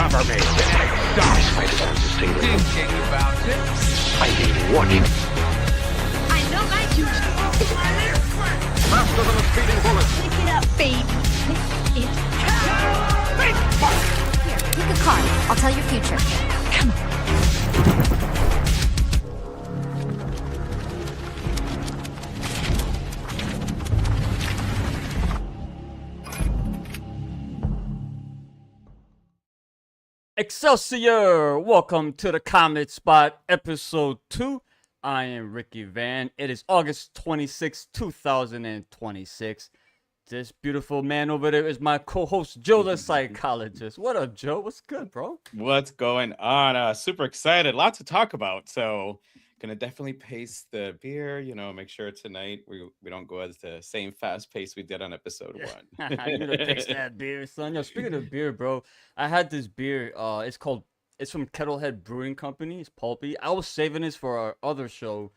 cover me. Stop. My defense is tingling. Thinking about it. I need warning. I know my duty. Faster than a speeding bullet. Pick it up, baby. Pick it up. Big fuck. Here, pick a card. I'll tell your future. Come on. Excelsior! Welcome to the Comet Spot, episode 2. I am Ricky Van. It is August 26, 2026. This beautiful man over there is my co-host, Joe the Psychologist. What up, Joe? What's good, bro? What's going on? Super excited. Lots to talk about. So, gonna definitely pace the beer. Make sure tonight we don't go at the same fast pace we did on episode 1. I'm gonna fix that beer, son. Yo, speaking of beer, bro, I had this beer. It's from Kettlehead Brewing Company. It's pulpy. I was saving this for our other show,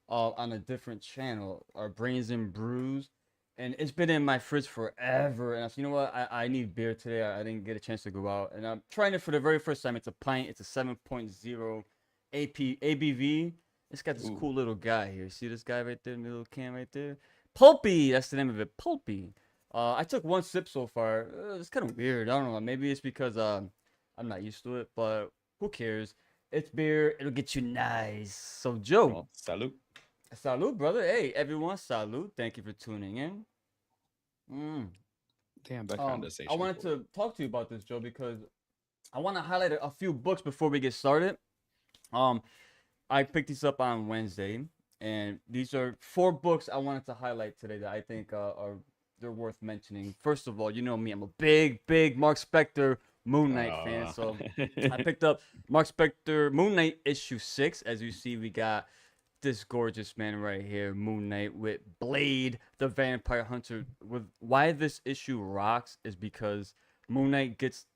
on a different channel, our Brains and Brews. And it's been in my fridge forever. And I said, you know what? I need beer today. I didn't get a chance to go out. And I'm trying it for the very first time. It's a pint. It's a 7.0 ABV. It's got this cool little guy here. See this guy right there in the little can right there? Pulpy. That's the name of it. Pulpy. I took one sip so far. It's kind of weird. I don't know. Maybe it's because I'm not used to it. But who cares? It's beer. It'll get you nice. So, Joe. Well, salute. Salute, brother. Hey, everyone. Salute. Thank you for tuning in. Damn, that conversation. I wanted to talk to you about this, Joe, because I want to highlight a few books before we get started. I picked these up on Wednesday, and these are 4 books I wanted to highlight today that I think they're worth mentioning. First of all, you know me, I'm a big Mark Spector Moon Knight fan, so I picked up Mark Spector Moon Knight issue 6. As you see, we got this gorgeous man right here, Moon Knight, with Blade, the vampire hunter. Why this issue rocks is because Moon Knight gets...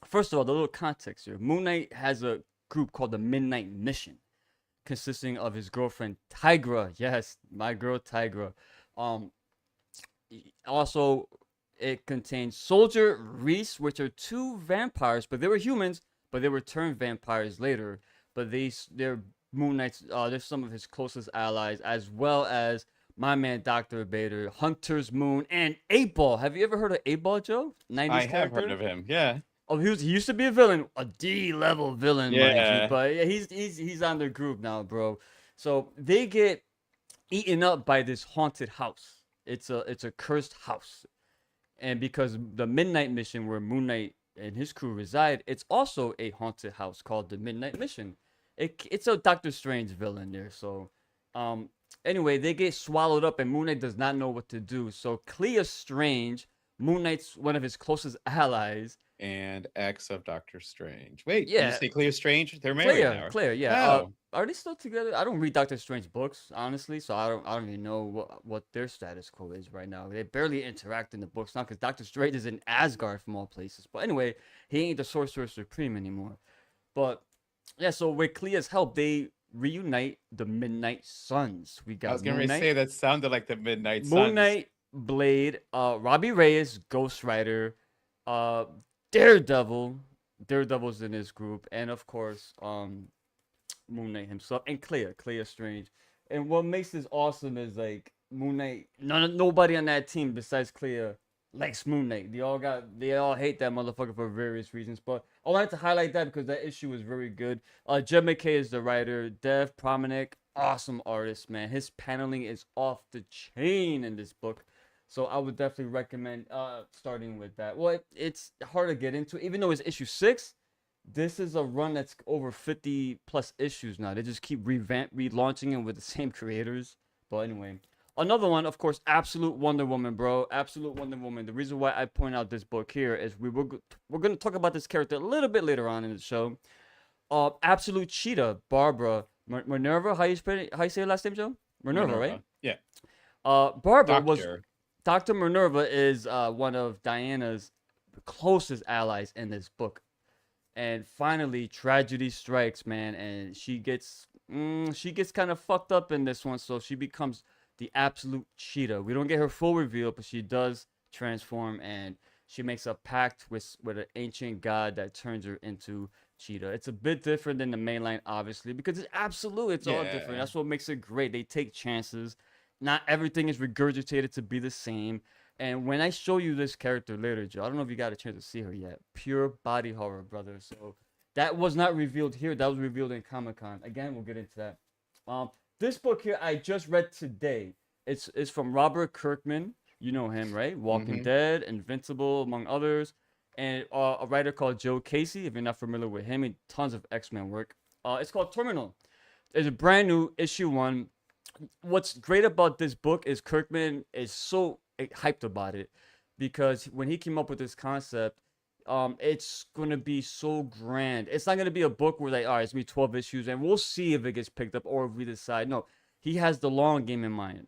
First of all, the little context here. Moon Knight has a group called the Midnight Mission, consisting of his girlfriend Tigra. Yes, my girl Tigra. Also, it contains Soldier, Reese, which are 2 vampires, but they were humans, but they were turned vampires later. But they're Moon Knight's, they're some of his closest allies, as well as my man Dr. Bader, Hunter's Moon, and 8-Ball. Have you ever heard of 8-Ball, Joe? 90s I have character? heard of him. Yeah. Oh, he used to be a villain, a D-level villain, mind you, but yeah, he's on their group now, bro. So they get eaten up by this haunted house. It's a cursed house, and because the Midnight Mission, where Moon Knight and his crew reside, it's also a haunted house called the Midnight Mission. It's a Doctor Strange villain there. So, anyway, they get swallowed up, and Moon Knight does not know what to do. So Clea Strange, Moon Knight's one of his closest allies, And ex of Doctor Strange. Wait, Yeah. you say Clea Strange? They're married now. Claire, yeah. Oh. Are they still together? I don't read Doctor Strange books, honestly, so I don't even know what their status quo is right now. They barely interact in the books now because Doctor Strange is in Asgard from all places. But anyway, he ain't the Sorcerer Supreme anymore. But yeah, so with Clea's help, they reunite the Midnight Suns. We got I was going Moon to Knight, say that sounded like the Midnight Suns. Moon Knight, Blade, Robbie Reyes, Ghost Rider, Daredevil's in this group, and of course, Moon Knight himself, and Clea Strange. And what makes this awesome is like Moon Knight. Nobody on that team besides Clea likes Moon Knight. They all hate that motherfucker for various reasons. But I wanted to highlight that because that issue was very good. Jed McKay is the writer. Dev Promanik, awesome artist, man. His paneling is off the chain in this book. So I would definitely recommend starting with that. Well, it's hard to get into, even though it's issue 6. This is a run that's over 50 plus issues now. They just keep relaunching it with the same creators. But anyway, another one, of course, Absolute Wonder Woman, bro. Absolute Wonder Woman. The reason why I point out this book here is we're going to talk about this character a little bit later on in the show. Absolute Cheetah, Barbara Minerva. How you say your last name, Joe? Minerva, right? Yeah. Barbara was... Dr. Minerva is one of Diana's closest allies in this book. And finally, tragedy strikes, man, and she gets kind of fucked up in this one, so she becomes the Absolute Cheetah. We don't get her full reveal, but she does transform, and she makes a pact with an ancient god that turns her into Cheetah. It's a bit different than the mainline, obviously, because it's absolute. It's all different. Yeah. That's what makes it great. They take chances. Not everything is regurgitated to be the same. And when I show you this character later, Joe, I don't know if you got a chance to see her yet. Pure body horror, brother. So that was not revealed here. That was revealed in Comic-Con. Again, we'll get into that. This book here I just read today. It's from Robert Kirkman. You know him, right? Walking Dead, Invincible, among others. And a writer called Joe Casey. If you're not familiar with him, he tons of X-Men work. It's called Terminal. It's a brand new issue 1. What's great about this book is Kirkman is so hyped about it because when he came up with this concept, it's gonna be so grand. It's not gonna be a book where like, all right, it's gonna be 12 issues and we'll see if it gets picked up or if we decide. No, he has the long game in mind.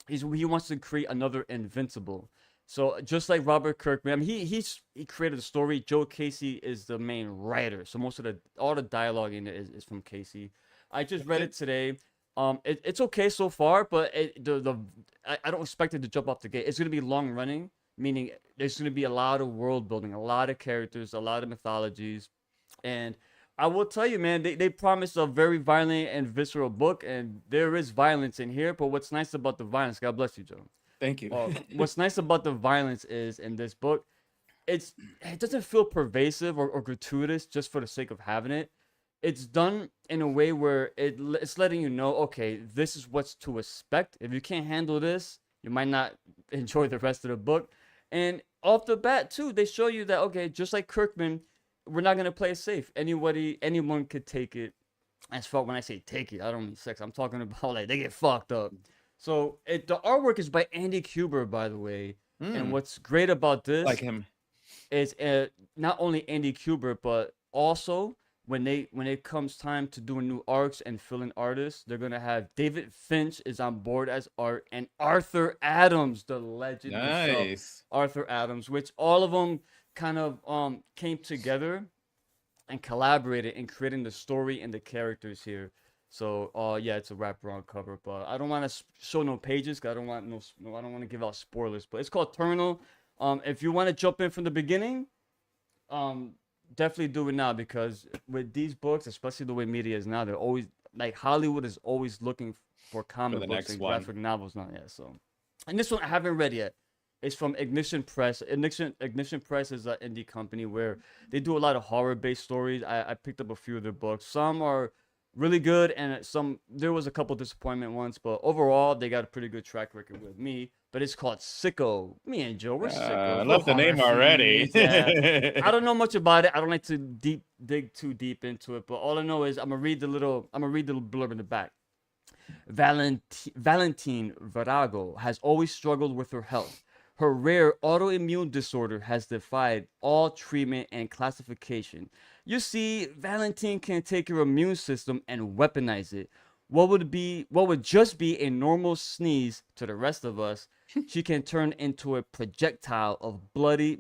He wants to create another Invincible. So just like Robert Kirkman, I mean, he created the story. Joe Casey is the main writer, so most of all the dialogue in it is from Casey. I just read it today. It's okay so far, but I don't expect it to jump off the gate. It's gonna be long running, meaning there's gonna be a lot of world building, a lot of characters, a lot of mythologies, and I will tell you, man, they promised a very violent and visceral book, and there is violence in here. But what's nice about the violence, God bless you, Joe. Thank you. What's nice about the violence is in this book, it doesn't feel pervasive or gratuitous just for the sake of having it. It's done in a way where it's letting you know, okay, this is what's to expect. If you can't handle this, you might not enjoy the rest of the book. And off the bat, too, they show you that, okay, just like Kirkman, we're not going to play it safe. Anyone could take it. As far when I say take it, I don't mean sex. I'm talking about, like, they get fucked up. So the artwork is by Andy Kubert, by the way. And what's great about this Like him. is not only Andy Kubert, but also when it comes time to doing new arcs and fill-in artists, they're gonna have David Finch is on board as art and Arthur Adams, the legend himself, Arthur Adams, which all of them kind of came together and collaborated in creating the story and the characters here. So yeah, it's a wraparound cover, but I don't want to show no pages because I don't want to give out spoilers. But it's called Terminal. If you want to jump in from the beginning, definitely do it now, because with these books, especially the way media is now, they're always like Hollywood is always looking for comic books and graphic novels now. Yeah, so and this one I haven't read yet. It's from Ignition Press. Ignition Press is an indie company where they do a lot of horror-based stories. I picked up a few of their books. Some are really good, and there was a couple disappointment ones, but overall they got a pretty good track record with me. But it's called Sicko. Me and Joe, we're Sicko. I love the name already. I don't know much about it. I don't like to dig too deep into it, but all I know is I'm gonna read the blurb in the back. Valentine Virago has always struggled with her health. Her rare autoimmune disorder has defied all treatment and classification. You see, Valentine can take your immune system and weaponize it. What would just be a normal sneeze to the rest of us, she can turn into a projectile of bloody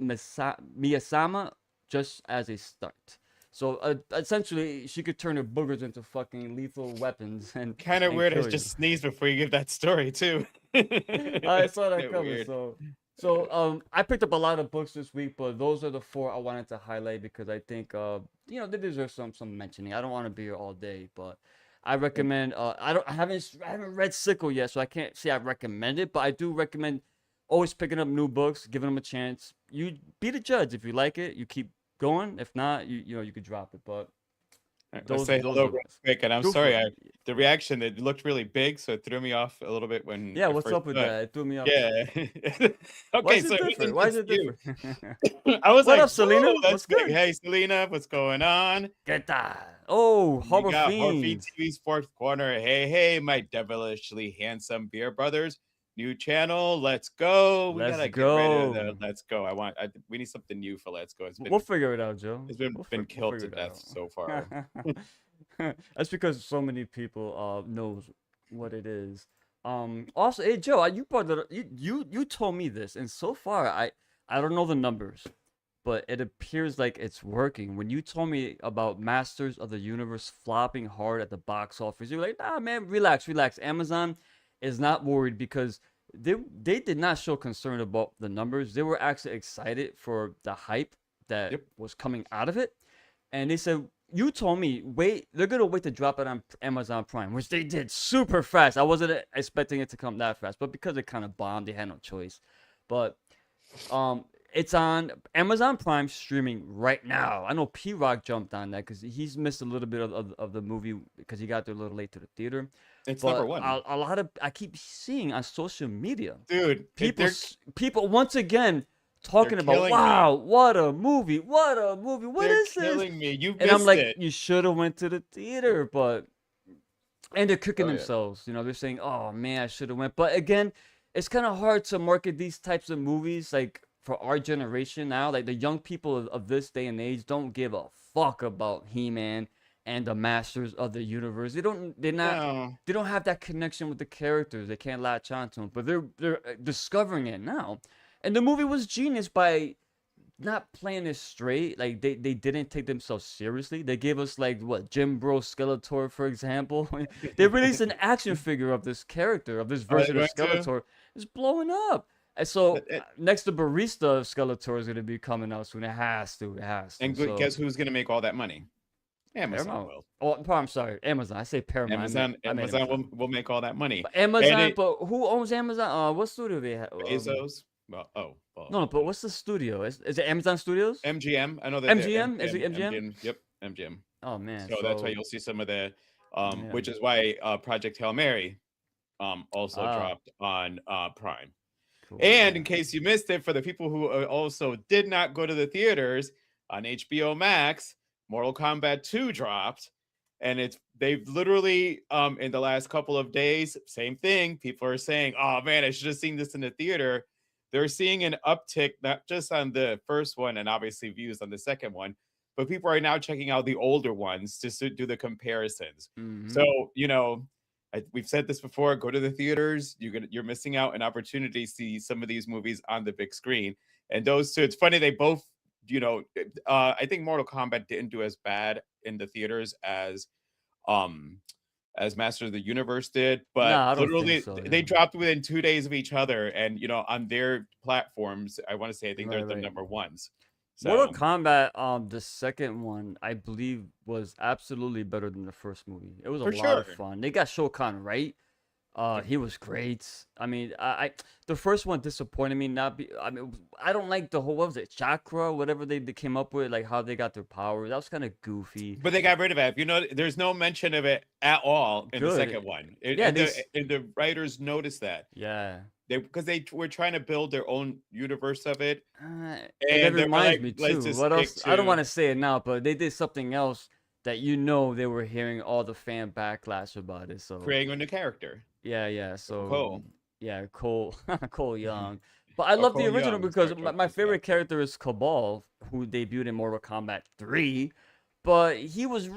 miasma just as a start. So essentially, she could turn her boogers into fucking lethal weapons. And kind of weird. It's just sneeze before you give that story too. I saw that cover. So I picked up a lot of books this week, but those are the 4 I wanted to highlight because I think they deserve some mentioning. I don't want to be here all day, but I recommend. I haven't read Sickle yet, so I can't say I recommend it, but I do recommend always picking up new books, giving them a chance. You be the judge. If you like it, you keep going. If not, you could drop it. But let's say hello real quick, and I'm sorry, the reaction, it looked really big, so it threw me off a little bit when. Yeah, what's up with that? It threw me off. Yeah. Okay, so why is it different? I was what like, up, Selena? That's good. Hey, Selena, what's going on? Get that. Oh, Harbor Fiends TV's Fourth Corner. Hey, my devilishly handsome beer brothers. New channel. Let's go. We gotta get rid of the Let's Go. We need something new for Let's Go. We'll figure it out, Joe. It's been killed to death so far. That's because so many people knows what it is. Also, hey Joe, you brought it up. You told me this, and so far I don't know the numbers, but it appears like it's working. When you told me about Masters of the Universe flopping hard at the box office, you were like, nah, man, relax. Amazon is not worried because they did not show concern about the numbers. They were actually excited for the hype that Yep. was coming out of it, and they said, "You told me wait, they're gonna wait to drop it on Amazon Prime," which they did super fast. I wasn't expecting it to come that fast, but because it kind of bombed, they had no choice. But it's on Amazon Prime streaming right now. I know P Rock jumped on that because he's missed a little bit of the movie because he got there a little late to the theater. It's But number one, a lot of I keep seeing on social media dude. people once again talking about, killing me. wow, what a movie, what They're is this? killing me. You And missed I'm like, it. you should have went to the theater, but and they're kicking Oh, yeah. themselves. You know, they're saying, oh man, I should have went. But again, it's kind of hard to market these types of movies like for our generation now. Like the young people of this day and age don't give a fuck about He-Man and the Masters of the Universe. They don't have that connection with the characters. They can't latch onto them. But they're discovering it now. And the movie was genius by not playing it straight. Like they didn't take themselves seriously. They gave us like what, Jim Bro Skeletor, for example. They released an action figure of this character, of this version of Skeletor. It's blowing up. And so next to Barista Skeletor is gonna be coming out soon. It has to. And guess who's gonna make all that money? Amazon Paramount. will. Oh, I'm sorry, Amazon. I say Paramount. Amazon will make all that money. But Amazon, but who owns Amazon? What studio they have? Bezos. Well, no, but what's the studio? Is it Amazon Studios? MGM. I know that. MGM? Is it MGM? Yep, MGM. Oh man. So that's why you'll see some of the, which is why Project Hail Mary, also dropped on Prime. Cool. And in case you missed it, for the people who also did not go to the theaters, on HBO Max, Mortal Kombat 2 dropped, and they've literally in the last couple of days, same thing. People are saying, "Oh man, I should have seen this in the theater." They're seeing an uptick not just on the first one and obviously views on the second one, but people are now checking out the older ones to do the comparisons. Mhm. So we've said this before: go to the theaters. You're missing out an opportunity to see some of these movies on the big screen. And those two, it's funny, they both, I think Mortal Kombat didn't do as bad in the theaters as Master of the Universe did, but I don't literally think so, they yeah. dropped within 2 days of each other, and on their platforms, I want to say I think they're the Right. number ones. So Mortal Kombat, the second one, I believe, was absolutely better than the first movie. It was a For lot of sure. fun. They got Shao Kahn right. He was great. I mean, the first one disappointed me. I don't like the whole, what was it, chakra, whatever they came up with, like how they got their power. That was kind of goofy. but they got rid of it. There's no mention of it at all in the Good. second one. Yeah, And the writers noticed that. Yeah. Because they were trying to build their own universe of it. It And they were reminds like, me let's too. just What else? stick I don't to- want to say it now, but they did something else that they were hearing all the fan backlash about it. So Creating a new character. yeah. So Cole. yeah, Cole Cole Young. But I love the Cole original Young, because Star Trek, my yeah. favorite character is Cabal, who debuted in Mortal Kombat 3. But he was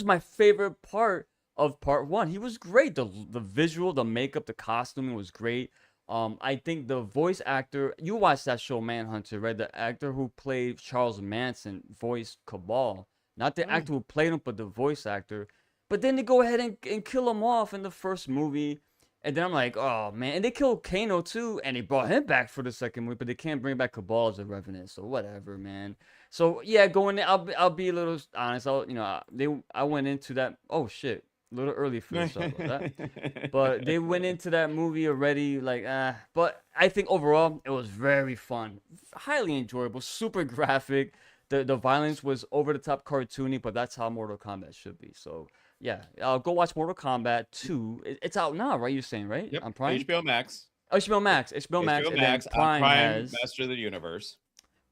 my favorite part of part 1. He was great. The visual, the makeup, the costuming was great. I think the voice actor, you watched that show Manhunter, right? The actor who played Charles Manson voiced Cabal. Not the actor who played him, but the voice actor. But then they go ahead and kill him off in the first movie. And then I'm like, oh man. And they killed Kano too, and they brought him back for the second movie, but they can't bring back Cabal as a Revenant. So whatever, man. So yeah, going there, I'll be a little honest. I went into that. Oh shit. A little early for this, sorry about that. But they went into that movie already, like, but I think overall it was very fun, highly enjoyable, super graphic. The violence was over the top cartoony, but that's how Mortal Kombat should be. So yeah, go watch Mortal Kombat 2. It's out now, right? You're saying, right? Yep. On Prime. HBO Max. Oh, HBO Max. HBO Max. And then Prime has Master of the Universe.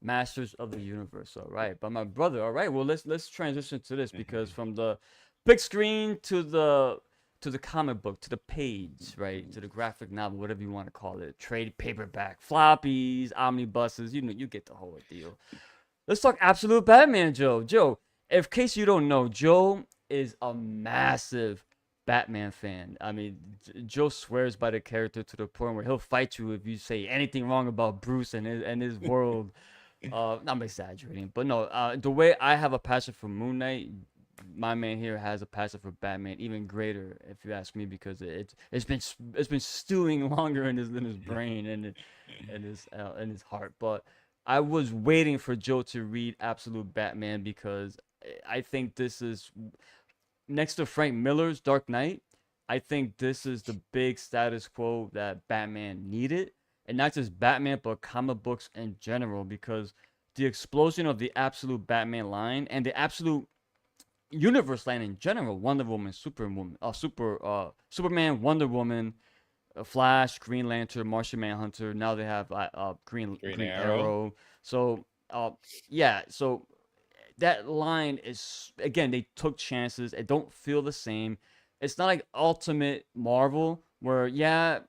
Masters of the Universe. All right, but my brother. All right, well let's transition to this because from the big screen to the comic book, to the page, right, to the graphic novel, whatever you want to call it, trade paperback, floppies, omnibuses, you get the whole deal. Let's talk Absolute Batman, Joe. Joe, in case you don't know, Joe is a massive Batman fan. I mean, Joe swears by the character to the point where he'll fight you if you say anything wrong about Bruce and his world. I'm exaggerating, but no. The way I have a passion for Moon Knight, my man here has a passion for Batman, even greater, if you ask me, because it's been stewing longer in his brain and in his heart. But I was waiting for Joe to read Absolute Batman because I think this is next to Frank Miller's Dark Knight. I think this is the big status quo that Batman needed, and not just Batman, but comic books in general, because the explosion of the Absolute Batman line and the Absolute universe line in general, Wonder Woman, Superman, Wonder Woman, Flash, Green Lantern, Martian Manhunter. Now they have Green Arrow. So yeah, so that line is, again, they took chances. It don't feel the same. It's not like Ultimate Marvel where, yeah,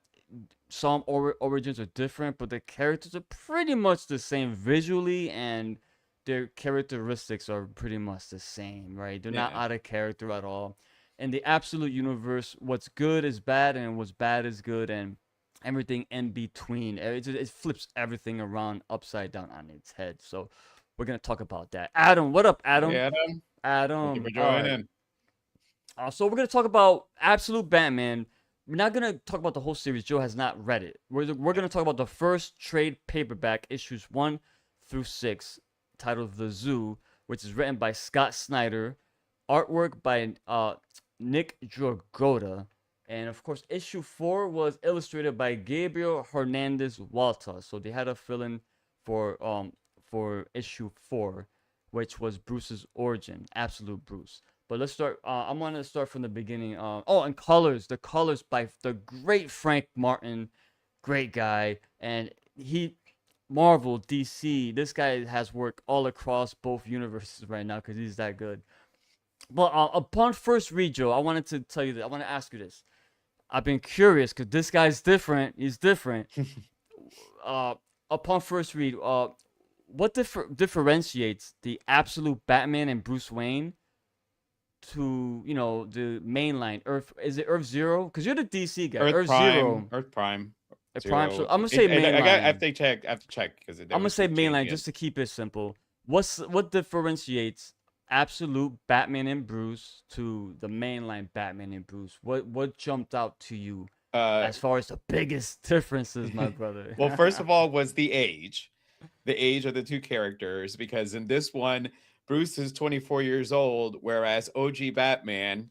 some origins are different, but the characters are pretty much the same visually, and their characteristics are pretty much the same, right? They're not out of character at all. In the Absolute universe, what's good is bad, and what's bad is good, and everything in between. It flips everything around upside down on its head. So we're gonna talk about that. Adam, what up, Adam? Hey, Adam. Adam, Thank you for joining. so we're gonna talk about Absolute Batman. We're not gonna talk about the whole series. Joe has not read it. We're gonna talk about the first trade paperback, issues 1 through 6, titled The Zoo, which is written by Scott Snyder, artwork by Nick Dragotta, and of course, issue 4 was illustrated by Gabriel Hernandez Walta. So they had a fill-in for issue 4, which was Bruce's origin, Absolute Bruce. But let's start. I'm gonna start from the beginning. And colors. The colors by the great Frank Martin, great guy, and Marvel, DC. This guy has worked all across both universes right now because he's that good. But upon first read, Joe, I wanted to tell you that. I want to ask you this. I've been curious because this guy's different. He's different. Upon first read, what differentiates the Absolute Batman and Bruce Wayne to, the mainline Earth? Is it Earth Zero? Because you're the DC guy. Earth Prime, Zero. Earth Prime. Prime. So I'm gonna say mainline. I have to check because I'm gonna say mainline just to keep it simple. What differentiates Absolute Batman and Bruce to the mainline Batman and Bruce? What jumped out to you as far as the biggest differences, my brother? Well, first of all, was the age of the two characters, because in this one, Bruce is 24 years old, whereas OG Batman,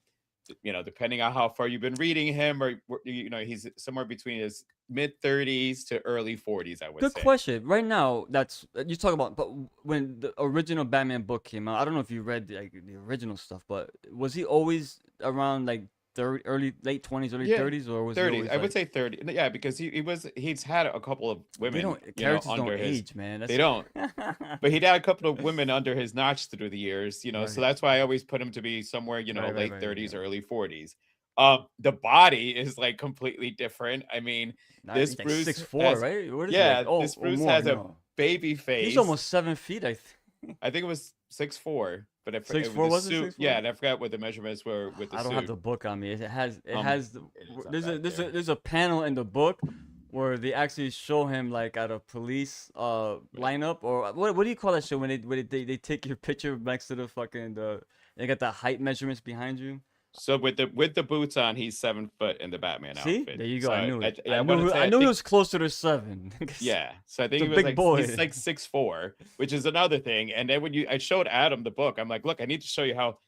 depending on how far you've been reading him, or he's somewhere between his mid 30s to early 40s, I would say. Good question. Right now, that's you talk about. But when the original Batman book came out, I don't know if you read the original stuff, but was he always around like late 20s, early 30s, or was 30s? He always, I would say 30. Yeah, because he's had a couple of women. Characters under don't his, age, man. They don't. But he'd had a couple of women under his notch through the years, Right. So that's why I always put him to be somewhere, late 30s, right. early 40s. The body is like completely different. I mean, this he's like Bruce 6'4", has, right? What is yeah, he like? this Bruce more, has a baby face. He's almost 7 feet, I think. I think it was 6'4", but if 6'4", was it suit, 6'4"? yeah, and I forgot what the measurements were with the I don't suit. have the book on me. It has not there's a panel in the book where they actually show him like at a police lineup, or what do you call that show when they take your picture next to the fucking they got the height measurements behind you. So with the boots on, he's 7 foot in the Batman See? outfit. There you go. So I knew it. I knew he was closer to 7. Yeah, so I think The he was big like boy. he's like 6'4", which is another thing. And then when I showed Adam the book, I'm like, look, I need to show you how.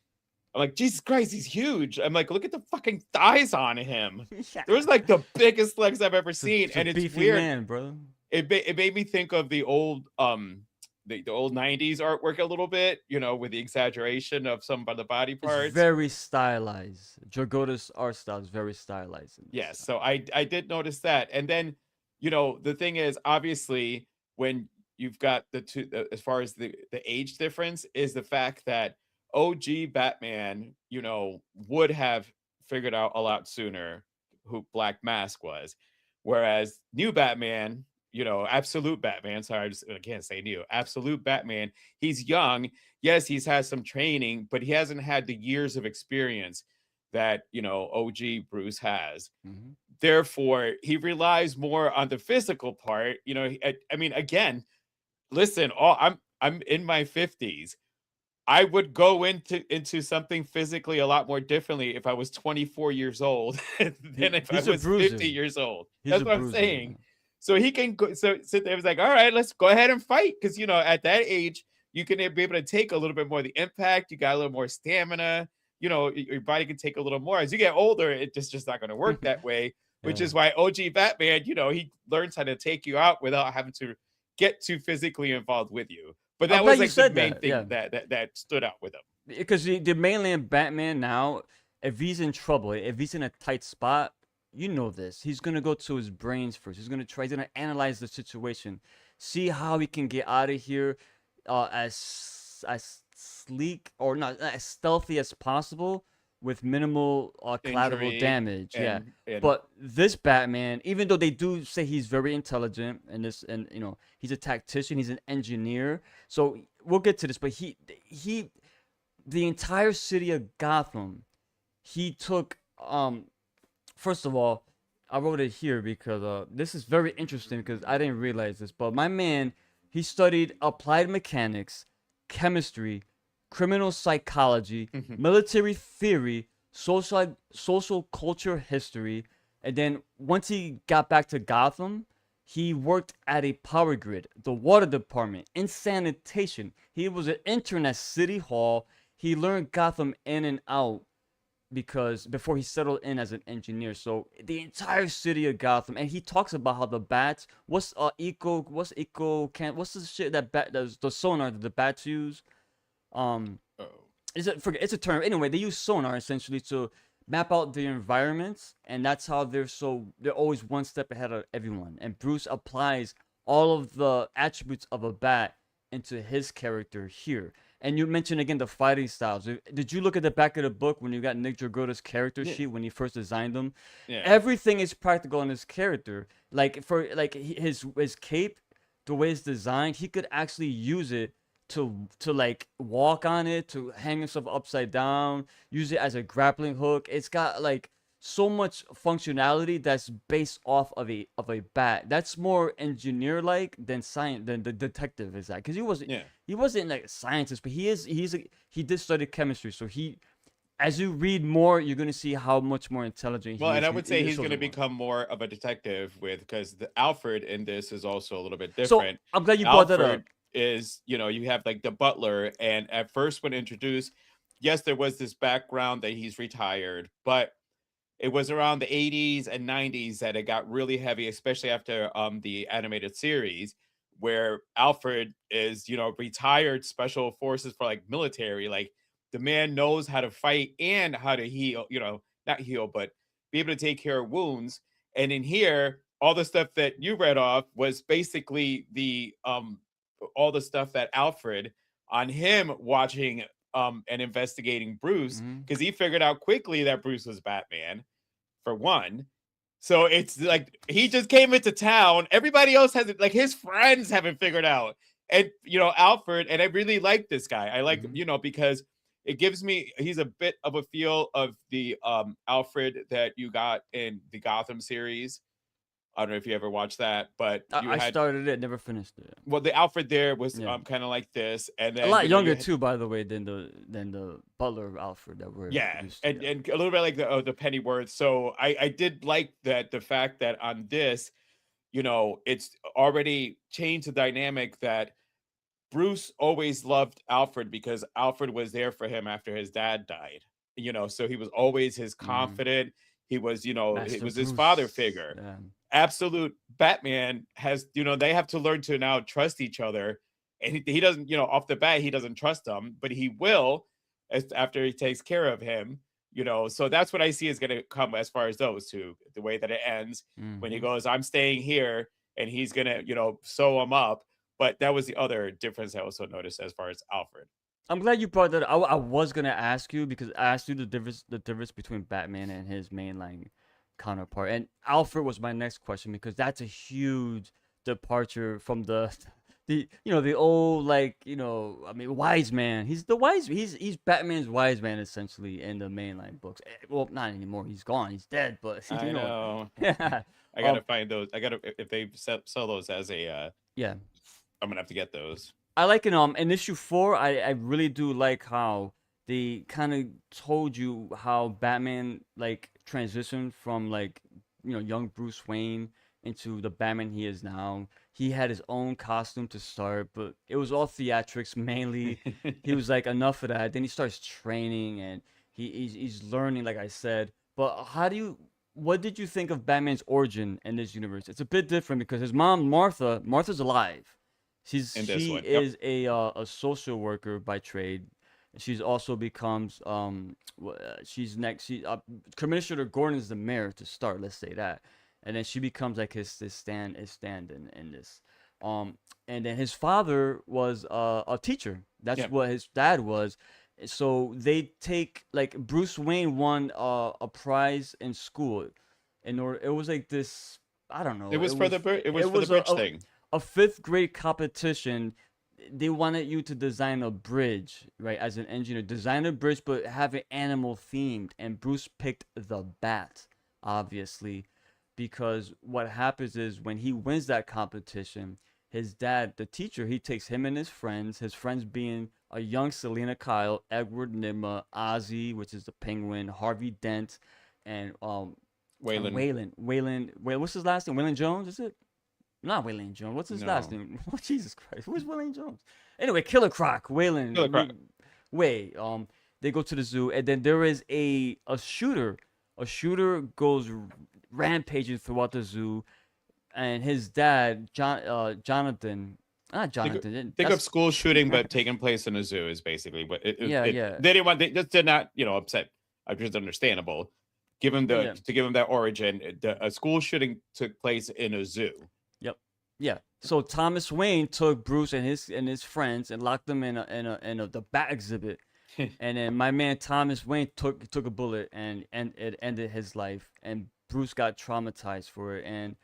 I'm like, Jesus Christ, he's huge. I'm like, look at the fucking thighs on him. Yeah. There's like the biggest legs I've ever seen, and it's beefy weird. man, bro. It made me think of the old the old 90s artwork a little bit, with the exaggeration of some of the body parts. It's very stylized. Dragotta's art style is very stylized. Yes, so I did notice that. And then, the thing is, obviously, when you've got the two, as far as the age difference, is the fact that OG Batman, would have figured out a lot sooner who Black Mask was, whereas new Batman, Absolute Batman, sorry, I can't say new, Absolute Batman, he's young. Yes, he's had some training, but he hasn't had the years of experience that, OG Bruce has. Mm-hmm. Therefore, he relies more on the physical part. I mean, again, listen, I'm in my 50s. I would go into something physically a lot more differently if I was 24 years old than if I he's a was bruiser. 50 years old. He's That's a what I'm bruiser, saying. yeah. So he can go, so sit there and was like, all right, let's go ahead and fight. Because, you know, at that age, you can be able to take a little bit more of the impact. You got a little more stamina. You know, your body can take a little more. As you get older, it's just not going to work that way, which Yeah. is why OG Batman, you know, he learns how to take you out without having to get too physically involved with you. But that I'm was glad you like the said main that, thing yeah. that stood out with him. Because the mainland Batman now, if he's in trouble, if he's in a tight spot, you know this. He's gonna go to his brains first. He's gonna analyze the situation, see how he can get out of here, as sleek or not as stealthy as possible with minimal collateral Injury damage. Yeah. and But this Batman, even though they do say he's very intelligent and you know, he's a tactician, he's an engineer. So we'll get to this, but he the entire city of Gotham, he took first of all, I wrote it here because this is very interesting because I didn't realize this, but my man, he studied applied mechanics, chemistry, criminal psychology, military theory, social culture history, and then once he got back to Gotham, he worked at a power grid, the water department, in sanitation. He was an intern at City Hall. He learned Gotham in and out because before he settled in as an engineer. So the entire city of Gotham, and he talks about how the bats, what's the shit that the sonar that the bats use? It's a term. Anyway, they use sonar essentially to map out the environments, and that's how they're always one step ahead of everyone. And Bruce applies all of the attributes of a bat into his character here. And you mentioned again the fighting styles. Did you look at the back of the book when you got Nick Dragotta's character sheet when he first designed them? Yeah. Everything is practical in his character. Like for his cape, the way it's designed, he could actually use it to like walk on it, to hang himself upside down, use it as a grappling hook. It's got like so much functionality that's based off of a bat. That's more engineer like than the detective is that, because he wasn't like a scientist, but he did study chemistry. So as you read more, you're gonna see how much more intelligent he is. And I would say he's going to become more of a detective because the Alfred in this is also a little bit different. So I'm glad you brought that up. Alfred is, you know, you have like the butler, and at first when introduced, yes, there was this background that he's retired, but it was around the 80s and 90s that it got really heavy, especially after the animated series, where Alfred is, you know, retired special forces for like military. Like the man knows how to fight and how to heal, you know, not heal, but be able to take care of wounds. And in here, all the stuff that you read off was basically the all the stuff that Alfred on him watching and investigating Bruce, because he figured out quickly that Bruce was Batman, for one. So it's like he just came into town. Everybody else hasn't, like his friends haven't figured out. And you know, Alfred, and I really like this guy. I like, you know, because it gives me, he's a bit of a feel of the Alfred that you got in the Gotham series. I don't know if you ever watched that, but I started it, never finished it. Well, the Alfred there was kind of like this, and then a lot younger too, by the way, than the butler Alfred that we're used to. and a little bit like the Pennyworth. So I did like that, the fact that on this, you know, it's already changed the dynamic that Bruce always loved Alfred because Alfred was there for him after his dad died. You know, so he was always his confident. He was, you know, it was his father figure. Yeah. Absolute Batman has, you know, they have to learn to now trust each other, and he doesn't, you know, off the bat he doesn't trust them, but he will after he takes care of him, you know. So that's what I see is going to come as far as those two, the way that it ends when he goes, I'm staying here, and he's gonna, you know, sew him up. But that was the other difference I also noticed as far as Alfred. I'm glad you brought that up. I was gonna ask you, because I asked you the difference between Batman and his mainline counterpart, and Alfred was my next question, because that's a huge departure from the you know, the old, like, you know, I mean, wise man. He's Batman's wise man essentially in the mainline books. Well, not anymore. He's gone. He's dead. But you I know. Yeah. I gotta find those. I gotta, if they sell those as a yeah. I'm gonna have to get those. I like it. In issue 4, I really do like how they kind of told you how Batman like transitioned from like young Bruce Wayne into the Batman he is now. He had his own costume to start, but it was all theatrics mainly. He was like, enough of that. Then he starts training and he's learning, like I said. But what did you think of Batman's origin in this universe? It's a bit different because his mom, Martha's alive. She is a social worker by trade. She's also becomes Commissioner Gordon's the mayor to start. Let's say that, and then she becomes like his stand-in in this. And then his father was a teacher. That's what his dad was. So they take like Bruce Wayne won a prize in school, in order. It was like this. I don't know. It was for the bridge thing. A 5th grade competition. They wanted you to design a bridge, right? As an engineer, design a bridge, but have it animal themed. And Bruce picked the bat, obviously, because what happens is when he wins that competition, his dad, the teacher, he takes him and his friends being a young Selena Kyle, Edward Nigma, Ozzy, which is the Penguin, Harvey Dent, and Waylon. What's his last name? Waylon Jones, is it? Not Waylon Jones. What's his last name? Oh, Jesus Christ. Who's Waylon Jones? Anyway, Killer Croc. Waylon. Killer Croc. They go to the zoo, and then there is a shooter. A shooter goes rampaging throughout the zoo, and his dad, Jonathan. Not Jonathan. Think of school shooting, but taking place in a zoo is basically what. They didn't want. They just did not, upset. Which is understandable. To give him that origin. A school shooting took place in a zoo. Yeah. So Thomas Wayne took Bruce and his friends and locked them in the bat exhibit, and then my man Thomas Wayne took a bullet and it ended his life, and Bruce got traumatized for it, and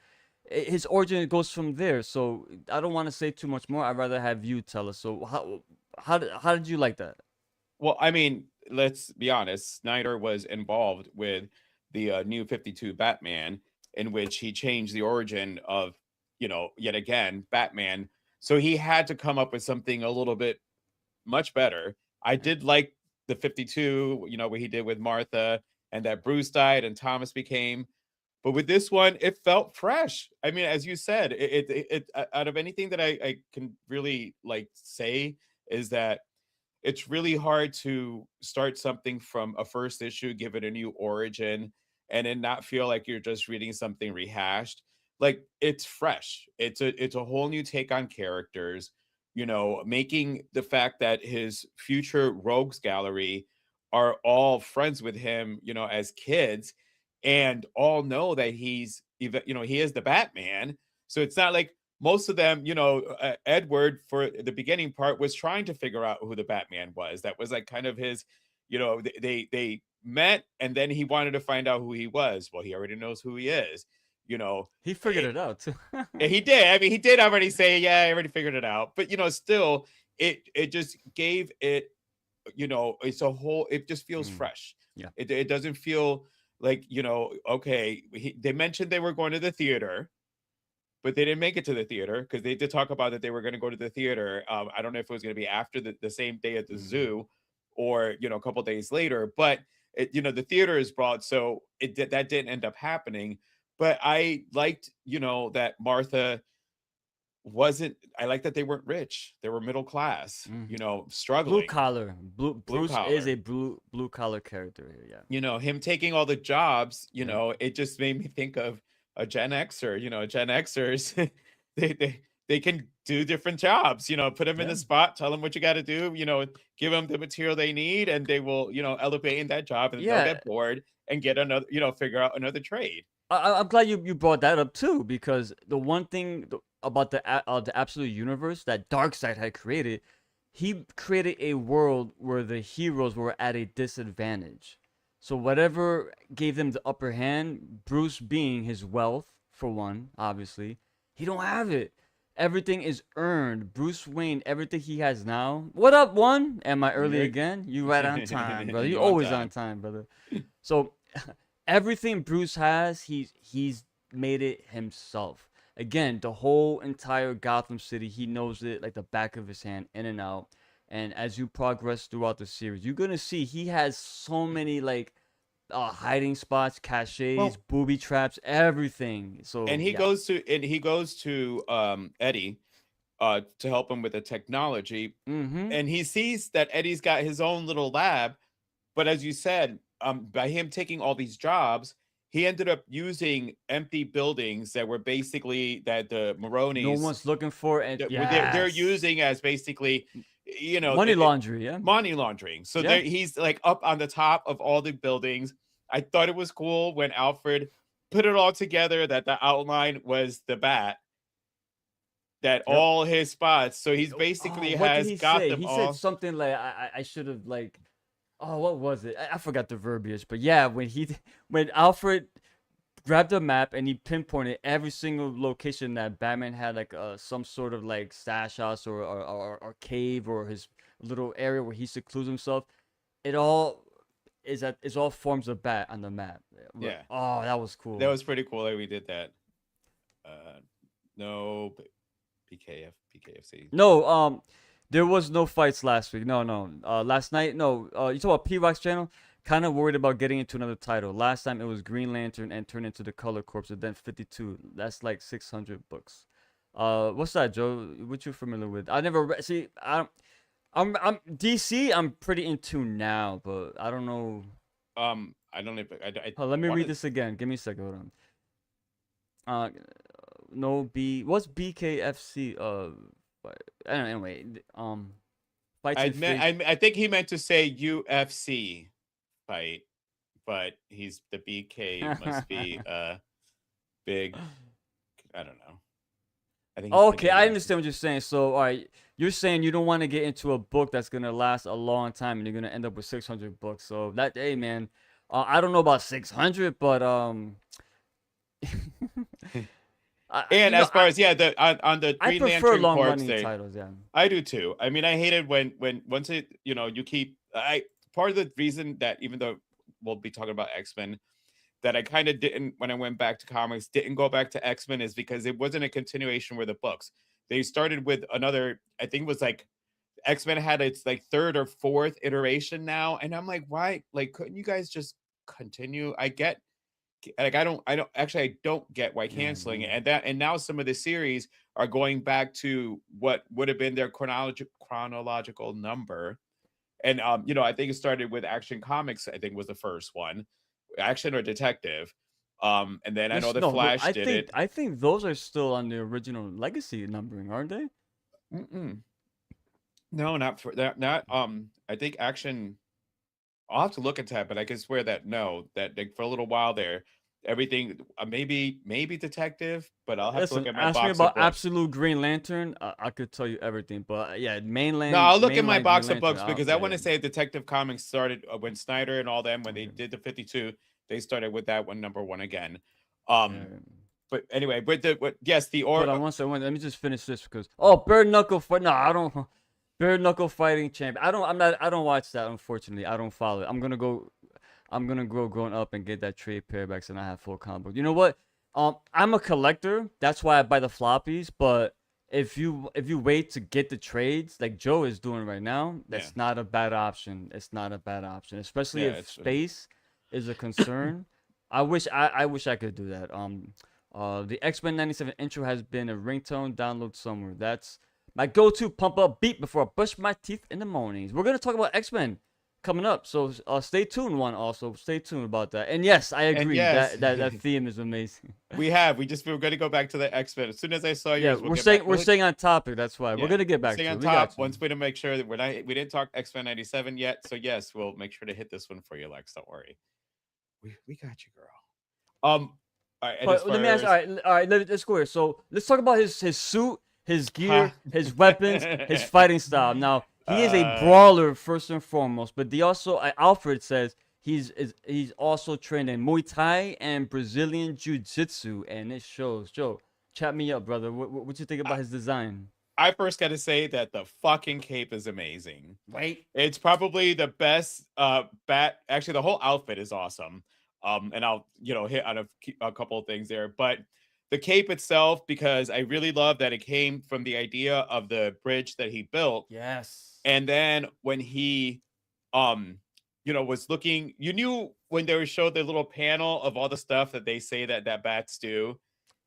his origin goes from there. So I don't want to say too much more. I'd rather have you tell us. So how did you like that? Well, I mean, let's be honest. Snyder was involved with the New 52 Batman, in which he changed the origin of, yet again, Batman. So he had to come up with something a little bit much better. I did like the 52, what he did with Martha, and that Bruce died and Thomas became. But with this one, it felt fresh. I mean, as you said, it out of anything that I can really say is that it's really hard to start something from a first issue, give it a new origin, and then not feel like you're just reading something rehashed. Like, it's fresh. It's a whole new take on characters, making the fact that his future rogues gallery are all friends with him, as kids, and all know that he is the Batman. So it's not like most of them, Edward for the beginning part was trying to figure out who the Batman was. That was like kind of his, they met and then he wanted to find out who he was. Well, he already knows who he is. He figured it out too. He did. I mean, he did already say, yeah, I already figured it out. But still, it just gave it, it's a whole. It just feels fresh. Yeah. It doesn't feel like okay. They mentioned they were going to the theater, but they didn't make it to the theater because they did talk about that they were going to go to the theater. I don't know if it was going to be after the same day at the zoo, or a couple days later. But the theater is broad, so that didn't end up happening. But I liked, that Martha wasn't. I like that they weren't rich; they were middle class. Struggling. Blue collar. Bruce collar. is a blue collar character here. Yeah. Him taking all the jobs. It just made me think of a Gen Xer. Gen Xers, they can do different jobs. Put them in the spot, tell them what you got to do. Give them the material they need, and they will, elevate in that job, and they'll get bored and get another, figure out another trade. I'm glad you brought that up too, because the one thing about the absolute universe that Darkseid had created, he created a world where the heroes were at a disadvantage. So whatever gave them the upper hand, Bruce being his wealth for one, obviously, he don't have it. Everything is earned. Bruce Wayne, everything he has now. What up, one? Am I early again? You right on time, brother. You always on time, brother. So everything Bruce has, he's made it himself. again, the whole entire Gotham City, he knows it like the back of his hand, in and out. And as you progress throughout the series, you're gonna see he has so many like hiding spots, caches, Well, booby traps, everything. So and he yeah. goes to Eddie to help him with the technology, Mm-hmm. and he sees that Eddie's got his own little lab. But as you said, by him taking all these jobs, he ended up using empty buildings that were basically that the No Maronis one's looking for it. they're Yes. using as basically, Money laundry, yeah. money laundering. So Yeah. he's like up on the top of all the buildings. I thought it was cool when Alfred put it all together that the outline was the bat, that Yep. all his spots. So he's basically What did has he got say? them He all. said something like I should have like what was it? I forgot the verbiage, but yeah, when Alfred grabbed a map and he pinpointed every single location that Batman had like some sort of like stash house or cave or his little area where he secludes himself. It all it's all forms of bat on the map. Yeah. Oh, that was cool. That was pretty cool that we did that. No, PKFC. No, there was no fights last week. No. Last night, no. You talk about P-Rock's channel? Kind of worried about getting into another title. Last time it was Green Lantern and turned into the Color Corps, and then 52. That's like 600 books. What's that, Joe? What you familiar with? I never see. I'm DC. I'm pretty into now, but I don't know. I don't know. Let me read this again. Give me a second. Hold on. No B. What's BKFC? Anyway. Fights. I think he meant to say UFC fight, but he's the BK must be big. I don't know. I think. Okay, I understand what you're saying. So, all right, you're saying you don't want to get into a book that's gonna last a long time, and you're gonna end up with 600 books. So that, hey, man, I don't know about 600, but and as far as on the I Green prefer Lantern long Corps running thing, titles. Yeah, I do too. I mean, I hated when once it you keep part of the reason that even though we'll be talking about X-Men, that I kind of didn't when I went back to comics, didn't go back to X-Men is because it wasn't a continuation with the books. They started with another, I think it was like X-Men had its like third or fourth iteration now, and I'm like, why? Like, couldn't you guys just continue? I get like I don't get why canceling it, and now some of the series are going back to what would have been their chronological number. And I think it started with Action Comics, I think was the first one, Action or Detective. And then I know the Flash did it. I think those are still on the original legacy numbering, aren't they? No, not for that. Not I think Action. I'll have to look at that, but I can swear that that like, for a little while there, everything maybe Detective, but I'll have to look at my ask box me of about books. Absolute Green Lantern. I could tell you everything, but yeah, mainland. No, I'll look at my mainline box Green of books Lantern, because I want to say Detective Comics started when Snyder and all them when they did the 52, they started with that one #1 again. But anyway, yes, the Hold on one second. Let me just finish this because bare knuckle fight. No, I don't. Bare knuckle fighting champ. I don't watch that. Unfortunately, I don't follow it. I'm gonna grow growing up and get that trade paperbacks and I have full comic book. You know what? I'm a collector. That's why I buy the floppies. But if you wait to get the trades like Joe is doing right now, that's not a bad option. It's not a bad option, especially if space is a concern. I wish I could do that. The X-Men 97 intro has been a ringtone download somewhere. That's my go-to pump up beat before I brush my teeth in the mornings. We're gonna talk about X-Men coming up, so stay tuned. Stay tuned about that. And yes, I agree. That theme is amazing. We were gonna go back to the X-Men as soon as I saw yours. We're staying on topic. That's why we're gonna get back to it. On top. Once we make sure that we didn't talk X-Men 97 yet, so yes, we'll make sure to hit this one for you, Lex. Don't worry. We got you, girl. All right, let me ask. All right. Let's go here. So let's talk about his suit, his gear, his weapons, his fighting style. Now he is a brawler first and foremost, but Alfred says he's also trained in Muay Thai and Brazilian Jiu-Jitsu, and it shows. Joe, chat me up, brother. What you think about his design? I first got to say that the fucking cape is amazing. Right? It's probably the best bat. Actually, the whole outfit is awesome. And I'll hit on a couple of things there, but the cape itself, because I really love that it came from the idea of the bridge that he built. Yes. And then when he, was looking, you knew when they showed the little panel of all the stuff that they say that bats do,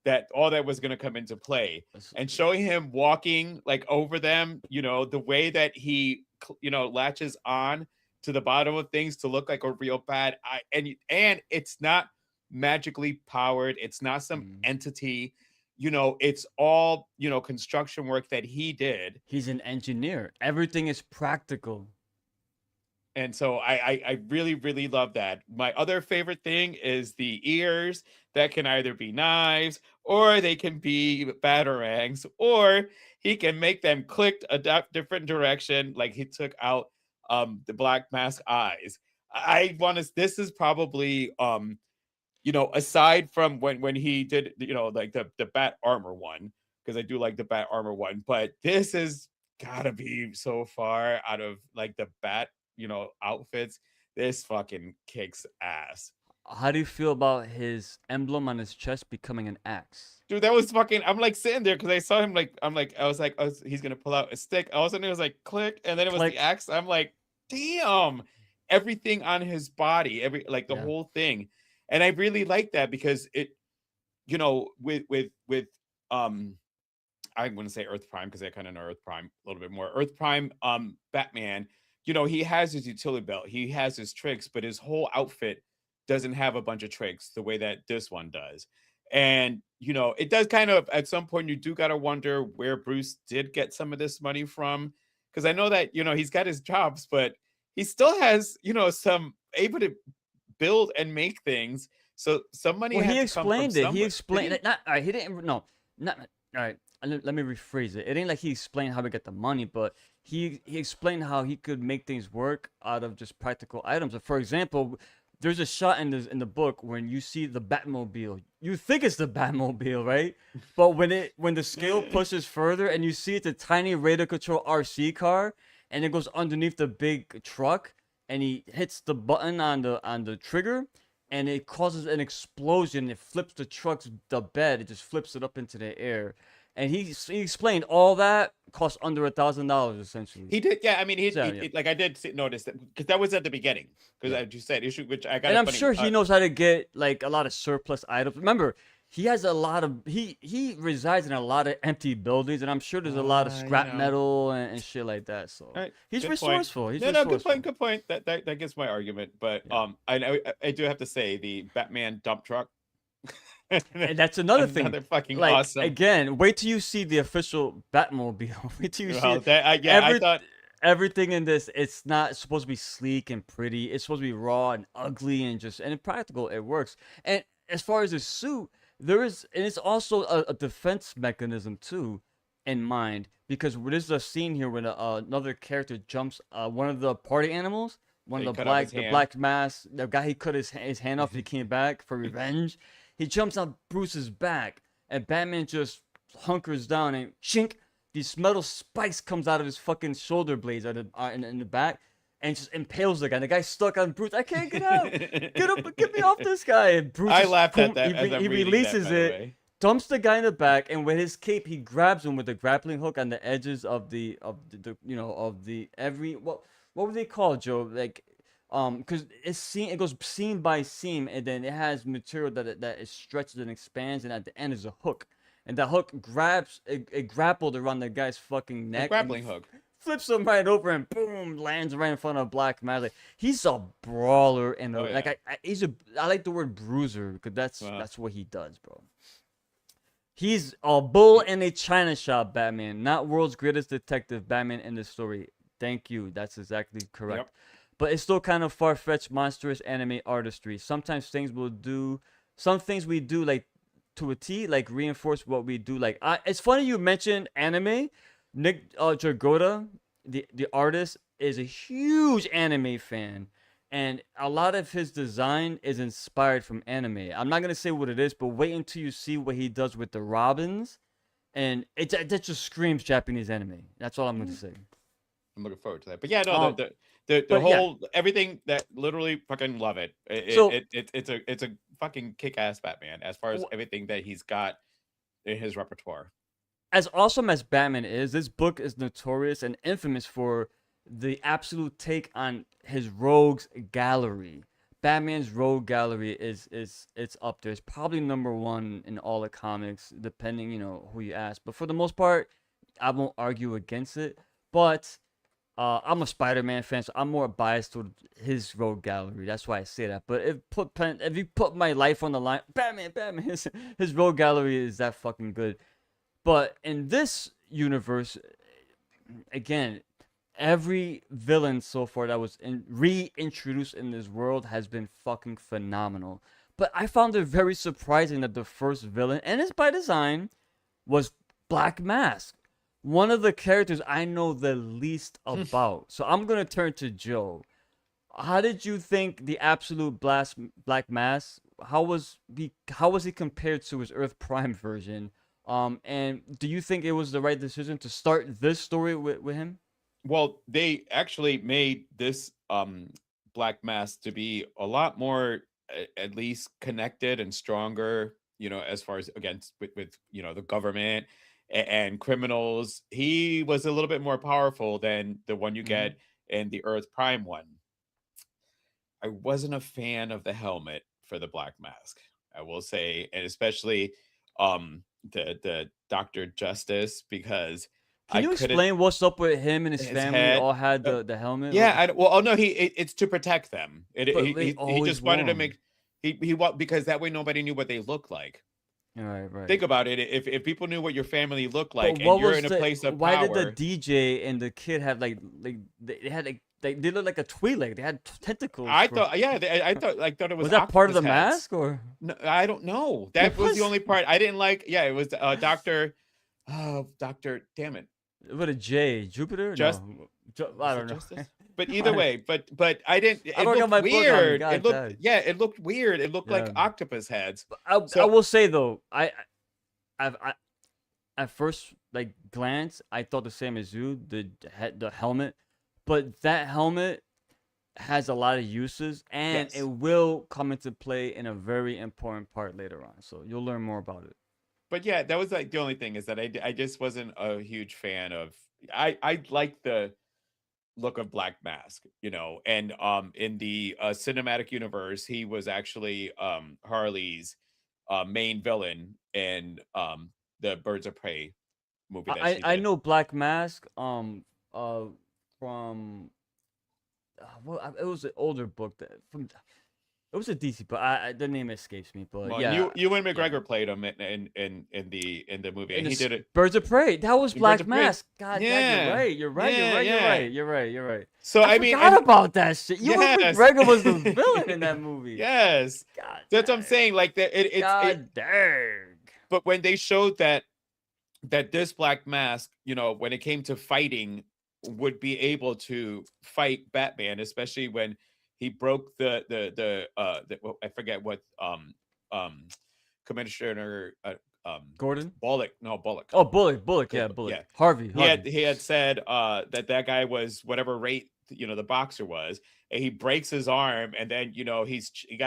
that all that was going to come into play. And showing him walking like over them, the way that he, latches on to the bottom of things to look like a real bat. And it's not magically powered. It's not some entity. It's all, construction work that he did. He's an engineer. Everything is practical. And so I really, really love that. My other favorite thing is the ears that can either be knives or they can be batarangs, or he can make them click a different direction, like he took out the Black Mask eyes. This is probably aside from when he did, like the bat armor one, because I do like the bat armor one, but this is gotta be so far out of like the bat, outfits. This fucking kicks ass. How do you feel about his emblem on his chest becoming an axe? Dude, that was fucking. I'm like sitting there because I saw him I was like, oh, he's gonna pull out a stick. All of a sudden it was like click, and then it was Click. the axe. I'm like, damn, everything on his body, the Yeah. whole thing. And I really like that because it, with I wouldn't say Earth Prime because I kind of know Earth Prime a little bit more. Earth Prime, Batman, he has his utility belt, he has his tricks, but his whole outfit doesn't have a bunch of tricks the way that this one does. And it does kind of, at some point you do gotta wonder where Bruce did get some of this money from, because I know that he's got his jobs, but he still has some able to build and make things. So some money. Well, had he to come from explained it. He somewhere. explained Did it. Not, all right, he didn't. No, not. All right. Let me rephrase it. It ain't like he explained how to get the money, but he explained how he could make things work out of just practical items. For example, there's a shot in the book when you see the Batmobile. You think it's the Batmobile, right? But when the scale pushes further and you see it's a tiny radio control RC car and it goes underneath the big truck and he hits the button on the trigger and it causes an explosion. It flips the bed. It just flips it up into the air. And he explained all that cost under $1,000 essentially. He did, yeah. I mean, Yeah. like I did notice that because that was at the beginning. Because as you said, issue which I got. And I'm sure he knows how to get like a lot of surplus items. Remember, he has a lot of he resides in a lot of empty buildings, and I'm sure there's a lot of scrap metal and shit like that. So Right, he's good resourceful. Point. He's no, resourceful. good point. That gets my argument. But I do have to say the Batman dump truck. And that's another thing. Another fucking like, awesome. Again, wait till you see the official Batmobile. Wait till you see I thought everything in this. It's not supposed to be sleek and pretty. It's supposed to be raw and ugly and practical. It works. And as far as the suit, it's also a defense mechanism too in mind, because there's a scene here when another character jumps one of the party animals. One of the black mask, the guy he cut his hand off, he came back for revenge. He jumps on Bruce's back, and Batman just hunkers down and shink. These metal spikes comes out of his fucking shoulder blades in the back, and just impales the guy. The guy's stuck on Bruce. I can't get out. Get up! Get me off this guy! And Bruce. I laughed at that. He releases it, dumps the guy in the back, and with his cape, he grabs him with a grappling hook on the edges of the what were they called, Joe? Like. Because it goes seam by seam, and then it has material that it stretches and expands, and at the end is a hook, and that hook grappled around the guy's fucking neck. A grappling hook. Flips him right over and boom, lands right in front of Black Mask. Like, he's a brawler and I like the word bruiser because that's what he does, bro. He's a bull in a china shop, Batman, not world's greatest detective, Batman in the story. Thank you. That's exactly correct. Yep. But it's still kind of far-fetched, monstrous anime artistry. Sometimes some things we do like to a T, like reinforce what we do. Like it's funny you mentioned anime. Nick Jagoda, the artist, is a huge anime fan, and a lot of his design is inspired from anime. I'm not gonna say what it is, but wait until you see what he does with the Robins, and that just screams Japanese anime. That's all I'm gonna say. I'm looking forward to that. But yeah, no, the whole everything that literally fucking love it. It's a fucking kick-ass Batman as far as everything that he's got in his repertoire. As awesome as Batman is, this book is notorious and infamous for the absolute take on his rogues gallery. Batman's rogue gallery is it's up there. It's probably number one in all the comics, depending, who you ask. But for the most part, I won't argue against it. But I'm a Spider-Man fan, so I'm more biased to his rogue gallery. That's why I say that. But if you put my life on the line, Batman, his rogue gallery is that fucking good. But in this universe, again, every villain so far that was reintroduced in this world has been fucking phenomenal. But I found it very surprising that the first villain, and it's by design, was Black Mask. One of the characters I know the least about. So I'm going to turn to Joe. How did you think the absolute Black Mask, how was he compared to his Earth Prime version? And do you think it was the right decision to start this story with him? Well, they actually made this Black Mask to be a lot more, at least connected and stronger, as far as against with the government and criminals. He was a little bit more powerful than the one you get in the Earth Prime one. I wasn't a fan of the helmet for the Black Mask, I will say, and especially the Dr. Justice, because can you explain what's up with him and his family? Head, all had the helmet. Yeah, it's to protect them. He just wanted to make because that way nobody knew what they looked like. Right. Think about it. If people knew what your family looked like, and you're in a place of why power, did the DJ and the kid have they had they looked like a Twi'lek? They had tentacles. I thought it was. Was that part of the heads. mask or? No, I don't know. That was the only part I didn't like. Yeah, it was Doctor. Damn it. What a J, Jupiter? I don't know. Justice? But either way, but I didn't. It looked weird. It looked weird. It looked like octopus heads. I will say though, I've at first glance, I thought the same as you. The helmet, but that helmet has a lot of uses, and it will come into play in a very important part later on. So you'll learn more about it. But yeah, that was the only thing, is that I just wasn't a huge fan of. I like the look of Black Mask, and in the cinematic universe, he was actually Harley's main villain in the Birds of Prey movie. That I know Black Mask from it was an older book it was a DC, but the name escapes me. But well, Ewan McGregor played him in the movie, and he did it. Birds of Prey. That was Black Mask. God, you're right. So I forgot about that shit. Ewan McGregor was the villain in that movie. Yes, God, that's what I'm saying. Like God dang. But when they showed that this Black Mask, when it came to fighting, would be able to fight Batman, especially when he broke the I forget what Commissioner Gordon? Bullock. No, Bullock. Oh, Bullock. Yeah, Bullock. Yeah. Harvey. He had said that guy was whatever rate the boxer was, and he breaks his arm, and then he got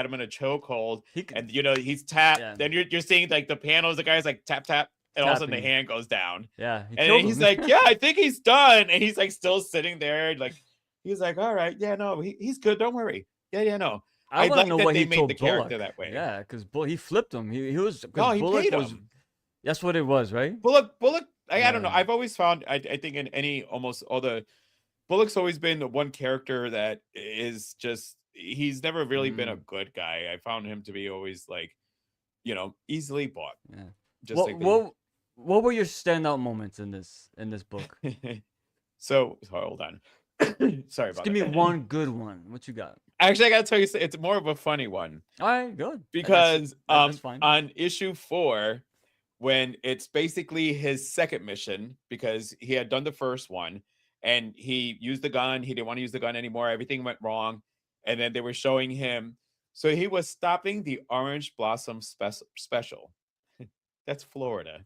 him in a chokehold, and he's tapped. Yeah. Then you're seeing the panels. The guy's tap, and all of a sudden the hand goes down. Yeah, and then he's like, yeah, I think he's done, and he's still sitting there He's like, all right, yeah, no, he's good. Don't worry. Yeah, no. I want to know what he made told the Bullock. character that way. Yeah, because he flipped him. He was. No, he Bullock paid was. Him. That's what it was, right? Bullock. I don't know. I've always found. I think in almost all the Bullock's always been the one character that is just. He's never really been a good guy. I found him to be always easily bought. Yeah. Just what were your standout moments in this book? So hold on. Sorry about that. Give me one good one. What you got? Actually, I gotta tell you, it's more of a funny one. All right, good. Because that's fine. On issue 4, when it's basically his second mission, because he had done the first one and he used the gun, he didn't want to use the gun anymore. Everything went wrong, and then they were showing him. So he was stopping the Orange Blossom special. That's Florida.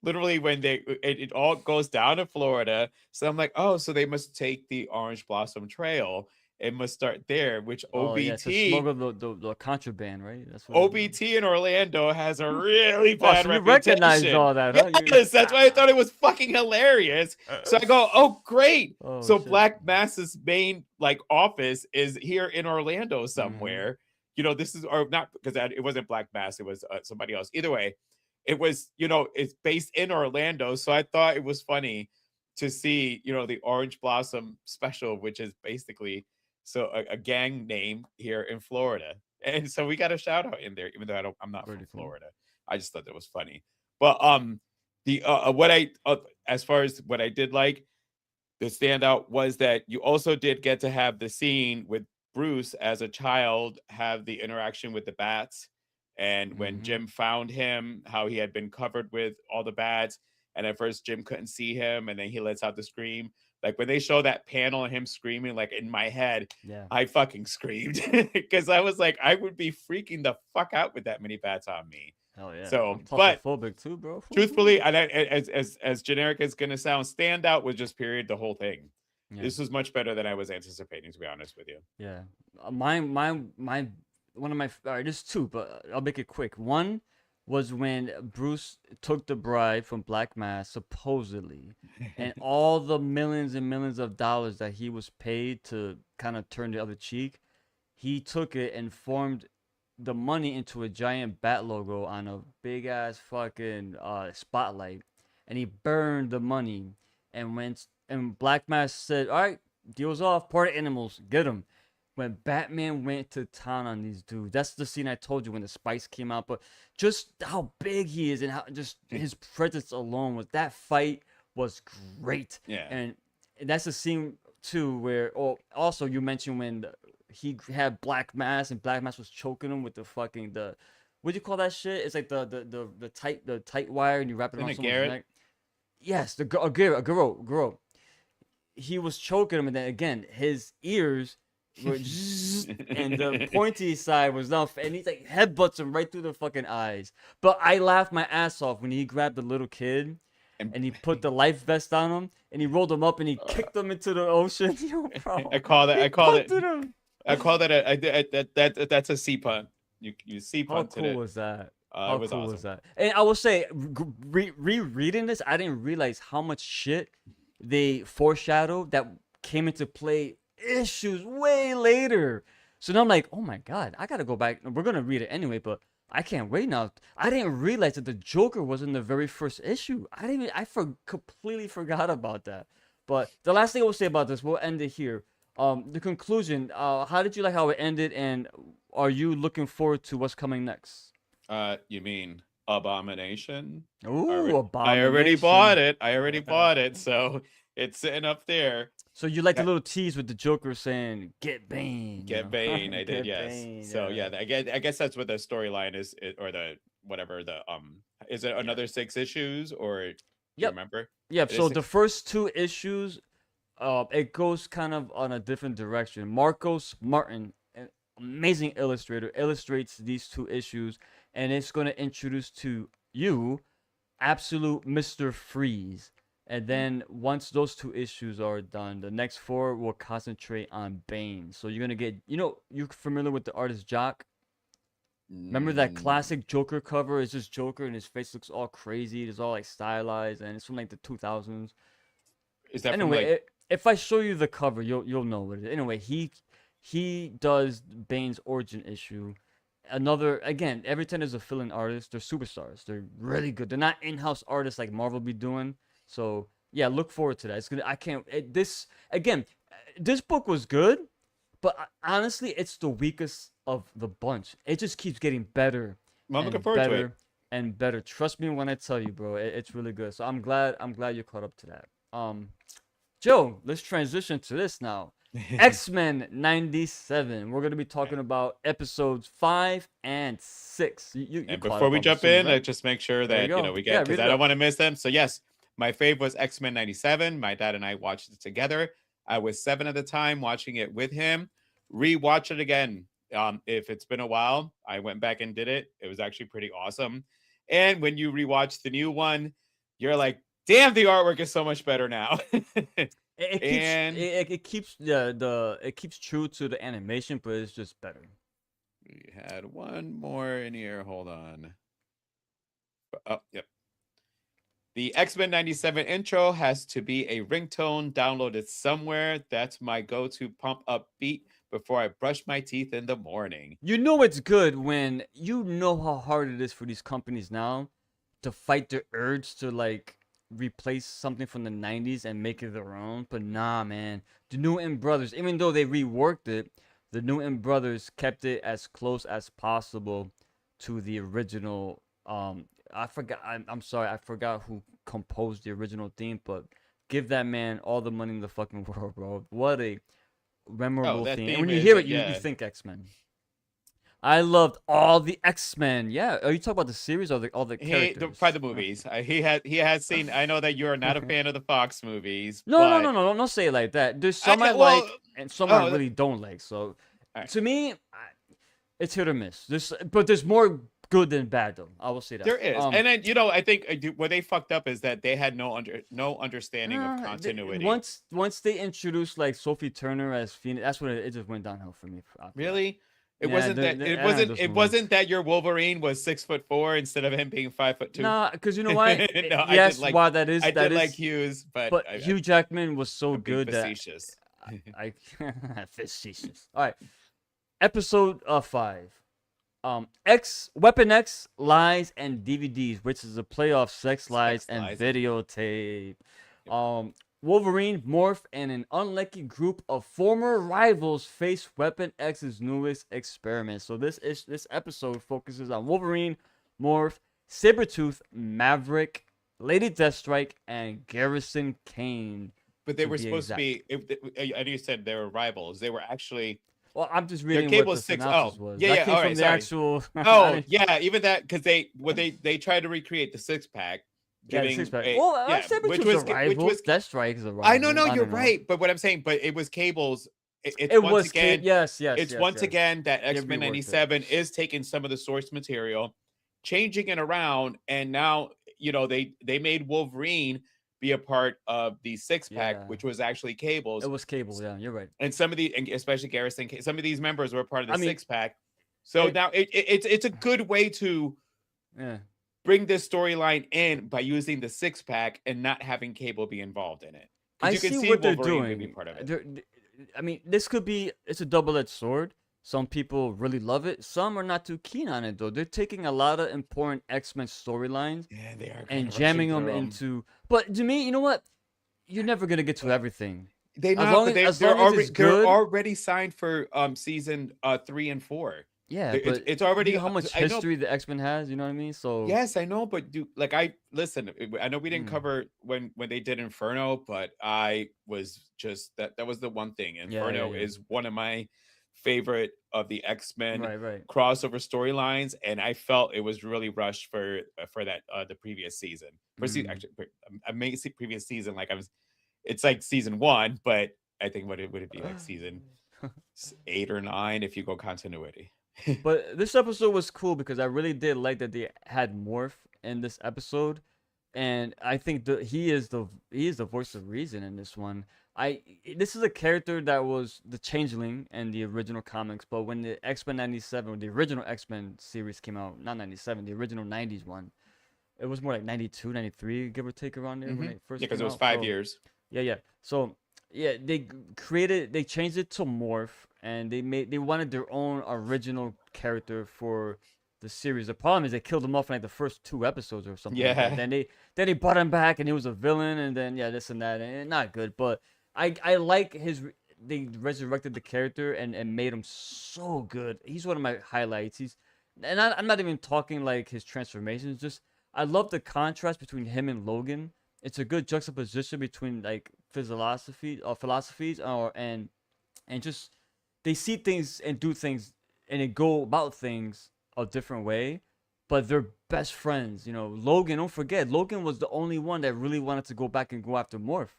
Literally, when it all goes down to Florida. So I'm like, oh, so they must take the Orange Blossom Trail. it must start there. Which Oh yeah, to OBT smuggle the contraband, right? That's what it is. OBT in Orlando has a really Oh, bad so you recognize reputation. all that, huh? Yes, that's why I thought it was fucking hilarious. So I go, oh great. Oh, So shit. Black Mass's main like office is here in Orlando Mm-hmm. somewhere. You know, this is or not because it wasn't Black Mass, it was somebody else. Either way, it was, you know, it's based in Orlando. So I thought it was funny to see, you know, the Orange Blossom special, which is basically a gang name here in Florida. And so we got a shout out in there, even though I'm not Pretty from cool. Florida. I just thought that was funny. But the what I as far as what I did like, the standout was that you also did get to have the scene with Bruce as a child have the interaction with the bats. And when Mhm. Jim found him, how he had been covered with all the bats. And at first Jim couldn't see him, and then he lets out the scream. Like when they show that panel of him screaming, like in my head, Yeah. I fucking screamed because I was like, I would be freaking the fuck out with that many bats on me. Hell yeah. So, I'm but claustrophobic too, bro. truthfully, and as generic as gonna sound, standout was just period the whole thing. Yeah. This was much better than I was anticipating, to be honest with you. Yeah. My one of my all right, there's two, but I'll make it quick. One was when Bruce took the bribe from Black Mass, supposedly, and all the millions and millions of dollars that he was paid to kind of turn the other cheek, he took it and formed the money into a giant bat logo on a big ass fucking spotlight, and he burned the money. And Black Mass said, "All right, deal's off. Party animals, get him." When Batman went to town on these dudes, that's the scene I told you when the spice came out. But just how big he is and how just his presence alone was that fight was great. Yeah. And that's the scene too where also you mentioned when he had Black Mass and Black Mass was choking him with the fucking what do you call that shit? It's like the tight wire and you wrap it around Isn't it someone's Garrett? neck. Yes, the Garo. He was choking him, and then again his ears were and the pointy side was now, and he's like headbutts him right through the fucking eyes. But I laughed my ass off when he grabbed the little kid and he put the life vest on him and he rolled him up and he kicked him into the ocean. Yo, bro. I call that Him. that's a sea punt. You sea How punted cool it. was that? It How was cool awesome. was that? And I will say, rereading this, I didn't realize how much shit they foreshadowed that came into play issues way later. So now I'm like, oh my god, I gotta go back. We're gonna read it anyway, but I can't wait now. I didn't realize that the Joker was in the very first issue. Completely forgot about that. But the last thing I will say about this, we'll end it here. The conclusion. How did you like how it ended, and are you looking forward to what's coming next? You mean Abomination? Ooh, I already bought it. So it's sitting up there. So you like the little tease with the Joker saying "Get Bane"? Get Bane, I did, Get yes. Bane, So yeah, I guess that's what the storyline is, or the whatever the is it another 6 issues or do you Yep. remember? Yep. It So is the first 2 issues, it goes kind of on a different direction. Marcos Martin, an amazing illustrator, illustrates these 2 issues, and it's going to introduce to you Absolute Mr. Freeze. And then once those 2 issues are done, the next 4 will concentrate on Bane. So you're gonna get, you're familiar with the artist Jock? Remember that classic Joker cover? It's just Joker and his face looks all crazy. It's all like stylized, and it's from like the 2000s. Is that Anyway, from, like, if I show you the cover, you'll know what it is. Anyway, he does Bane's origin issue. Again, every time there's a fill-in artist, they're superstars. They're really good. They're not in-house artists like Marvel be doing. So yeah, look forward to that. It's gonna. I can't. This book was good, but honestly, it's the weakest of the bunch. It just keeps getting better. I'm looking forward to it. And better. Trust me when I tell you, bro. It's really good. So I'm glad you caught up to that. Joe, let's transition to this now. X-Men 97. We're gonna be talking about episodes 5 and 6. And before we jump in, I just make sure that we get, because I don't want to miss them. So yes, my fave was X-Men 97. My dad and I watched it together. I was 7 at the time, watching it with him. Rewatch it again. If it's been a while, I went back and did it. It was actually pretty awesome. And when you rewatch the new one, you're like, damn, the artwork is so much better now. It keeps it keeps true to the animation, but it's just better. We had one more in here. Hold on. Oh, yep. The X-Men 97 intro has to be a ringtone downloaded somewhere. That's my go-to pump up beat before I brush my teeth in the morning. You know it's good when you know how hard it is for these companies now to fight the urge to like replace something from the 90s and make it their own. But nah, man. The Newton brothers, even though they reworked it, the Newton brothers kept it as close as possible to the original. I forgot. I'm sorry. I forgot who composed the original theme, but give that man all the money in the fucking world, bro. What a memorable theme. And when you hear it, you think X-Men. I loved all the X-Men. Yeah. Are you talking about the series or all the characters? Probably the movies. He has seen. I know that you are not a fan of the Fox movies. No. Don't say it like that. There's some I like and some I really don't like. So to me, it's hit or miss. But there's more good than bad though. I will say that. There is. And then I think where they fucked up is that they had no understanding of continuity. Once they introduced like Sophie Turner as Phoenix, that's when it just went downhill for me. Really? It wasn't that your Wolverine was 6'4" instead of him being 5'2". Nah, because you know why? Yes, why that is. I did like Hughes, but Hugh Jackman was so good facetious. that facetious. All right, episode 5. Weapon X Lies and DVDs, which is a play off Sex Lies and Videotape. Wolverine, Morph, and an unlucky group of former rivals face Weapon X's newest experiment. So this episode focuses on Wolverine, Morph, Sabretooth, Maverick, Lady Deathstrike, and Garrison Kane. But they were supposed to be. I know you said they were rivals. They were actually. Well, I'm just reading Cable what the 6. synopsis was. Yeah, that came all right, from the actual. Oh, yeah, even that because they tried to recreate the 6-pack. Which was a rival. Deathstrike is a rival. I know, you're right. But what I'm saying, it was Cable's. It was again. Yes. It's once again that X-Men 97 is taking some of the source material, changing it around, and now they made Wolverine be a part of the 6-pack, which was actually Cable's. It was Cable, yeah, you're right. And especially Garrison, some of these members were part of the 6-pack. So now it's a good way to bring this storyline in by using the 6-pack and not having Cable be involved in it. I you see can see what they're Wolverine doing. Be part of it. I mean, it's a double-edged sword. Some people really love it. Some are not too keen on it, though. They're taking a lot of important X-Men storylines they are and jamming them into. But to me, you know what? You're never gonna get to everything. They're already signed for season 3 and 4. Yeah, but it's already how much history the X-Men has. You know what I mean? So yes, I know, but I know we didn't cover when they did Inferno, but I was just that was the one thing. Inferno is one of my favorite of the X-Men crossover storylines, and I felt it was really rushed for that the previous season. Actually, amazing previous season. It's like season 1, but I think would it be like season 8 or 9 if you go continuity. But this episode was cool because I really did like that they had Morph in this episode, and I think he is the voice of reason in this one. This is a character that was the Changeling in the original comics, but when the X-Men 97, the original X-Men series came out, not 97, the original 90s one, it was more like 92, 93, give or take around there when it first came out. Because it was 5 years. Yeah. So they changed it to Morph, and they wanted their own original character for the series. The problem is they killed him off in like the first 2 episodes or something. Yeah. Like that. Then they brought him back, and he was a villain, and then this and that, and not good. But I like they resurrected the character and made him so good. He's one of my highlights. I'm not even talking like his transformations. Just I love the contrast between him and Logan. It's a good juxtaposition between like philosophies and just they see things and do things and they go about things a different way, but they're best friends. Logan, don't forget, Logan was the only one that really wanted to go back and go after Morph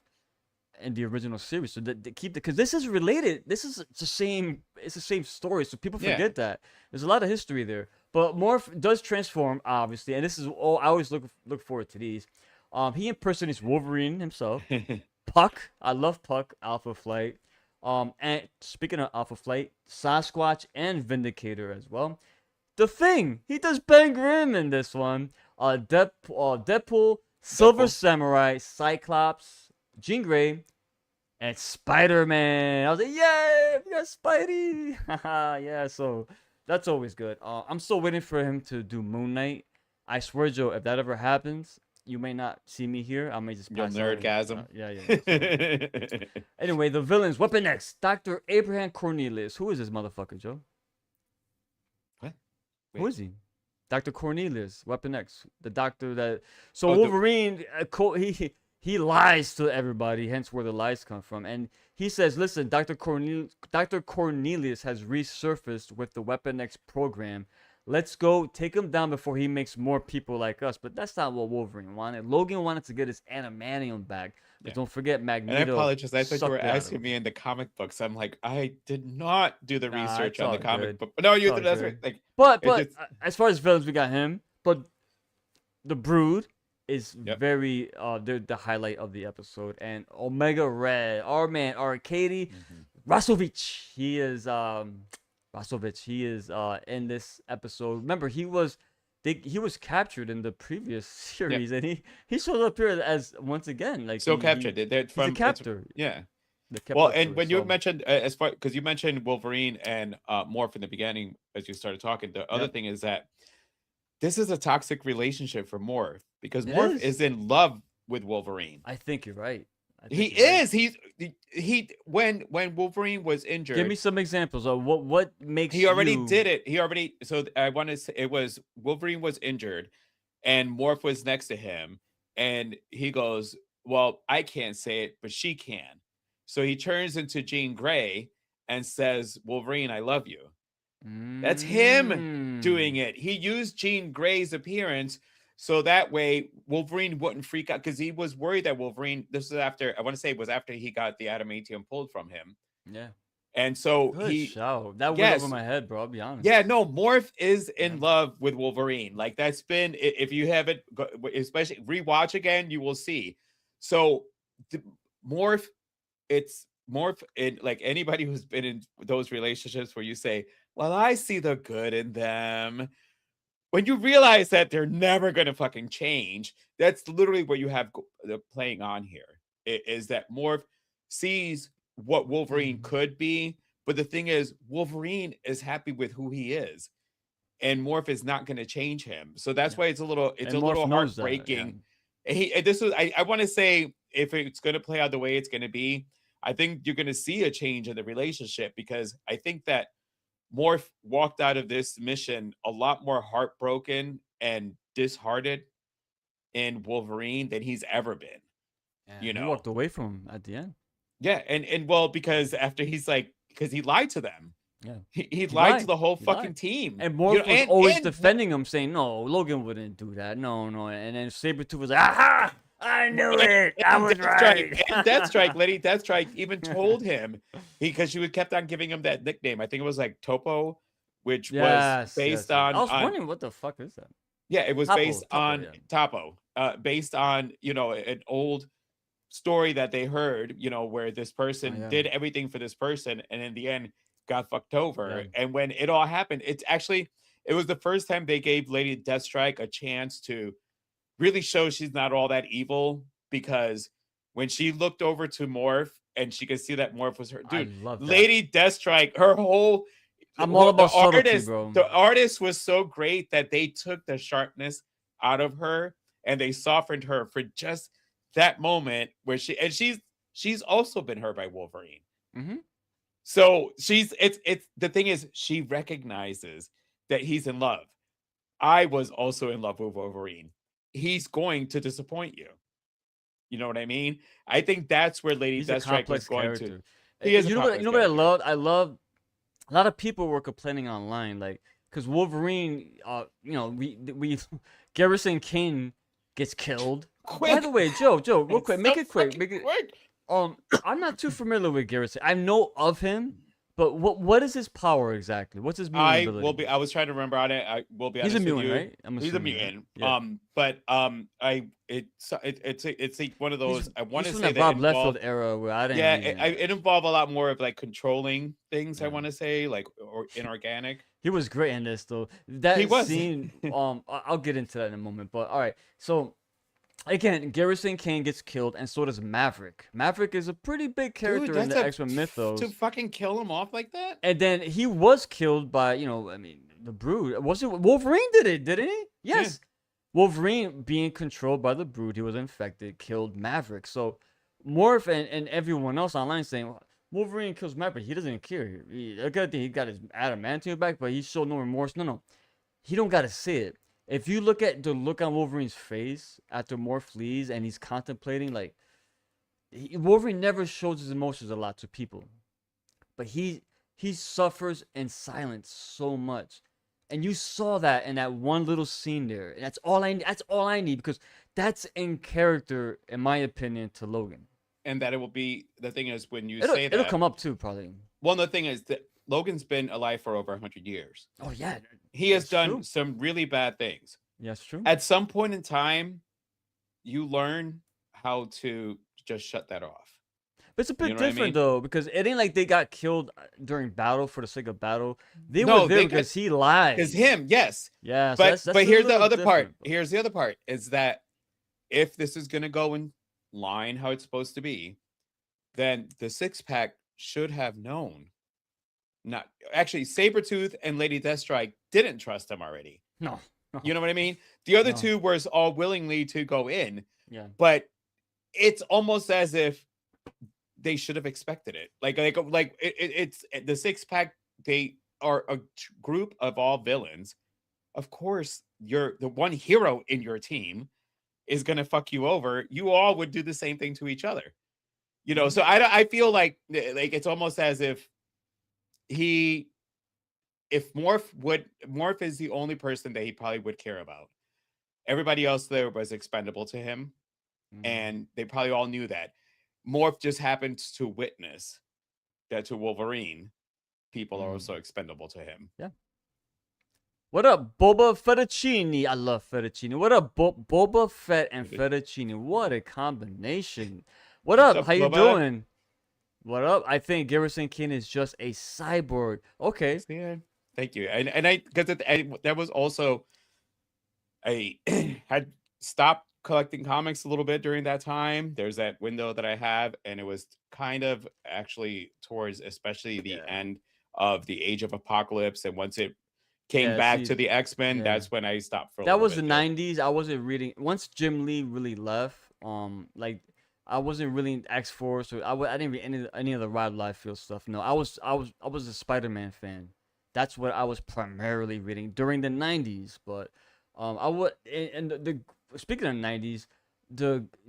in the original series. So they keep because this is related. This is the same. It's the same story. So people forget that there's a lot of history there. But Morph does transform, obviously, and this is all I always look forward to these. He impersonates Wolverine himself. Puck. I love Puck. Alpha Flight. And speaking of Alpha Flight, Sasquatch and Vindicator as well. The Thing. He does Ben Grimm in this one. Deadpool, Silver Samurai, Cyclops, Jean Grey, and Spider-Man. I was like, yay, we got Spidey. Yeah, so that's always good. I'm still waiting for him to do Moon Knight. I swear, Joe, if that ever happens, you may not see me here. I may just You'll pass out. nerdgasm. Yeah. Anyway, the villains. Weapon X. Dr. Abraham Cornelius. Who is this motherfucker, Joe? What? Who is he? Dr. Cornelius. Weapon X. The doctor that. So Oh, Wolverine, he lies to everybody. Hence where the lies come from. And he says, listen, Dr. Cornelius has resurfaced with the Weapon X program. Let's go take him down before he makes more people like us. But that's not what Wolverine wanted. Logan wanted to get his adamantium back. But don't forget Magneto. And I apologize. I thought you were sucked it out of asking him. me in the comic books. I'm like, I did not do the Nah, research it's on the all comic good. book. No, you It's did. all That's good. right. Like, But it just- as far as villains, we got him. But the Brood is Yep. very they're the highlight of the episode. And Omega Red, our man Arkady Rasovich. He is in this episode. Remember, he was captured in the previous series, and he shows up here as once again like so he- captured. They're He's from a captor. Yeah. They kept Well, up to and it, when you so- mentioned as far because you mentioned Wolverine and Morph in the beginning as you started talking, the other Yep. thing is that this is a toxic relationship for Morph because It Morph is. is in love with Wolverine. I think you're right. I think He you're right. is. He when Wolverine was injured. Give me some examples of what makes He already you... did it. He already. So I want to say it was Wolverine was injured, and Morph was next to him, and he goes, "Well, I can't say it, but she can." So he turns into Jean Grey and says, "Wolverine, I love you." That's him doing it. He used Jean Grey's appearance so that way Wolverine wouldn't freak out because he was worried that Wolverine. This is after I want to say it was after he got the adamantium pulled from him, Yeah. and so Good he. show. That went Yes. over my head, bro. I'll be honest. Yeah, no, Morph is in Yeah. love with Wolverine. Like that's been, if you haven't, especially rewatch again, you will see. So Morph, it's Morph in like anybody who's been in those relationships where you say, "Well, I see the good in them." When you realize that they're never gonna fucking change, that's literally what you have playing on here. Is that Morph sees what Wolverine could be. But the thing is, Wolverine is happy with who he is, and Morph is not going to change him. So that's why it's a little, And Morph knows that, heartbreaking. And this was, I want to say, if it's going to play out the way it's going to be, I think you're going to see a change in the relationship because I think that Morph walked out of this mission a lot more heartbroken and disheartened in Wolverine than he's ever been. Yeah, You he know. walked away from him at the end. Yeah, and well, because after he's like, because he lied to them. Yeah. He lied to lied. the whole He fucking lied. team. And Morph You know, was always and- defending him, saying, "No, Logan wouldn't do that. No." And then Sabretooth was like, "Aha! I knew it. I was right." And Deathstrike, Lady Deathstrike, even told him because she would kept on giving him that nickname. I think it was like Topo, which was based on. I was on- wondering what the fuck is that? Yeah, it was Topo, based Topo, on yeah. Topo, based on an old story that they heard, where this person yeah. did everything for this person, and in the end got fucked over. Yeah. And when it all happened, it was the first time they gave Lady Deathstrike a chance to really show she's not all that evil because when she looked over to Morph and she could see that Morph was her dude. I love that. Lady Deathstrike, her whole I'm all about the subtlety, artist, bro. The artist was so great that they took the sharpness out of her and they softened her for just that moment where she's also been hurt by Wolverine. Mm-hmm. So it's the thing is she recognizes that he's in love. I was also in love with Wolverine. He's going to disappoint you. You know what I mean? I think that's where Lady He's a Deathstrike complex was going character. to. He is a You know what? complex You know what I character. love? I love. A lot of people were complaining online, like, because Wolverine, we Garrison King gets killed. By Quick. the way, Joe, real It's quick, make so it quick. fucking Make it. quick. I'm not too familiar with Garrison. I know of him, But what is his power exactly? What's his mutant I ability? will be. I was trying to remember on it. I will be He's honest a with mutant, you. right? I'm He's a assuming, right? mutant. Yeah. But it's like one of those. I want He's to from say that that Rob Liefeld involved. era where I didn't. Yeah, Even, it involved a lot more of like controlling things. I Yeah. want to say like or inorganic. He was great in this though. He That was. scene, I'll get into that in a moment. But all right, so again, Garrison Kane gets killed, and so does Maverick. Maverick is a pretty big character in Dude, the X-Men mythos. to fucking kill him off like that. And then he was killed by, I mean, the Brood. Was it Wolverine did it, didn't he? Yes. Wolverine being controlled by the Brood, he was infected, killed Maverick. So Morph and everyone else online saying Wolverine kills Maverick. He doesn't care. I got he got his adamantium back, but he showed no remorse. No. He don't gotta say it. If you look at the look on Wolverine's face after Morph leaves and he's contemplating, like Wolverine never shows his emotions a lot to people, but he suffers in silence so much, and you saw that in that one little scene there. And that's all I need because that's in character, in my opinion, to Logan. And that it will be the thing is when you It'll, say that it'll come up too probably. Well, the thing is that Logan's been alive for over 100 years. Oh yeah, He has that's done true. some really bad things. Yeah, that's true. At some point in time, you learn how to just shut that off. But it's a bit You know what I different mean? though, because it ain't like they got killed during battle for the sake of battle. They No, were there they because he lied. Because him, yes. Yeah, so But that's a here's the little other part. different, but- Here's the other part is that if this is gonna go in line how it's supposed to be, then the six pack should have known. Not actually, Sabretooth and Lady Deathstrike didn't trust him already. No. You know what I mean? The other No. two were all willingly to go in, Yeah. but it's almost as if they should have expected it. It's the six pack. They are a group of all villains. Of course, you're the one hero in your team is gonna fuck you over. You all would do the same thing to each other. You know, so I feel like it's almost as if Morph is the only person that he probably would care about. Everybody else there was expendable to him, and they probably all knew that. Morph just happened to witness that to Wolverine, people are also expendable to him. Yeah. What up, Boba Fettuccine? I love fettuccine. What up, Boba Fett and fettuccine? What a combination. What What's up? up, How you Boba? doing? What up? I think Garrison King is just a cyborg. Okay. Yeah, thank you. And I because that was also I had stopped collecting comics a little bit during that time. There's that window that I have, and it was kind of actually towards especially the end of the Age of Apocalypse, and once it came back to the X-Men, that's when I stopped for a That little was bit the there. 90s. I wasn't reading once Jim Lee really left. Like I wasn't really in X-Force, or I didn't read any of the Rob Liefeld stuff. No, I was a Spider-Man fan. That's what I was primarily reading during the 90s. But I would and the speaking of the 90s,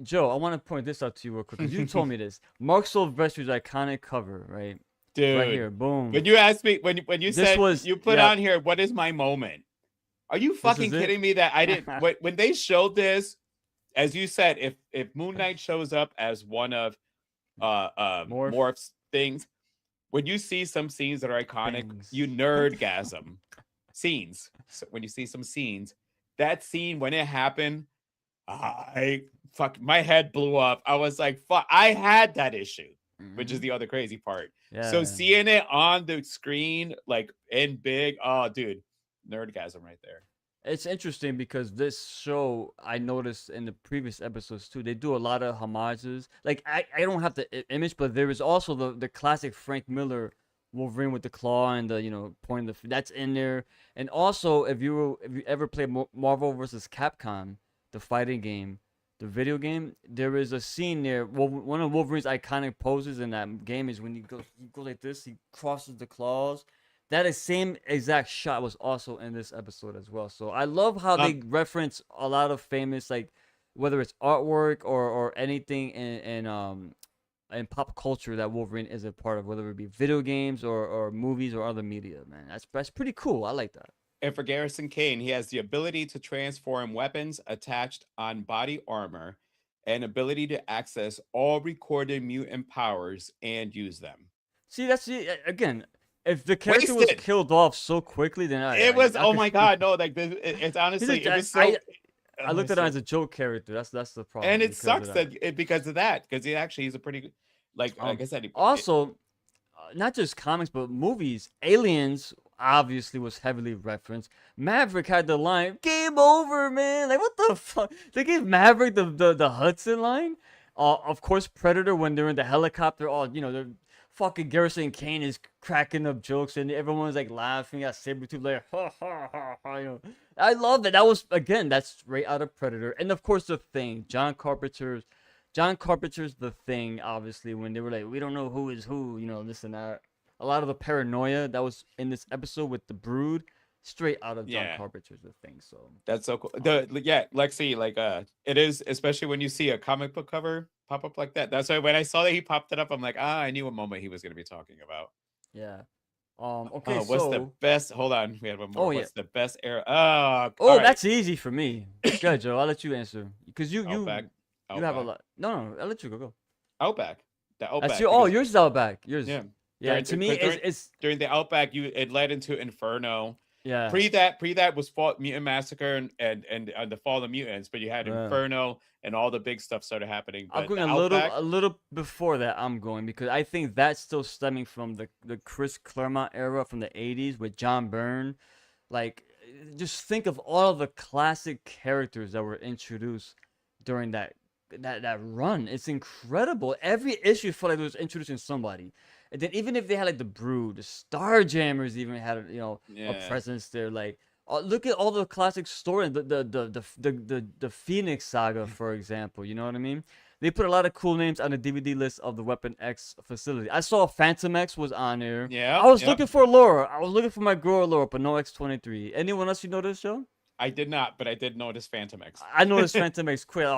Joe, I want to point this out to you real quick, 'cause you told me this. Mark Silvestri's iconic cover, right? Dude, right here, boom. When you asked me, when you This said was- you put yeah. on here, what is my moment? Are you fucking is it. kidding me that I didn't when they showed this, as you said, if Moon Knight shows up as one of Morph's things, when you see some scenes that are iconic, you nerdgasm. Scenes. So when you see some scenes, that scene when it happened, my head blew up. I was like, fuck, I had that issue, which is the other crazy part. So Yeah. seeing it on the screen, like in big, oh dude, nerdgasm right there. It's interesting because this show, I noticed in the previous episodes too, they do a lot of homages. Like I don't have the image, but there is also the classic Frank Miller Wolverine with the claw and the pointing that's in there. And also, if you ever played Marvel vs. Capcom, the fighting game, the video game, there is a scene there. One of Wolverine's iconic poses in that game is when he goes like this, he crosses the claws. That is same exact shot was also in this episode as well. So I love how they reference a lot of famous, like whether it's artwork or anything in pop culture that Wolverine is a part of, whether it be video games or movies or other media. Man, that's pretty cool. I like that. And for Garrison Kane, he has the ability to transform weapons attached on body armor and ability to access all recorded mutant powers and use them. See, that's again. if the character was Wasted. killed off so quickly, then It was, I oh could- my god, no, like it's honestly, it was so. I looked at him as a joke character. That's the problem. And it because of sucks that. because of that, because he's a pretty, like I said. Also, not just comics but movies. Aliens obviously was heavily referenced. Maverick had the line "Game over, man." Like what the fuck? They gave Maverick the Hudson line. Of course, Predator when they're in the helicopter. They're fucking Garrison Kane is cracking up jokes and everyone's like laughing at Sabretooth like ha ha ha ha. I love that. That was again that's straight out of Predator. And of course The Thing. John Carpenter's The Thing, obviously, when they were like, we don't know who is who, this and that. A lot of the paranoia that was in this episode with the Brood, straight out of John Carpenter's The Thing. So that's so cool. Lexi, like it is, especially when you see a comic book cover pop up like that. That's why when I saw that he popped it up, I'm like, I knew what moment he was gonna be talking about. Yeah. Okay. What's the best? Hold on, we have one more. What's the best era? That's easy for me. Go ahead, Joe. I'll let you answer because you have a lot. No, I'll let you go. Outback. The Outback. That's yours is Outback. Yours. Yeah. Yeah. To me, it's during the Outback. It led into Inferno. Yeah. Pre that was Mutant Massacre and the Fall of the Mutants, but you had Inferno and all the big stuff started happening. But I'm going a little before that. I'm going because I think that's still stemming from the Chris Claremont era from the 80s with John Byrne. Like, just think of all of the classic characters that were introduced during that run. It's incredible. Every issue felt like it was introducing somebody. And then even if they had like the Brood, the Starjammers even had a presence there. Like look at all the classic stories, the Phoenix Saga, for example. You know what I mean? They put a lot of cool names on the DVD list of the Weapon X facility. I saw Phantom X was on there. Yeah. I was looking for Laura. I was looking for my girl Laura, but no X-23. Anyone else you noticed, Joe? I did not, but I did notice Phantom X. I noticed Phantom X quick.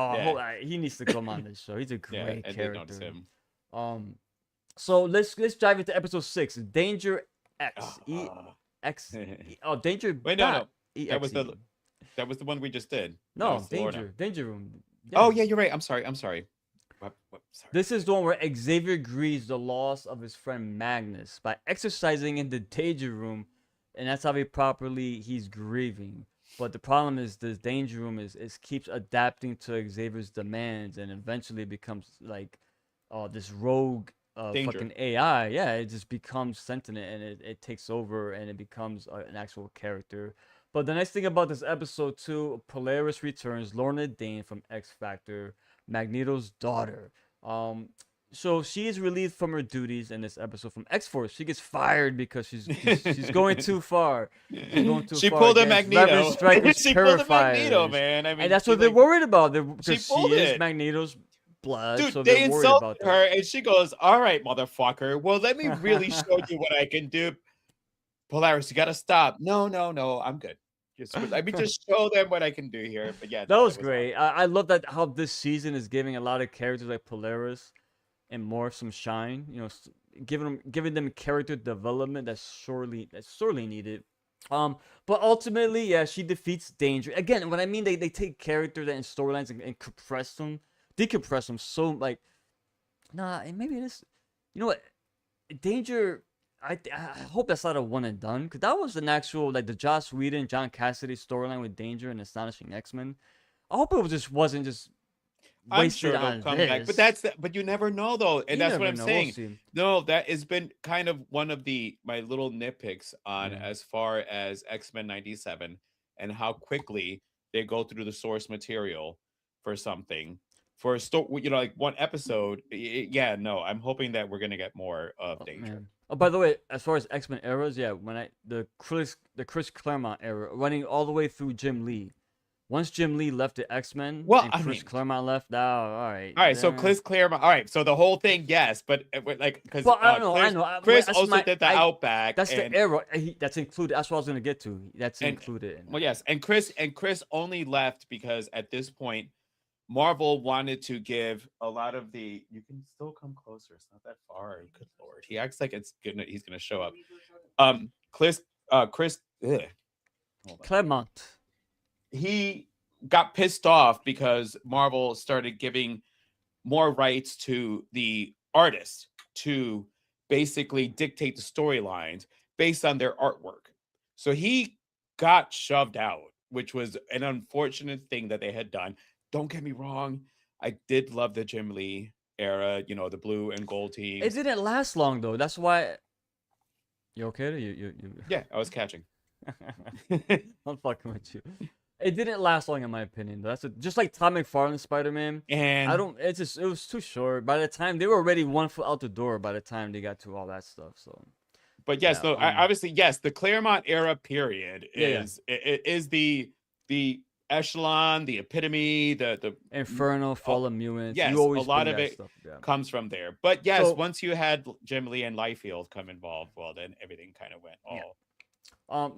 He needs to come on this show. He's a great character. I did notice him. So let's dive into episode 6. Danger X. Danger. Wait, no. That was the one we just did. No, Danger Room. Yeah. Oh yeah, you're right. I'm sorry. Sorry. This is the one where Xavier grieves the loss of his friend Magnus by exercising in the Danger Room, and that's how he's grieving. But the problem is this Danger Room is keeps adapting to Xavier's demands, and eventually becomes like this rogue fucking AI. Yeah, it just becomes sentient, and it takes over, and it becomes an actual character. But the nice thing about this episode too, Polaris returns, Lorna Dane from X Factor, Magneto's daughter. So she is relieved from her duties in this episode from X-Force. She gets fired because she's going too far. She pulled a Magneto. She pulled a Magneto, man. I mean, and that's what they're worried about. Because she is Magneto's blood. Dude, so they insulted insult her, and she goes, "All right, motherfucker. Well, let me really show you what I can do." Polaris, you gotta stop. No, I'm good. Let me just show them what I can do here. But yeah, that was great. I love that how this season is giving a lot of characters like Polaris and Morph some shine. Giving them character development that's sorely needed. But ultimately, yeah, she defeats Danger. Again, when I mean they take characters and storylines and decompress them so like, maybe it is. You know what, Danger. I hope that's not a one and done, because that was an actual like the Joss Whedon, John Cassidy storyline with Danger and Astonishing X-Men. I hope it wasn't just wasted on this. Back. But you never know though, and that's what I'm saying. No, that has been kind of one of my little nitpicks on as far as X-Men 97 and how quickly they go through the source material for something. For a story, like one episode. I'm hoping that we're gonna get more of Danger. Man. Oh, by the way, as far as X-Men eras, the Chris Claremont era, running all the way through Jim Lee. Once Jim Lee left the X-Men, Chris Claremont left. All right. So Chris Claremont. All right. So the whole thing, yes, but like because I know. Chris also did the Outback. That's the era. That's included. That's what I was gonna get to. That's included. Well, yes, and Chris only left because at this point, Marvel wanted to give a lot of the. You can still come closer. It's not that far. Good lord, he acts like he's gonna show up. Chris. Claremont. He got pissed off because Marvel started giving more rights to the artists to basically dictate the storylines, based on their artwork. So he got shoved out, which was an unfortunate thing that they had done. Don't get me wrong, I did love the Jim Lee era, you know, the blue and gold It teams. didn't last long though. That's why. You okay? You. Yeah, I was catching. I'm fucking with you. It didn't last long in my opinion. That's just like Tom McFarlane's Spider-Man. And I don't. It's just it was too short. By the time they were already 1 foot out the door. By the time they got to all that stuff, so. but yes, Yeah, no, obviously, yes, the Claremont era period Yeah, is the echelon, the epitome, the Inferno, Fall of Mutants. yes, You always a lot bring of that it stuff, yeah. comes from there. But yes, So- once you had Jim Lee and Liefeld come involved, well, then everything kind of went all.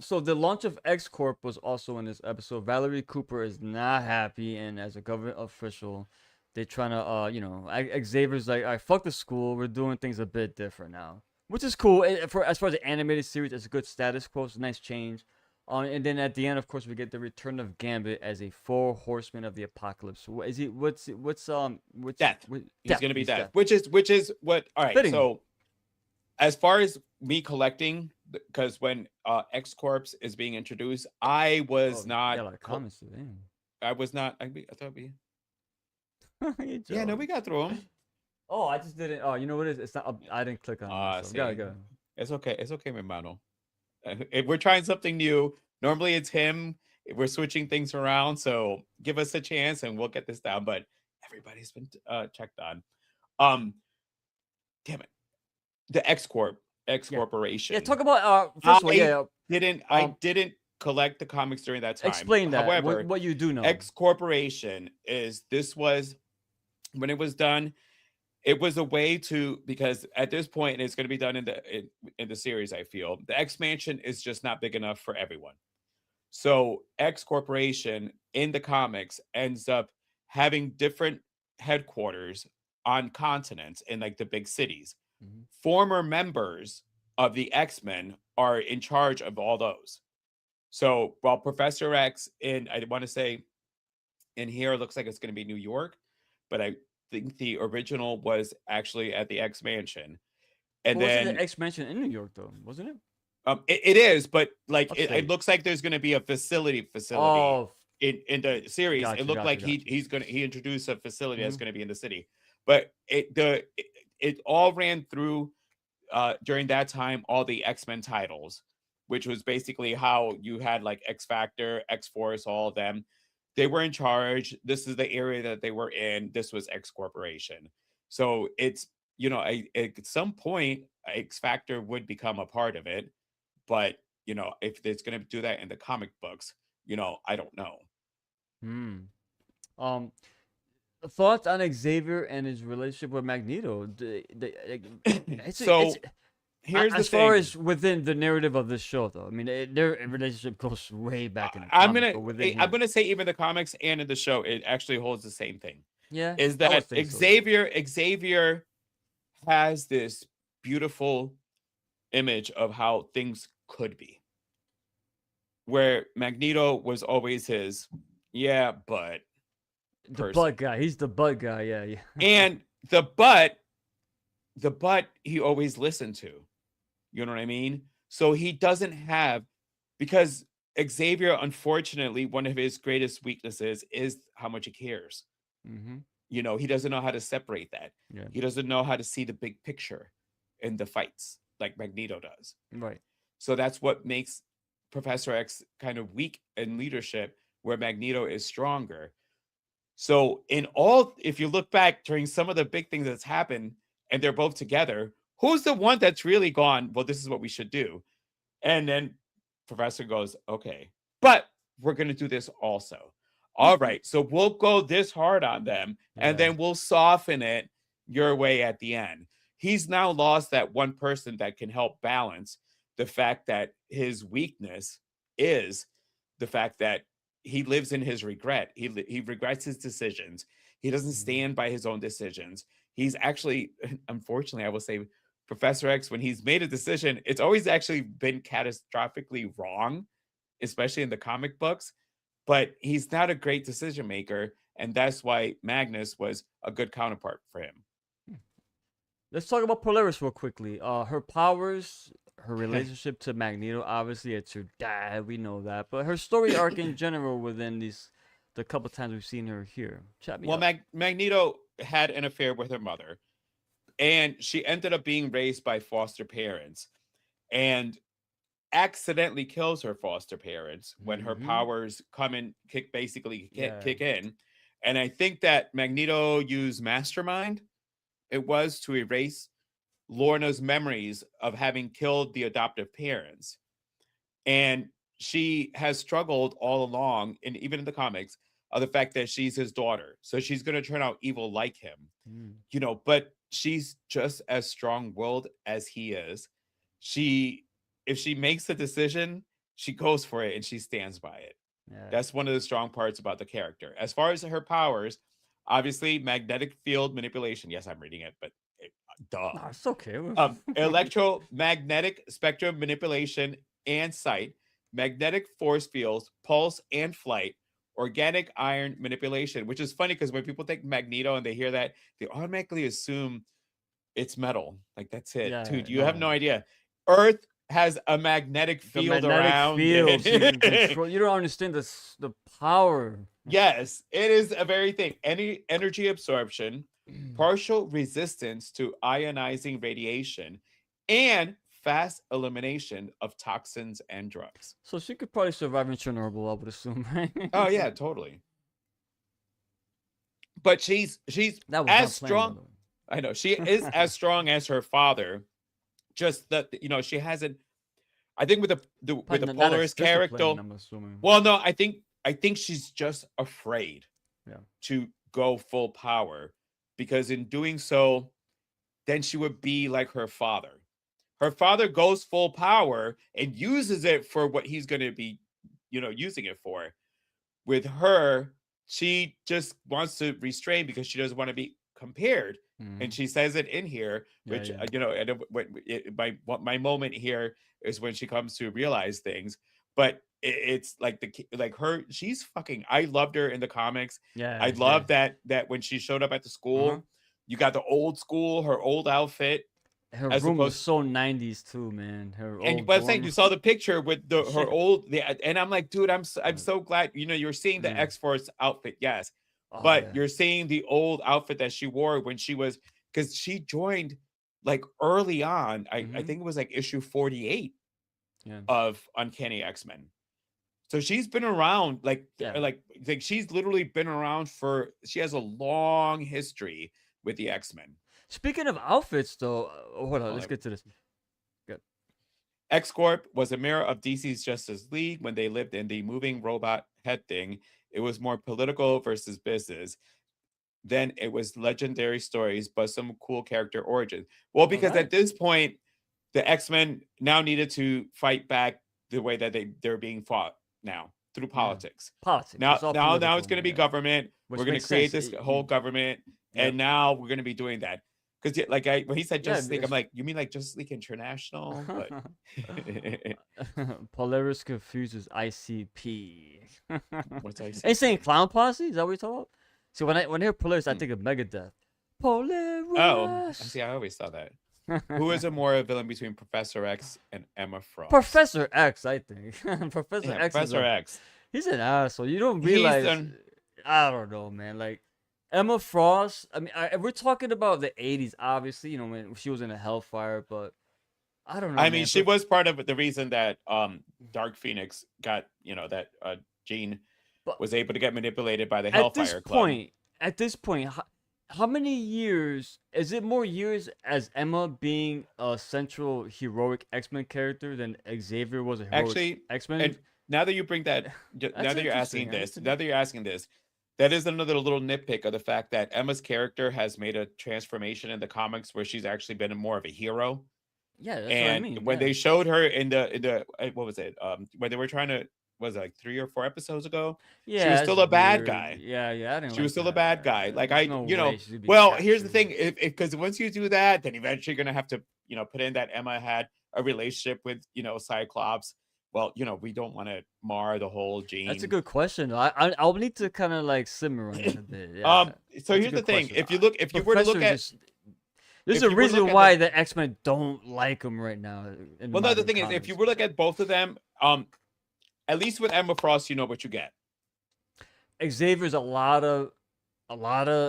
So the launch of X Corp was also in this episode. Valerie Cooper is not happy, and as a government official, they're trying to, Xavier's like, all right, fuck the school. We're doing things a bit different now, which is cool. For as far as the animated series, it's a good status quo. It's a nice change. And then at the end, of course, we get the return of Gambit as a 4 horsemen of the apocalypse. What is he? What's Death. He's He's going to be death, which is what. All right. Fitting. So, as far as me collecting, because when X Corps is being introduced, I was not. Yeah, like comments today. I was not. I thought we. You Yeah, no, joke. we got through them. Oh, I just didn't. Oh, you know what it is? It's not. I didn't click on it. So gotta See. go. It's okay. It's okay, my mano. If we're trying something new, normally it's him. We're switching things around, so give us a chance and we'll get this down. But everybody's been checked on. Damn it, the X Corporation. Yeah, talk about first of all, I didn't collect the comics during that time. explain that. However, What you do know. X Corporation this was when it was done. It was a way to, because at this point, and it's going to be done in the series, I feel the X Mansion is just not big enough for everyone. So X Corporation in the comics ends up having different headquarters on continents in like the big cities. Mhm. Former members of the X-Men are in charge of all those. So while Professor X I want to say in here, it looks like it's going to be New York, but I think the original was actually at the X Mansion. And Well, then wasn't the X Mansion in New York though, wasn't it? it is, but like it Upstate. looks like there's going to be a facility Oh, in the series. Gotcha, It looked like gotcha. he introduced a facility that's Mhm. going to be in the city. But it all ran through during that time all the X-Men titles, which was basically how you had like X Factor, X Force, all of them. They were in charge. This is the area that they were in. This was X Corporation. So it's, at some point, X Factor would become a part of it. But, if it's going to do that in the comic books, I don't know. Thoughts on Xavier and his relationship with Magneto? So, here's the as far thing. as within the narrative of this show, though. I mean, their relationship goes way back in the I'm comics, but within here. gonna say even the comics and in the show, it actually holds the same thing. Yeah, Is I would that think so. Xavier has this beautiful image of how things could be, where Magneto was always his, but The person. bud guy. He's the bud guy. Yeah. And the but he always listened to. You know what I mean? So he doesn't have, because Xavier, unfortunately, one of his greatest weaknesses is how much he cares. Mm-hmm. He doesn't know how to separate that. Yeah. He doesn't know how to see the big picture in the fights like Magneto does. Right. So that's what makes Professor X kind of weak in leadership, where Magneto is stronger. So if you look back during some of the big things that's happened and they're both together, who's the one that's really gone, well, this is what we should do? And then Professor goes, okay, but we're going to do this also. All right, so we'll go this hard on them and Yeah. then we'll soften it your way at the end. He's now lost that one person that can help balance the fact that his weakness is the fact that he lives in his regret. He regrets his decisions. He doesn't stand by his own decisions. He's actually, unfortunately, I will say, Professor X, when he's made a decision, it's always actually been catastrophically wrong, especially in the comic books. But he's not a great decision maker, and that's why Magnus was a good counterpart for him. Let's talk about Polaris real quickly. Her powers her relationship to Magneto. Obviously, it's her dad. We know that, but her story arc in general within the couple times we've seen her here. Chat me Well, up. Magneto had an affair with her mother, and she ended up being raised by foster parents, and accidentally kills her foster parents when her powers come in, kick in. And I think that Magneto used Mastermind. It was to erase Lorna's memories of having killed the adoptive parents. And she has struggled all along, and even in the comics, of the fact that she's his daughter. So she's going to turn out evil like him, but she's just as strong-willed as he is. If she makes a decision, she goes for it and she stands by it. Yeah. That's one of the strong parts about the character. As far as her powers, obviously magnetic field manipulation. Yes, I'm reading it, but duh. No, it's okay. Electromagnetic spectrum manipulation and sight, magnetic force fields, pulse and flight, organic iron manipulation, which is funny because when people think Magneto and they hear that, they automatically assume it's metal. Like, that's it. Yeah, Dude, you have no idea. Earth has a magnetic field around it. So you can control. You don't understand the power. Yes, it is a very thing. Any energy absorption, partial resistance to ionizing radiation, and fast elimination of toxins and drugs. So she could probably survive in Chernobyl, I would assume, right? Oh yeah, totally. But she's That was as not planned, strong. by the way. I know she is as strong as her father. Just that she hasn't. I think with the Polaris character. I'm assuming. Well, no, I think she's just afraid. Yeah. To go full power, because in doing so, then she would be like her father. Her father goes full power and uses it for what he's going to be, using it for. With her, she just wants to restrain because she doesn't want to be compared. And she says it in here, which my moment here is when she comes to realize things. But it's like she's fucking. I loved her in the comics. Yeah, I love that when she showed up at the school, you got the old school, her old outfit. Her room was so 90s too, man. But I'm saying, you saw the picture with her old, and I'm like, dude, I'm so glad. You're seeing the X-Force outfit, yes. But you're seeing the old outfit that she wore when she was, because she joined like early on. I think it was like issue 48 of Uncanny X-Men. So she's been around like she's literally been around she has a long history with the X-Men. Speaking of outfits though, hold on, let's get to this. Good. X-Corp was a mirror of DC's Justice League when they lived in the moving robot head thing. It was more political versus business. Then it was legendary stories, but some cool character origins. Well, because at this point, the X-Men now needed to fight back the way that they're being fought now through politics. Politics. Now it's going to be government. We're going to create this whole government, and now we're going to be doing that. Because when he said Justice League, I'm like, you mean like Justice League International? But Polaris confuses ICP. What's ICP? Insane Clown Posse? Is that what you're talking about? So when I hear Polaris, I think of Megadeth. Polaris. Oh, see, I always thought that. Who is a more villain between Professor X and Emma Frost? Professor X, I think. Professor X. He's an asshole. You don't realize. I don't know, man. Like Emma Frost. I mean, we're talking about the 80s, obviously. When she was in a Hellfire, but I don't know. I mean, she was part of the reason that Dark Phoenix got, that Jean was able to get manipulated by the Hellfire Club. At this point, how many years is it? More years as Emma being a central heroic X-Men character than Xavier was a heroic X-Men. And now that you bring that, now that you're asking this, that is another little nitpick of the fact that Emma's character has made a transformation in the comics where she's actually been more of a hero. Yeah, that's what I mean. When they showed her in the what was it? When they were trying to, was it like 3 or 4 episodes ago? Yeah, she was still a bad guy. Yeah, I didn't. She was still a bad guy. Like well, here's the thing: because once you do that, then eventually you're gonna have to, put in that Emma had a relationship with, Cyclops. Well, we don't want to mar the whole Jean. That's a good question. I'll need to kind of like simmer on it a bit. Yeah. So here's the thing: if you were to look at, There's if a you were to reason look at why the X-Men don't like him right now. In well, no, the modern thing is, if comics. you were to look at both of them, at least with Emma Frost, you know what you get. Xavier's a lot of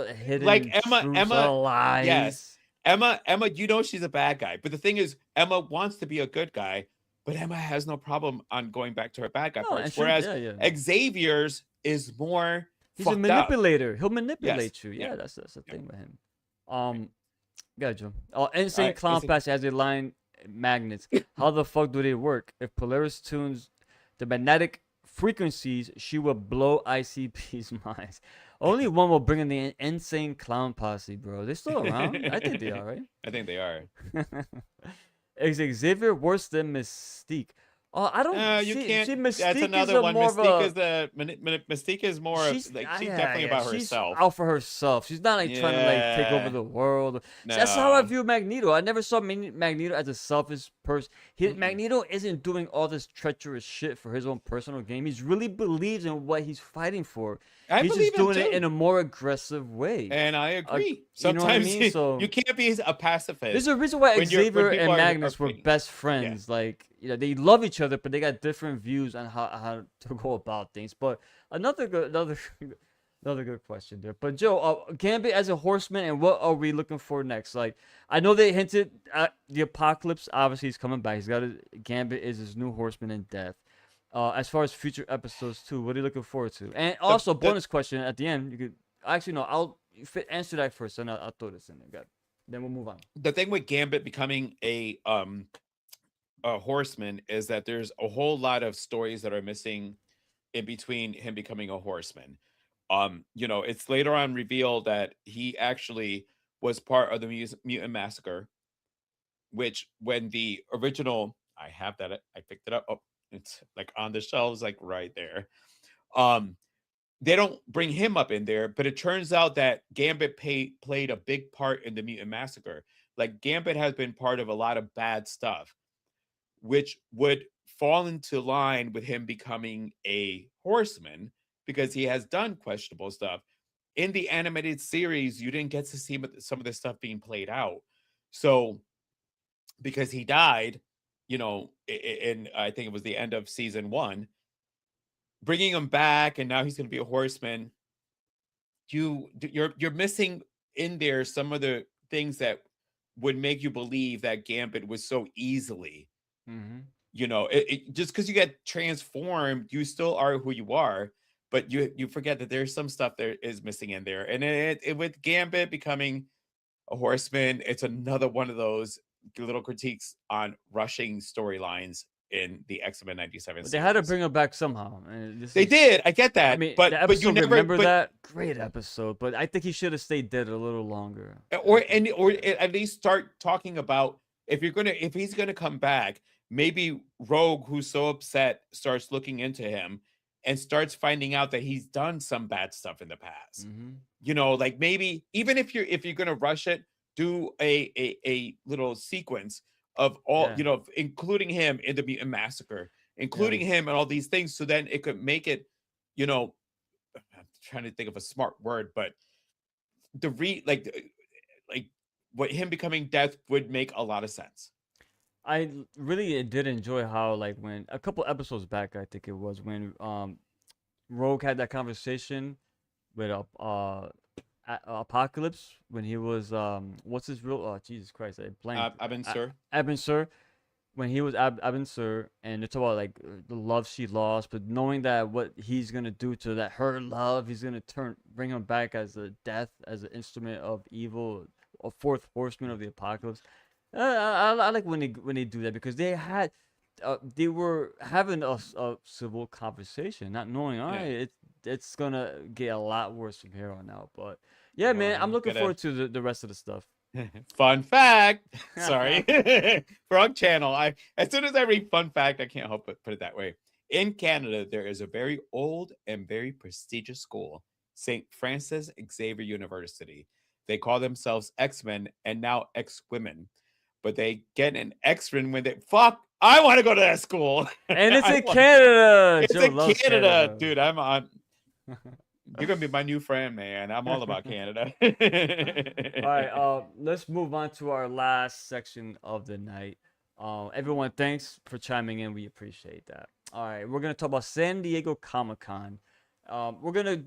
hidden Like truths, Emma, lies. yes, Emma, you know she's a bad guy, but the thing is, Emma wants to be a good guy, but Emma has no problem on going back to her bad guy No, and parts. she- Whereas yeah. Xavier's is more He's a fucked up. manipulator. He'll manipulate you. Yeah. Yeah, that's the Yeah. thing with him. Gotcha. Oh, Insane Alright, Clown listen. Patch has a line magnets. How the fuck do they work? If Polaris tunes the magnetic frequencies, she will blow ICP's minds. Only one will bring in the Insane Clown Posse, bro. They're still around? I think they are, right? I think they are. Is Xavier worse than Mystique? Oh, I don't You see, can't. see Mystique That's is another one. more of Mystique a, is the Mystique is more of she's like ah, she's yeah, definitely yeah, about she's herself. out for herself. She's not like trying to like take over Yeah. the world. See, that's how I No. view Magneto. I never saw Magneto as a selfish person. Magneto isn't doing all this treacherous shit for his own personal gain. He really believes in what he's fighting for. I He's believe just doing him it too. in a more aggressive way. And I agree. you know what I Sometimes mean? So- you can't be a pacifist. There's a reason why when Xavier people and are Magnus were fighting. best friends. Like, they love each other, but they got different views on how to go about things. But another good question there. But Joe, Gambit as a horseman, and what are we looking for next? Like, I know they hinted at the Apocalypse. Obviously, he's coming back. Gambit is his new horseman in death. As far as future episodes too, what are you looking forward to? And also, bonus question at the end. You could actually no, I'll answer that first, and I'll throw this in there. Good. Then we'll move on. The thing with Gambit becoming a horseman is that there's a whole lot of stories that are missing in between him becoming a horseman. It's later on revealed that he actually was part of the Mutant Massacre, which when the original, I have that, I picked it up. Oh, it's like on the shelves, like right there. They don't bring him up in there, but it turns out that Gambit played a big part in the Mutant Massacre. Like Gambit has been part of a lot of bad stuff, which would fall into line with him becoming a horseman because he has done questionable stuff. In the animated series, you didn't get to see some of this stuff being played out. So because he died, in I think it was the end of season 1, bringing him back and now he's going to be a horseman, you're missing in there some of the things that would make you believe that Gambit was so easily just because you get transformed, you still are who you are, but you forget that there's some stuff that is missing in there. And it with Gambit becoming a horseman, it's another one of those little critiques on rushing storylines in the X-Men 97 But they had to bring him back somehow. They did. I get that. I mean, but the but you episode, never remember but, that great episode. But I think he should have stayed dead a little longer. or at least start talking about if he's gonna come back. Maybe Rogue, who's so upset, starts looking into him and starts finding out that he's done some bad stuff in the past. Like maybe even if you're gonna rush it, do a little sequence of all, including him in the Mutant Massacre, including him and all these things, so then it could make it, I'm trying to think of a smart word, but like what him becoming Death would make a lot of sense. I really did enjoy how, like, when a couple episodes back, I think it was when Rogue had that conversation with Apocalypse when he was what's his real Jesus Christ, I blanked. Abin Sur. When he was Abin Sur, and it's about like the love she lost, but knowing that what he's gonna do to that her love, he's gonna bring him back as a death, as an instrument of evil, a fourth horseman of the apocalypse. I like when they do that because they were having a civil conversation, not knowing it's gonna get a lot worse from here on out. But yeah, man, I'm looking forward to the rest of the stuff. Fun fact. Sorry. Wrong channel. As soon as I read fun fact, I can't help but put it that way. In Canada, there is a very old and very prestigious school, St. Francis Xavier University. They call themselves X-Men and now X-Women. But they get an X-Men when I want to go to that school. And it's in Canada. It's in Canada, dude. I'm on. You're gonna be my new friend, man. I'm all about Canada. All right, let's move on to our last section of the night. Everyone, thanks for chiming in. We appreciate that. All right, we're gonna talk about San Diego Comic-Con. We're gonna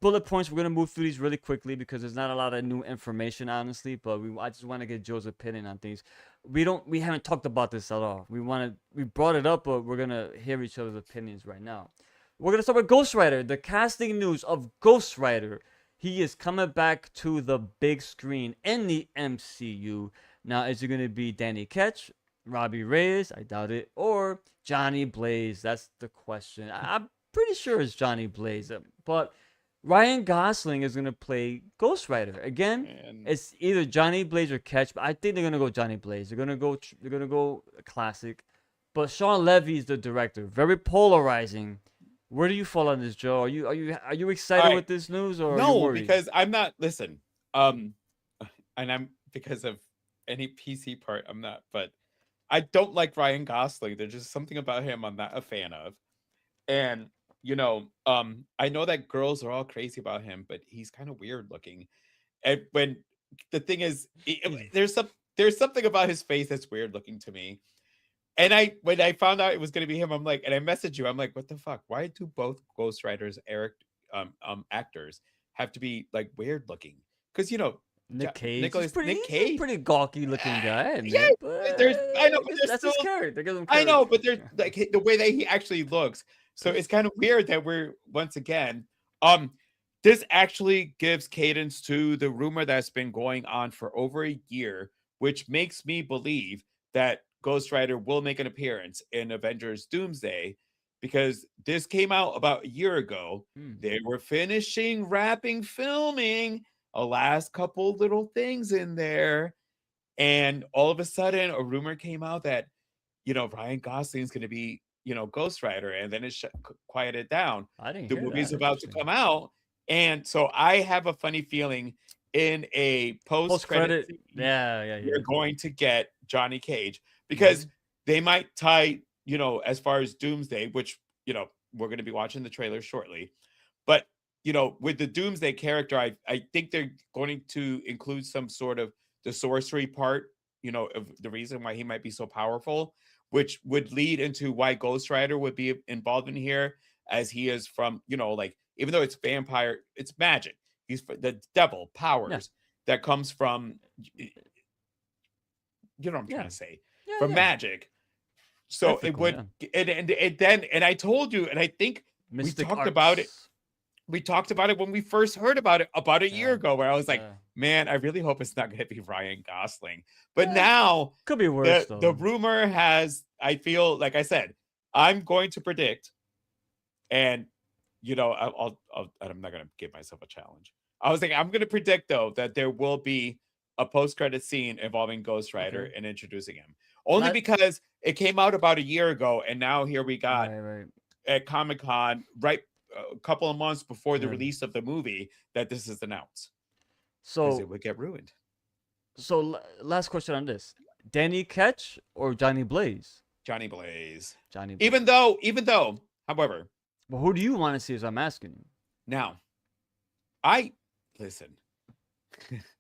bullet points. We're gonna move through these really quickly because there's not a lot of new information, honestly. But I just want to get Joe's opinion on things. We haven't talked about this at all. We brought it up, but we're gonna hear each other's opinions right now. We're gonna start with Ghost Rider. The casting news of Ghost Rider. He is coming back to the big screen in the MCU. Now, is it gonna be Danny Ketch, Robbie Reyes? I doubt it. Or Johnny Blaze? That's the question. I'm pretty sure it's Johnny Blaze. But Ryan Gosling is gonna play Ghost Rider again. Man. It's either Johnny Blaze or Ketch, but I think they're gonna go Johnny Blaze. They're gonna go classic. But Sean Levy is the director. Very polarizing. Where do you fall on this, Joe? Are you excited with this news or are you No, worried? because I'm not. Listen, and I'm because of any PC part, I'm not. But I don't like Ryan Gosling. There's just something about him I'm not a fan of. And I know that girls are all crazy about him, but he's kind of weird looking. And when the thing is, there's something about his face that's weird looking to me. And when I found out it was going to be him, I'm like, and I messaged you, I'm like, what the fuck? Why do both Ghost Riders, actors have to be like weird looking? Because Nick Cage. Nick He's Cage, a pretty gawky looking guy. yeah, But I know, but there's that's still, his character. Gives him I know, character. but there's like the way that he actually looks. So it's kind of weird that we're once again, this actually gives cadence to the rumor that's been going on for over a year, which makes me believe that Ghost Rider will make an appearance in Avengers Doomsday, because this came out about a year ago. They were wrapping filming a last couple little things in there, and all of a sudden a rumor came out that Ryan Gosling's going to be Ghost Rider, and then it quieted down. I didn't The hear movie's that. about to come out, and so I have a funny feeling in a post-credit scene, you're going to get Johnny Cage, because they might tie, as far as Doomsday, which, we're going to be watching the trailer shortly. But, with the Doomsday character, I think they're going to include some sort of the sorcery part, of the reason why he might be so powerful, which would lead into why Ghost Rider would be involved in here, as he is from, even though it's vampire, it's magic. He's the devil powers that comes from, what I'm trying to say. From magic. So it would and I told you, and I think Mystic we talked arts. about it. We talked about it when we first heard about it about a year ago, where I was like, man, I really hope it's not going to be Ryan Gosling. But now could be worse. The rumor has, I feel, like I said, I'm going to predict, and I'm not going to give myself a challenge. I was thinking I'm going to predict, though, that there will be a post-credit scene involving Ghost Rider and introducing him. Only because it came out about a year ago, and now here we got at Comic-Con, a couple of months before the release of the movie, that this is announced. So it would get ruined. So last question on this: Danny Ketch or Johnny Blaze? Johnny Blaze. Johnny Blaze. Even though, however. But who do you want to see, as I'm asking you? Now, listen.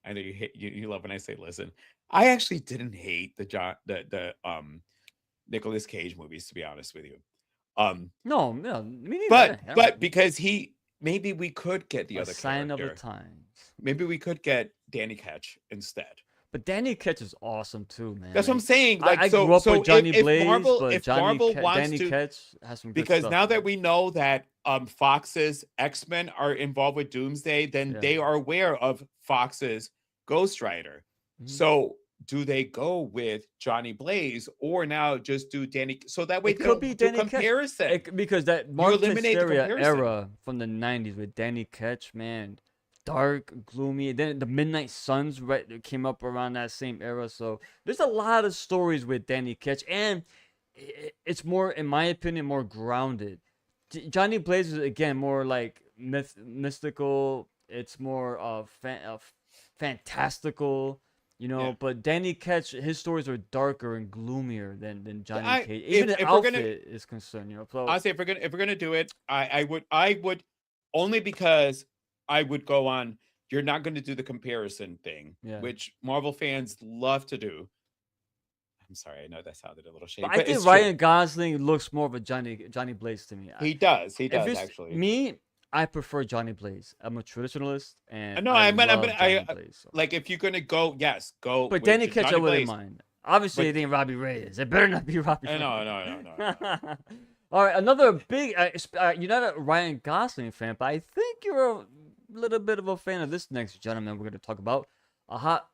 I know you love when I say listen. I actually didn't hate the Nicolas Cage movies, to be honest with you. No, me neither. But because maybe we could get the other sign character. of the times. Maybe we could get Danny Ketch instead. But Danny Ketch is awesome too, man. That's what I'm saying. Like, I grew up with Johnny Blaze, if Marvel wants Danny to, Ketch has some good because stuff, now that we know that Fox's X-Men are involved with Doomsday, then they are aware of Fox's Ghost Rider. So do they go with Johnny Blaze, or now just do Danny? So that way it could be Danny comparison. Because that Mark Mysterio era from the 90s with Danny Ketch, man, dark, gloomy. Then the Midnight Suns came up around that same era. So there's a lot of stories with Danny Ketch, and it's more, in my opinion, more grounded. Johnny Blaze is, again, more like mystical. It's more of fantastical. But Danny Ketch, his stories are darker and gloomier than Johnny Cage. Even the outfit is concerned. So honestly, if we're gonna do it, I would only because I would go on. You're not going to do the comparison thing, Yeah. which Marvel fans love to do. I'm sorry, I know that sounded a little shady, But I but think it's Ryan true. Gosling looks more of a Johnny Blaze to me. He does If it's actually. me, I prefer Johnny Blaze. I'm a traditionalist, and No, I I'm love gonna, Johnny Blaze. So. like if you're gonna go, yes, go. But with Danny Ketch, I Johnny wouldn't Blaze. mind. Obviously, But- it ain't Robbie Reyes. It better not be Robbie Reyes. No. All right, another big. You're not a Ryan Gosling fan, but I think you're a little bit of a fan of this next gentleman we're going to talk about. A hot,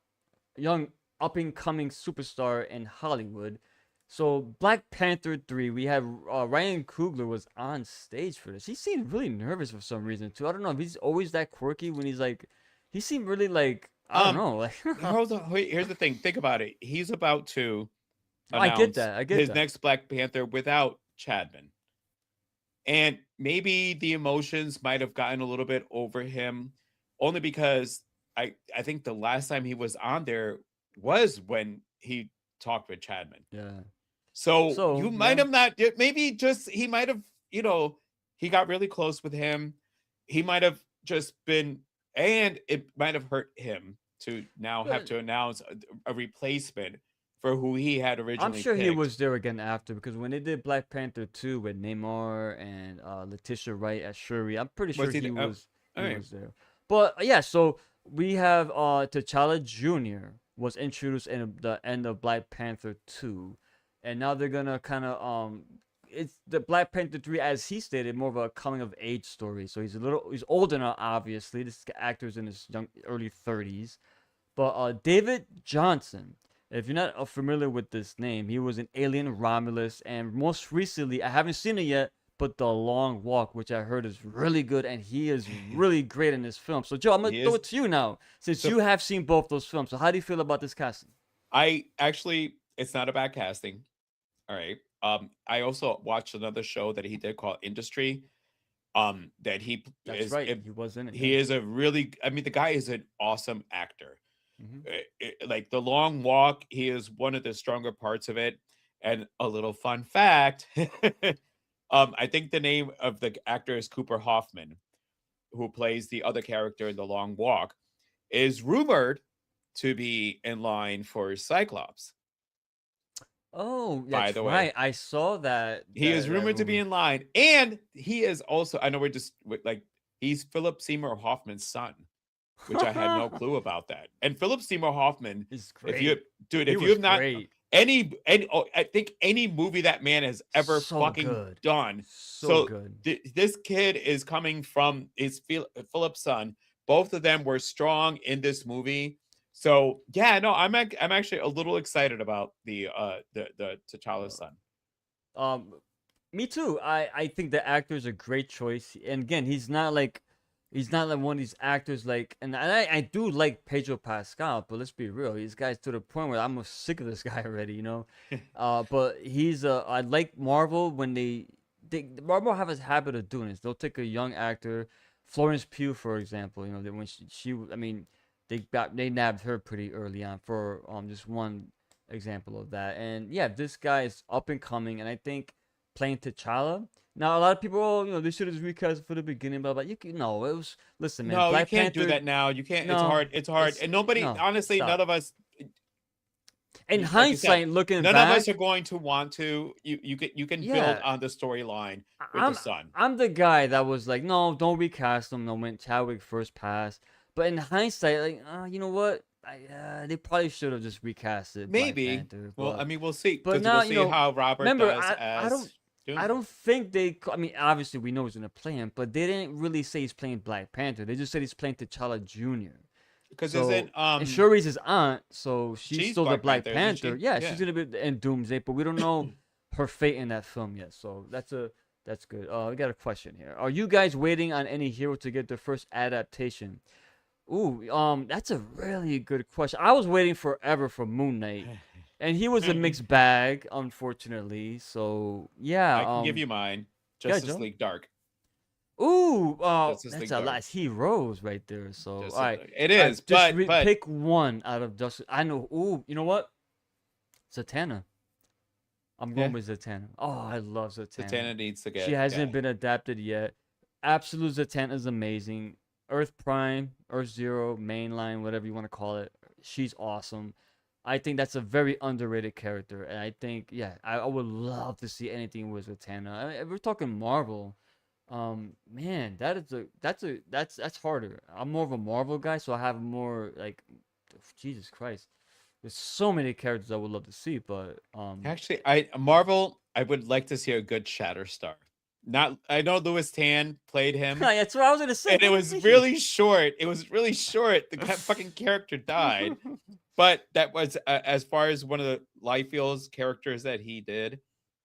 young, up-and-coming superstar in Hollywood. So, Black Panther 3, we have Ryan Coogler was on stage for this. He seemed really nervous for some reason, too. I don't know if he's always that quirky when he's like, he seemed really like, I don't know. Like, Here's the thing. Think about it. He's about to I get announce that. I get his that. next Black Panther without Chadman. And maybe the emotions might have gotten a little bit over him, only because I think the last time he was on there was when he talked with Chadman. Yeah. So you might yeah. have not, maybe just, he might have, he got really close with him. He might have just been, and it might have hurt him to now have to announce a replacement for who he had originally I'm sure he picked. was there again after, because when they did Black Panther 2 with Neymar and Letitia Wright as Shuri, I'm pretty sure Was he he there? was alright. was there. But yeah, so we have T'Challa Jr. was introduced in the end of Black Panther 2, and now they're gonna kind of it's the Black Panther 3, as he stated, more of a coming of age story. So he's older now, obviously. This actor's in his early 30s. But David Johnson, if you're not familiar with this name, he was in Alien Romulus, and most recently, I haven't seen it yet, but The Long Walk, which I heard is really good, and he is really great in this film. So Joe, I'm gonna throw it to you now, since you have seen both those films. So how do you feel about this casting? It's not a bad casting. All right. I also watched another show that he did called Industry. That he That's is, right. He was in it. he is a really, the guy is an awesome actor. Mhm. Like The Long Walk, he is one of the stronger parts of it. And a little fun fact, I think the name of the actor is Cooper Hoffman, who plays the other character in The Long Walk, is rumored to be in line for Cyclops. Oh, By that's the way. right. I saw that. He is rumored to be in line, and he is also, I know we're just like, he's Philip Seymour Hoffman's son, which I had no clue about that. And Philip Seymour Hoffman, He's great. if you was have not great. I think any movie that man has ever So fucking good. done. So good. This kid is coming from Philip's son. Both of them were strong in this movie. So yeah, no, I'm actually a little excited about the T'Challa's son. Me too. I think the actor is a great choice. And again, he's not like one of these actors like, and I do like Pedro Pascal, but let's be real, these guys to the point where I'm sick of this guy already, you know. But he's I like Marvel when Marvel have a habit of doing this. They'll take a young actor, Florence Pugh, for example. You know, when they nabbed her pretty early on for just one example of that. And yeah, this guy is up and coming, and I think playing T'Challa. Now a lot of people, they should have just recast it for the beginning, blah blah. It was, listen, man. No, Black you can't Panther, do that now. You can't. No, it's hard, and nobody. no, honestly, stop. none of us. In like you said, hindsight, looking none back, of us are going to want to. You can build Yeah. on the storyline with I'm the son. I'm the guy that was like, no, don't recast him. No, when Chadwick first passed. But in hindsight, like, you know what? They probably should have just recast it. Black Maybe. Panther, Well, but- I mean, we'll see. but Because now, we'll see how Robert remember, does I don't- Doomsday. I don't think I mean, obviously we know he's gonna play him, but they didn't really say he's playing Black Panther. They just said he's playing T'Challa Jr. Because So, isn't and Shuri's his aunt, so she's she's still the Black Black Panther, isn't Panther. she? Yeah, Yeah. she's gonna be in Doomsday, but we don't know her fate in that film yet. So that's good. We got a question here. Are you guys waiting on any hero to get their first adaptation? Ooh, that's a really good question. I was waiting forever for Moon Knight, and he was a mixed bag, unfortunately. So yeah, I can give you mine. yeah, Justice Joe. League Dark. Ooh, Justice that's League a Dark. lot. Heroes right there. So Justice all right, League. It is, just but pick one out of Justice. I know. Ooh, you know what? Zatanna. I'm going Yeah. with Zatanna. Oh, I love Zatanna. Zatanna needs to get. She hasn't been adapted yet. Absolute Zatanna is amazing. Earth Prime, Earth Zero, Mainline, whatever you want to call it, she's awesome. I think that's a very underrated character, and I think I would love to see anything with Zatanna. I mean, if we're talking Marvel, man, that's harder. I'm more of a Marvel guy, so I have more like, Jesus Christ, there's so many characters I would love to see, but Actually, I would like to see a good Shatterstar. Not, I know Louis Tan played him, that's what I was gonna say. and it was really short. It was really short. The fucking character died, but that was as far as one of the Liefeld's characters that he did.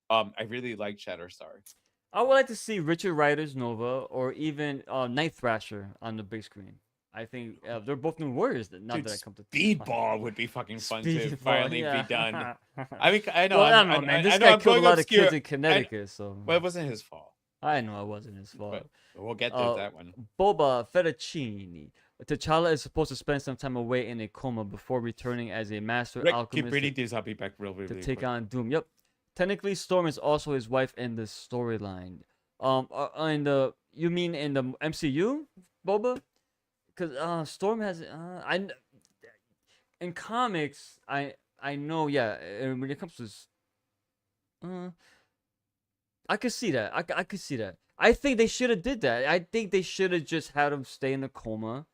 I really like Shatterstar. I would like to see Richard Rider's Nova or even Night Thrasher on the big screen. I think they're both new warriors. Now Dude, that I come to Speedball would be fucking fun to Speedball, finally yeah. be done. I mean, I know. Well, I don't know, man. This I know guy I'm killed a going lot of obscure. kids in Connecticut, so Well, it wasn't his fault. I know it wasn't his fault. But we'll get to that one. Boba Fettuccine. T'Challa is supposed to spend some time away in a coma before returning as a master Rick, alchemist keep reading these. I'll be back really to quick. take on Doom. Yep. Technically, Storm is also his wife in the storyline. You mean in the MCU, Boba? Because Storm has in comics, I know, and when it comes to I could see that. I could see that. I think they should have did that. I think they should have just had him stay in a coma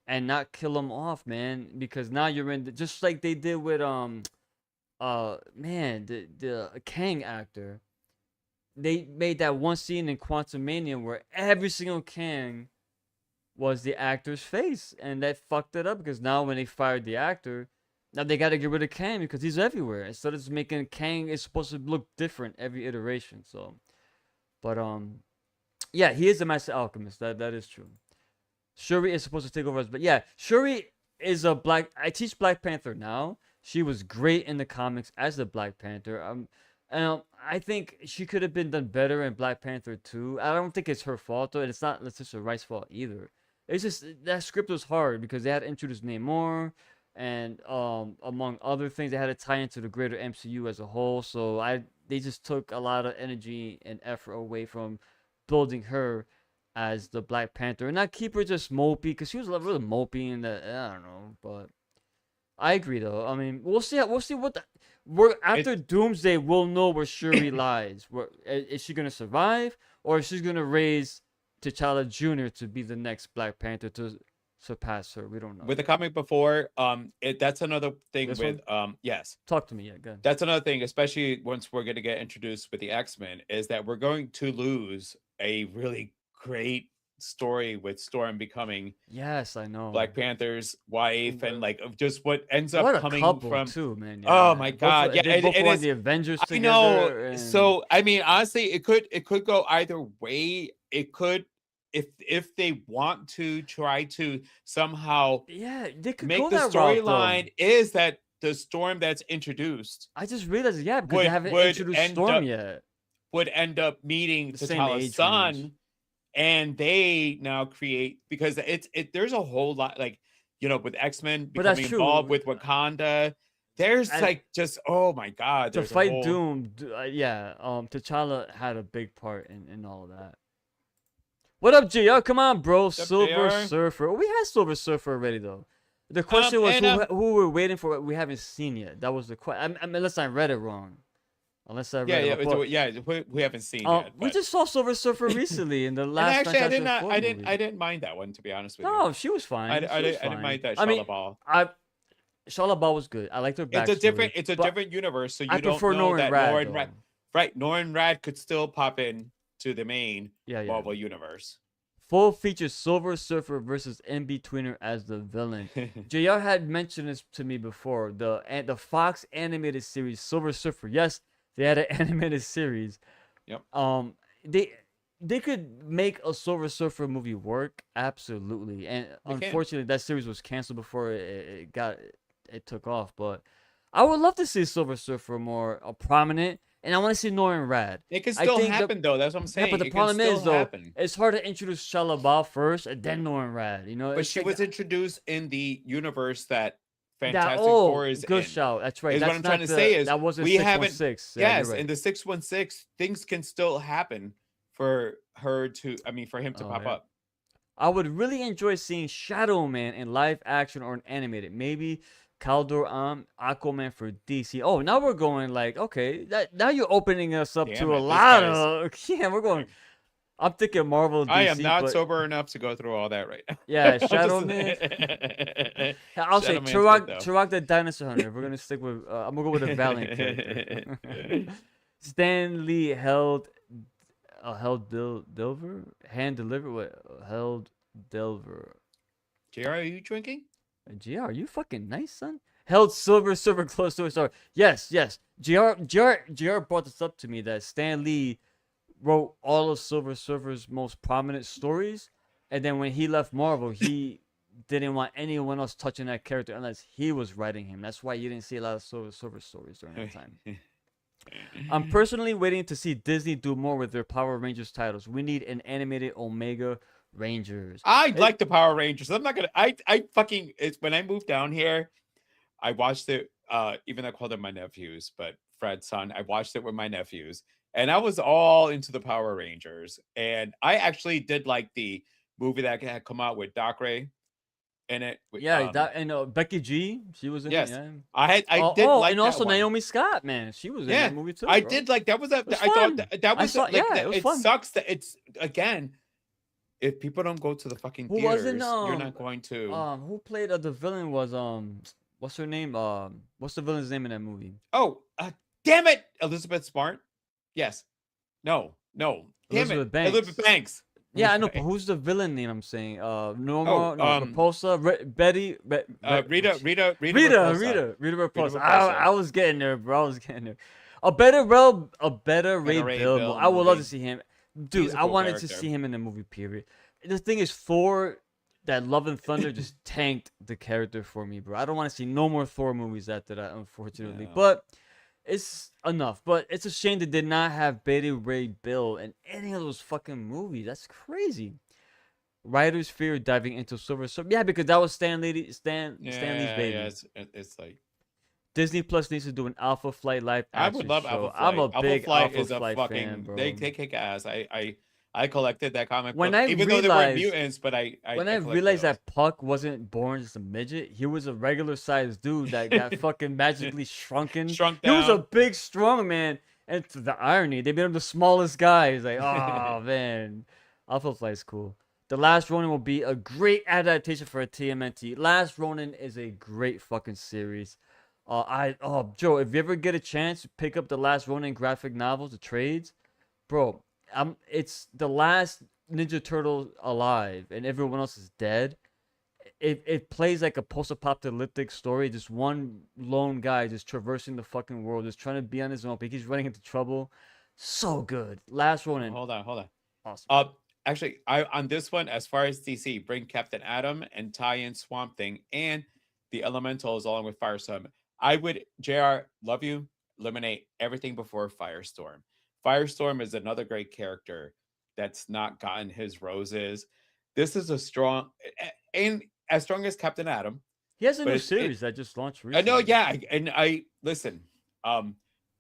and not kill him off, man. Because now you're in just like they did with the Kang actor. They made that one scene in Quantumania where every single Kang was the actor's face, and that fucked it up because now when they fired the actor, now they got to get rid of Kang because he's everywhere. Instead of just making Kang is supposed to look different every iteration. So, but he is a master alchemist. That is true. Shuri is supposed to take over, but Shuri is a black. I teach Black Panther now. She was great in the comics as the Black Panther. And I think she could have been done better in Black Panther 2. I don't think it's her fault though, and it's not Letitia Wright's fault either. It's just that script was hard because they had to introduce Namor, and among other things, they had to tie into the greater MCU as a whole. So they just took a lot of energy and effort away from building her as the Black Panther, and not keep her just mopey because she was really mopey in that. I don't know, but I agree though. I mean, we'll see what after Doomsday, we'll know where Shuri lies. Is she gonna survive, or is she gonna raise T'Challa Jr. to be the next Black Panther to surpass her? We don't know. With the comic before, that's another thing This with yes. Talk to me, good. That's another thing, especially once we're going to get introduced with the X-Men, is that we're going to lose a really great story with Storm becoming Yes, I know. Black Panther's wife, and like of just what ends up What a coming couple from. too, man. Oh my God! They both it won is. the Avengers I together. know. And So I mean, honestly, it could go either way. It could, if they want to try to somehow they could make go the that route, though. storyline is that the Storm that's introduced I just realized, because would- they haven't would introduced end Storm up yet. would end up meeting The same T'Challa's age son, range. and they now create, because there's a whole lot, like, with X-Men But that's becoming true. involved with Wakanda. There's And- like just, oh my God, To there's a fight whole- Doom, T'Challa had a big part in all of that. What up, JR? Come on, bro. up, Silver JR? Surfer. We had Silver Surfer already, though. The question was and, who we're waiting for. We haven't seen yet. That was the question. I mean, unless I read it wrong. Unless I read it wrong. we haven't seen But, yet. we but- just saw Silver Surfer recently in the and last. actually, Fantastic Four movie. I didn't mind that one, to be honest with you. No, she was fine. I She was didn't mind fine. that I mean, Shala Ball. Shala Ball was good. I liked her backstory. It's a but different universe, so you I don't prefer know Norrin that Radd, Norrin though. Radd, right? Norrin Radd could still pop in to the main Yeah. Marvel universe. Full features Silver Surfer versus In-Betweener as the villain. JR had mentioned this to me before. The Fox animated series Silver Surfer. Yes, they had an animated series. Yep. They could make a Silver Surfer movie work, absolutely. And They can. unfortunately, that series was canceled before it took off. But I would love to see Silver Surfer more prominent, and I want to see Norrin Radd. It can I still think happen, though. That's what I'm saying. Yeah, but the It can problem is, still though, happen. it's hard to introduce Shalabal first and then Norrin Radd. But it's she like- was introduced in the universe that that, Fantastic Four is good in. shout. That's right. Is That's what I'm not trying to say is that wasn't we haven't- 616. Yes, you're right. in the 616, things can still happen for her to, for him to Oh, pop yeah. up. I would really enjoy seeing Shadow Man in live action or an animated. Maybe Kaldor Aquaman for DC. Oh, now we're going like, okay, now you're opening us up Damn to a it, this lot guy's- of yeah, we're going. I'm thinking Marvel, DC, I am not but sober enough to go through all that right now. yeah, I'll Shadow just- Man. I'll say Shadow Man's good, though. Turok the Dinosaur Hunter. We're gonna stick with. I'm gonna go with a Valiant character. Stan Lee held Delver hand deliver what held Delver. JR, are you drinking? GR, are you fucking nice, son? Held silver close to his heart. Yes. GR brought this up to me that Stan Lee wrote all of Silver Surfer's most prominent stories, and then when he left Marvel, he didn't want anyone else touching that character unless he was writing him. That's why you didn't see a lot of Silver Surfer stories during that time. I'm personally waiting to see Disney do more with their Power Rangers titles. We need an animated Omega Rangers. I like the Power Rangers. I'm not gonna. I fucking. It's when I moved down here. I watched it. Even though I called them my nephews, but Fred's son. I watched it with my nephews, and I was all into the Power Rangers. And I actually did like the movie that had come out with Doc Ray in it. Yeah, and Becky G, she was in yes, it. Yeah. I did like and that also one. Naomi Scott, man, she was in Yeah, that movie too. I bro. did like that. Was a. was I fun. thought that was saw- like, yeah, it was fun. sucks that it's again. If people don't go to the fucking Who theaters, wasn't, you're not going to. Who played the villain was what's her name? What's the villain's name in that movie? Oh, damn it, Elizabeth Smart. Yes. No. Damn Elizabeth it, Banks. Elizabeth Banks. Yeah, I know, Okay. but who's the villain name? I'm saying Norma, Oh, Repulsa, Betty, Rita Rita Repulsa. Repulsa. Repulsa. I was getting there, bro. I was getting there. A better Ray Ray Bill. Bill I would love to movie. see him, He's dude. a I cool wanted to character. see him in the movie. Period. The thing is, Thor, that Love and Thunder just tanked the character for me, bro. I don't want to see no more Thor movies after that, unfortunately. No. But it's enough. But it's a shame they did not have Beta Ray Bill in any of those fucking movies. That's crazy. Writers fear diving into Silver Surfer. Yeah, because that was Stan Lee's baby. Yeah, it's like Disney Plus needs to do an Alpha Flight live I action would love show. Alpha Flight. I'm a Alpha big Flight Alpha is a Flight fucking. fan, bro. They kick ass. I collected that comic When book, I even though they weren't realized- mutants, but I collected realized those. that Puck wasn't born as a midget, he was a regular sized dude that got fucking magically shrunken. Shrunk He was a down. big, strong man. And to the irony, they made him the smallest guy. He's like, oh man, Alpha Flight's cool. The Last Ronin will be a great adaptation for a TMNT. Last Ronin is a great fucking series. Joe, if you ever get a chance to pick up the Last Ronin graphic novels, the trades, bro, it's the last Ninja Turtle alive, and everyone else is dead. It plays like a post-apocalyptic story. Just one lone guy just traversing the fucking world, just trying to be on his own, but he keeps running into trouble. So good. Last Ronin. Hold on. Awesome. Actually, on this one, as far as DC, bring Captain Atom and tie in Swamp Thing and the Elementals along with Firestorm. I would, JR, love you, eliminate everything before Firestorm. Firestorm is another great character that's not gotten his roses. This is a strong, and as strong as Captain Atom. He has a but new it's- series that just launched I recently. know, yeah, and I listen.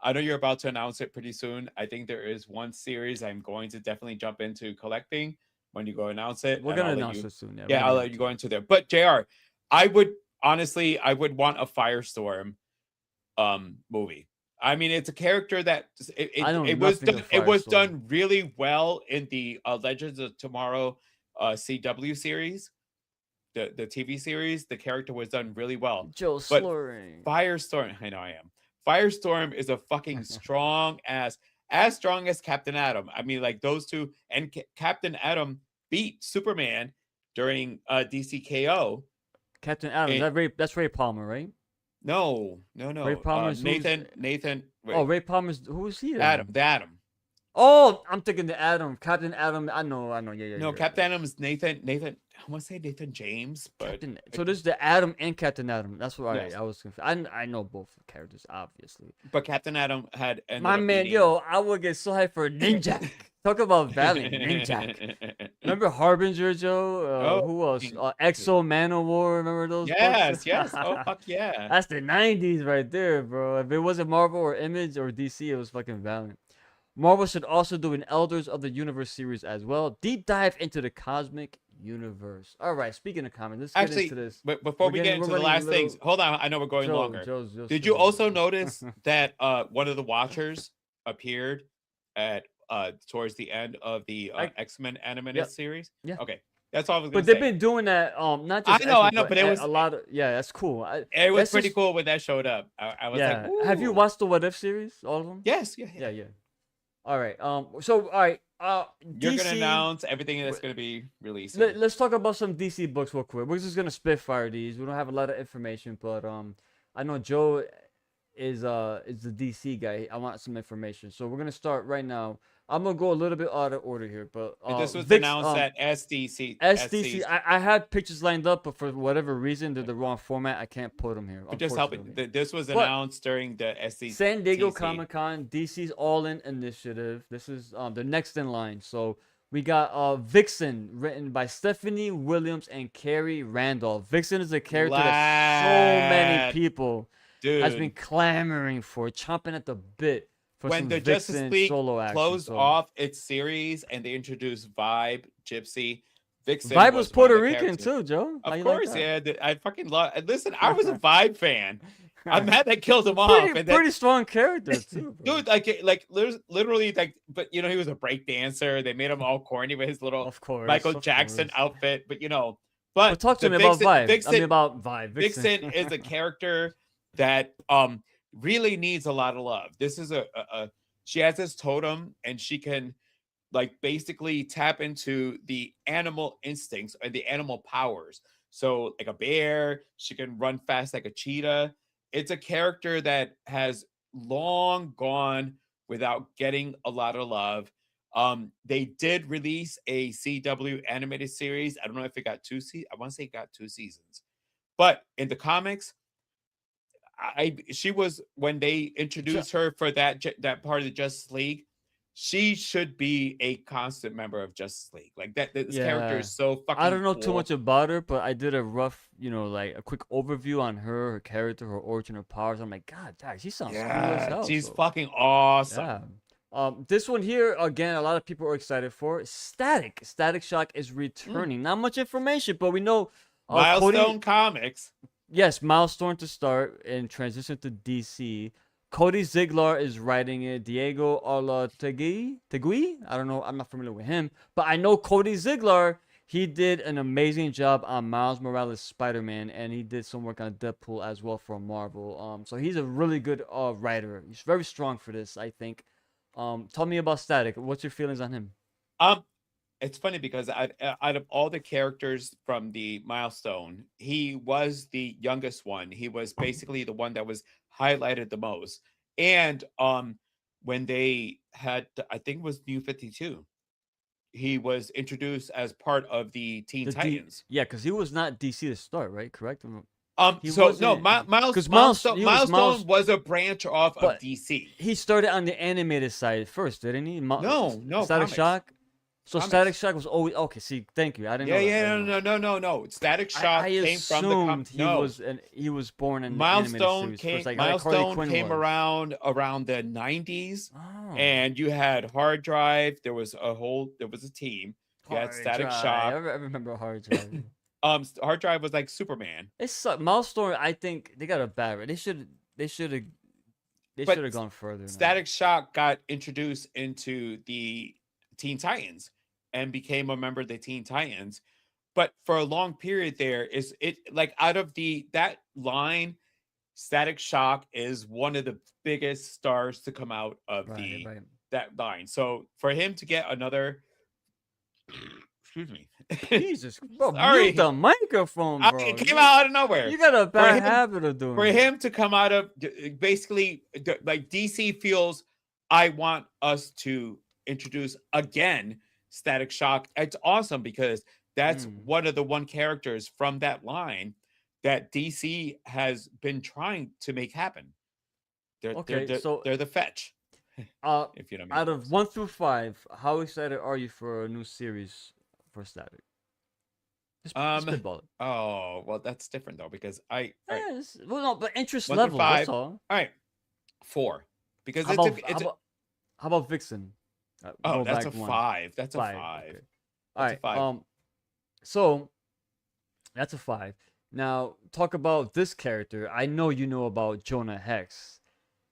I know you're about to announce it pretty soon. I think there is one series I'm going to definitely jump into collecting when you go announce it. We're and gonna I'll let announce you- it soon. Yeah, Yeah, I'll let you go into there. But JR, I would honestly, I would want a Firestorm movie. I mean, it's a character that I know it was nothing done, of it was Firestorm. done really well in the Legends of Tomorrow CW series, the TV series. The character was done really well. Joe but slurring. Firestorm, I know I am. Firestorm is a fucking strong as strong as Captain Atom. I mean, like those two, and Captain Atom beat Superman during DCKO. Captain Adam. That's Ray Palmer, right? No. Ray Palmer's Nathan. Oh, Ray Palmer's. Who is he? Then? The Atom. Oh, I'm thinking the Adam. Captain Adam. I know. Yeah. No, you're Captain right. Atom is Nathan. I want to say Nathan James, but So there's the Adam and Captain Adam. That's what Yes. I was confused. I know both characters, obviously. Captain Atom had ended My up man, beating- yo, I would get so hyped for Ninja. Talk about Valiant Ninja. Remember Harbinger, Joe? Oh, Who else? fucking- Exo Manowar. Remember those? books? Yes. Oh fuck yeah. That's the 90s right there, bro. If it wasn't Marvel or Image or DC, it was fucking Valiant. Marvel should also do an Elders of the Universe series as well. Deep dive into the cosmic universe. All right, speaking of comics, let's get Actually, into this. but before we get we're into the running a last things, little- hold on. I know we're going longer. Joe's Did you still- also notice that one of the Watchers appeared at towards the end of the X-Men animated Yep. series? Yeah. Okay, that's all I was But gonna they've say. been doing that. Not I just know, X-Men, but it was a lot of that's cool. It was that's pretty just- cool when that showed up. I was Yeah. like, Have you "Ooh." watched the What If series? All of them? Yes. Yeah. All right. So all right. You're DC, gonna announce everything that's gonna be released. Let's talk about some DC books real quick. We're just gonna spitfire these. We don't have a lot of information, but I know Joe is the DC guy. I want some information, so we're gonna start right now. I'm gonna go a little bit out of order here, but This was Vic's, announced at SDC. SDC. I had pictures lined up, but for whatever reason, they're the wrong format. I can't put them here. But just helping. unfortunately. This was But- announced during the SDC. San Diego Comic Con, DC's All In Initiative. This is the next in line. So we got Vixen, written by Stephanie Williams and Carrie Randolph. Vixen is a character that so many Lad. people Dude, has been clamoring for, chomping at the bit for when some the Vixen Justice League solo action. closed So- off its series and they introduced Vibe, Gypsy, Vixen. Vibe was one Puerto of the Rican characters. too, Joe. How Of you like course, that? yeah. I fucking love. Listen, I was a Vibe fan. I'm mad they killed him off. Pretty, And then, pretty strong character too, bro. dude, literally, but he was a break dancer. They made him all corny with his little Of course, Michael of Jackson course. outfit. But But but talk to the me about Vibe. Vixen, I mean about Vibe. Vixen is a character that really needs a lot of love. This is a she has this totem and she can like basically tap into the animal instincts and the animal powers. So like a bear, she can run fast like a cheetah. It's a character that has long gone without getting a lot of love. They did release a CW animated series. I don't know if it got I want to say it got 2 seasons. But in the comics, she was when they introduced her for that part of the Justice League, she should be a constant member of Justice League. Like that, this character is so fucking. I don't know too cool. much about her, but I did a rough, like a quick overview on her character, her origin, her powers. I'm like, God, dang, she sounds cool as hell. She's so, fucking awesome. yeah. This one here, again, a lot of people are excited for. Static. Static Shock is returning. Not much information, but we know Milestone Comics. Yes, Milestone to start and transition to DC. Cody Ziegler is writing it. Diego Olategui? I don't know. I'm not familiar with him. But I know Cody Ziegler, he did an amazing job on Miles Morales' Spider-Man. And he did some work on Deadpool as well for Marvel. So he's a really good writer. He's very strong for this, I think. Tell me about Static. What's your feelings on him? It's funny because out of all the characters from the Milestone, he was the youngest one. He was basically the one that was highlighted the most. And when they had, I think it was New 52, he was introduced as part of the Teen Titans. Yeah, because he was not DC to start, right? Correct? He So no, wasn't- Milestone was a branch off of But DC. He started on the animated side first, didn't he? No, Static comics. Shock. So Comics. Static Shock was always okay. See, thank you. I didn't know. that. I didn't know. No. Static Shock I came from the assumed comics. he was born in Milestone the animated series first, Milestone came around the 90s, and you had Hard Drive. There was a team. You had Static Shock. I remember Hard Drive. Hard Drive was like Superman. It's Milestone. I think they got a bad rep. They should have gone further. man. Static Shock got introduced into the Teen Titans and became a member of the Teen Titans. But for a long period there, is it like out of that line, Static Shock is one of the biggest stars to come out of that line. So for him to get another, excuse me, Jesus, bro, Sorry. mute the microphone, bro. it came out of nowhere. You got a bad him- habit of doing For it. him to come out of basically like DC feels, I want us to introduce again Static Shock. It's awesome because that's one of the characters from that line that DC has been trying to make happen. They're the fetch. If you know what I mean. Out of 1 through 5, how excited are you for a new series for Static? Just spitball it. Oh well, that's different though because all right. Well, no, but interest 1 through level. 5. That's all. All right, 4 because How How about Vixen? Oh, Go that's a back one. 5. That's a 5. Okay. All That's a right. 5. So that's a 5. Now talk about this character. I know you know about Jonah Hex.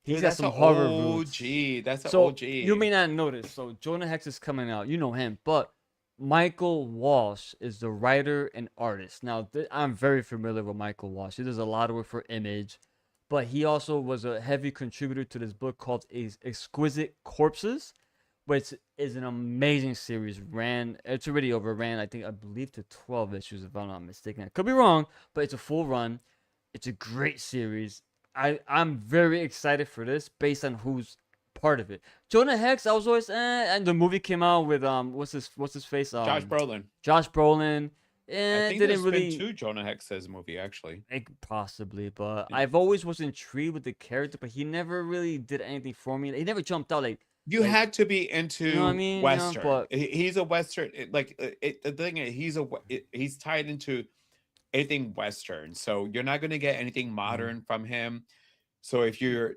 He's Dude, got that's some an horror roots. OG. That's an So OG. you may not notice. So Jonah Hex is coming out. You know him, but Michael Walsh is the writer and artist. Now I'm very familiar with Michael Walsh. He does a lot of work for Image, but he also was a heavy contributor to this book called Exquisite Corpses, which is an amazing series. It's already overran, I believe, to 12 issues, if I'm not mistaken. I could be wrong, but it's a full run. It's a great series. I'm very excited for this based on who's part of it. Jonah Hex, I was always and the movie came out with what's his face? Josh Brolin. Josh Brolin. I think didn't there's really been 2 Jonah Hex's movie actually. possibly, but I've always was intrigued with the character, but he never really did anything for me. He never jumped out like You had to be into you know what I mean? Western. But He's a Western. The thing is, he's tied into anything Western. So you're not going to get anything modern from him. So if you're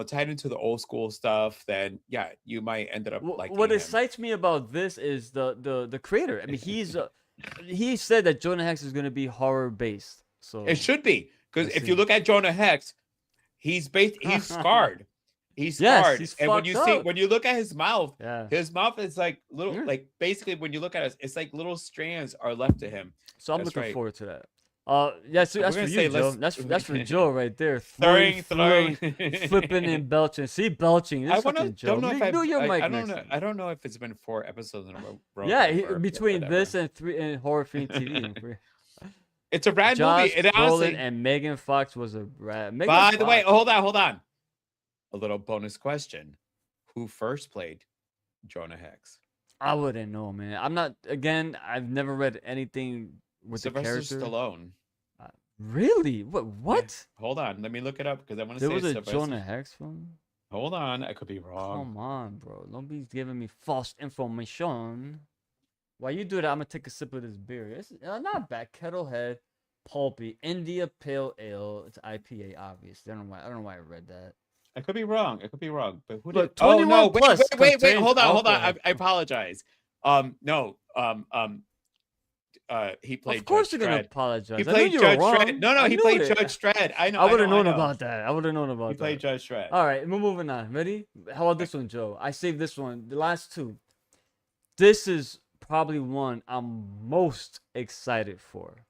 tied into the old school stuff, then yeah, you might end up liking what him. excites me about this is the creator. I mean, he said that Jonah Hex is going to be horror based. So It should be, because I if you see. look at Jonah Hex, he's scarred. He's Yes, scarred. he's And fucked up. when you look at his mouth yeah. is like little, Yeah. like basically when you look at it, it's like little strands are left to him. So I'm That's looking right. forward to that. That's for gonna you, say Joe. let's- That's for Joe right there. Throwing. Flipping and belching. See, belching. This I fucking Joe. don't know if Do your mic I next don't know. time. I don't know if it's been 4 episodes in a row. Yeah, or between whatever. this and Horror Fiend TV. It's a rad Josh movie. It Brolin honestly. and Megan Fox was a rad. By the way, hold on. A little bonus question: who first played Jonah Hex? I wouldn't know, man. I'm not. Again, I've never read anything with Sylvester the character. Stallone. Really? What? Hold on, let me look it up because I want to There say was a Sylvester. Jonah Hex film. Hold on, I could be wrong. Come on, bro. Don't be giving me false information. While you do that, I'm gonna take a sip of this beer. It's not bad. Kettlehead, pulpy, India Pale Ale. It's IPA, obviously. I don't know why I read that. I could be wrong. But who But did? Oh 21 no! plus Wait! contains Hold on! alcohol. I apologize. No. He played. Of course Judge you're gonna Dredd. apologize. He I knew played you were Judge wrong. Dredd. No, I he knew played it. Judge Dredd. I know. I would have known know. about that. I would have known about He that. played Judge Dredd. All right, we're moving on. Ready? How about this one, Joe? I saved this one. The last two. This is probably one I'm most excited for.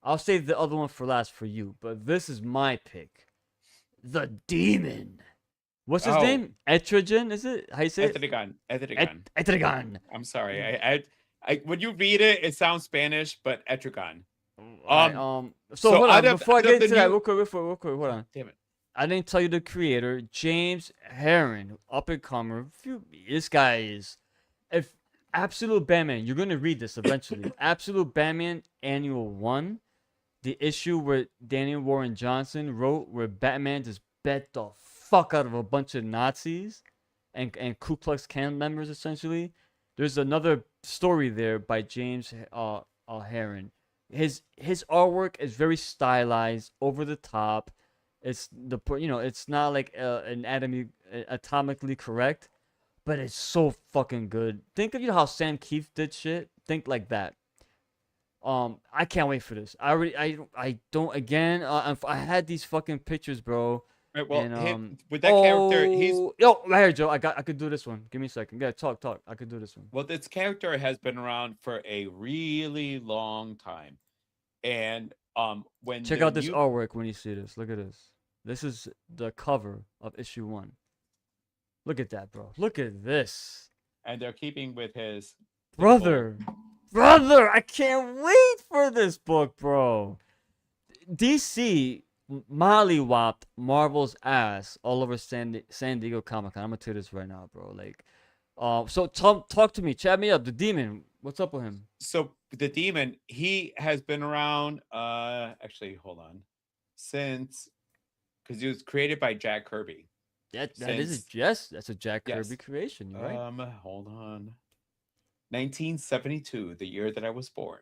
I'll save the other one for last for you, but this is my pick. The Demon. What's his Oh. name? Etrigan, is it? How you say it? Etrigan. Etrigan. I'm sorry. I when you read it, it sounds Spanish, but Etrigan. Alright, so hold on. Before I get into that, real quick, hold on. Damn it. I didn't tell you the creator, James Herron, up and comer. This guy is, if Absolute Batman, you're gonna read this eventually. Absolute Batman Annual 1, the issue where Daniel Warren Johnson wrote, where Batman just bet the fuck out of a bunch of Nazis and Ku Klux Klan members, essentially. There's another story there by James Herron. His artwork is very stylized, over the top. It's it's not like atomically correct, but it's so fucking good. Think of how Sam Keith did shit. Think like that. I can't wait for this. I don't again. I had these fucking pictures, bro. Right, well, And, with that character, he's right here, Joe. I could do this one. Give me a second. Yeah, talk. I could do this one. well. This character has been around for a really long time, and when Check out this artwork when you see this. Look at this. This is the cover of issue 1. Look at that, bro. Look at this. and they're keeping with his Brother, I can't wait for this book, bro. DC mollywopped Marvel's ass all over San Diego Comic-Con. I'm gonna tell you this right now, bro. Like, so talk to me, chat me up. The Demon, what's up with him? So the Demon, he has been around. Actually, hold on, since because he was created by Jack Kirby. That's a Jack Yes. Kirby creation, you're right? Hold on. 1972, the year that I was born.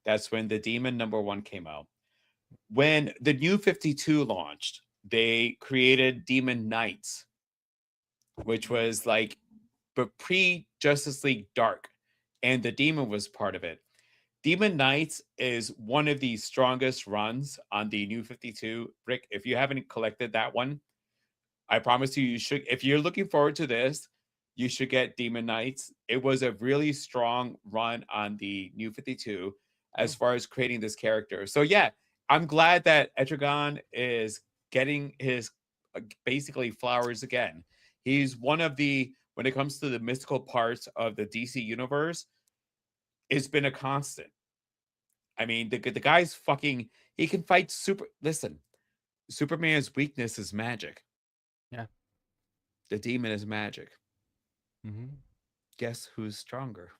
That's when the Demon #1 came out. When the New 52 launched, they created Demon Knights. which was like, but pre Justice League Dark, and the Demon was part of it. Demon Knights is one of the strongest runs on the New 52. Rick, if you haven't collected that one, I promise you, you should. If you're looking forward to this, you should get Demon Knights. It was a really strong run on the New 52 as far as creating this character. So yeah, I'm glad that Etrigan is getting his basically flowers again. He's one of the, when it comes to the mystical parts of the DC universe, it's been a constant. I mean, the guy's fucking, he can fight super. Listen, Superman's weakness is magic. Yeah. The Demon is magic. Mm-hmm. Guess who's stronger?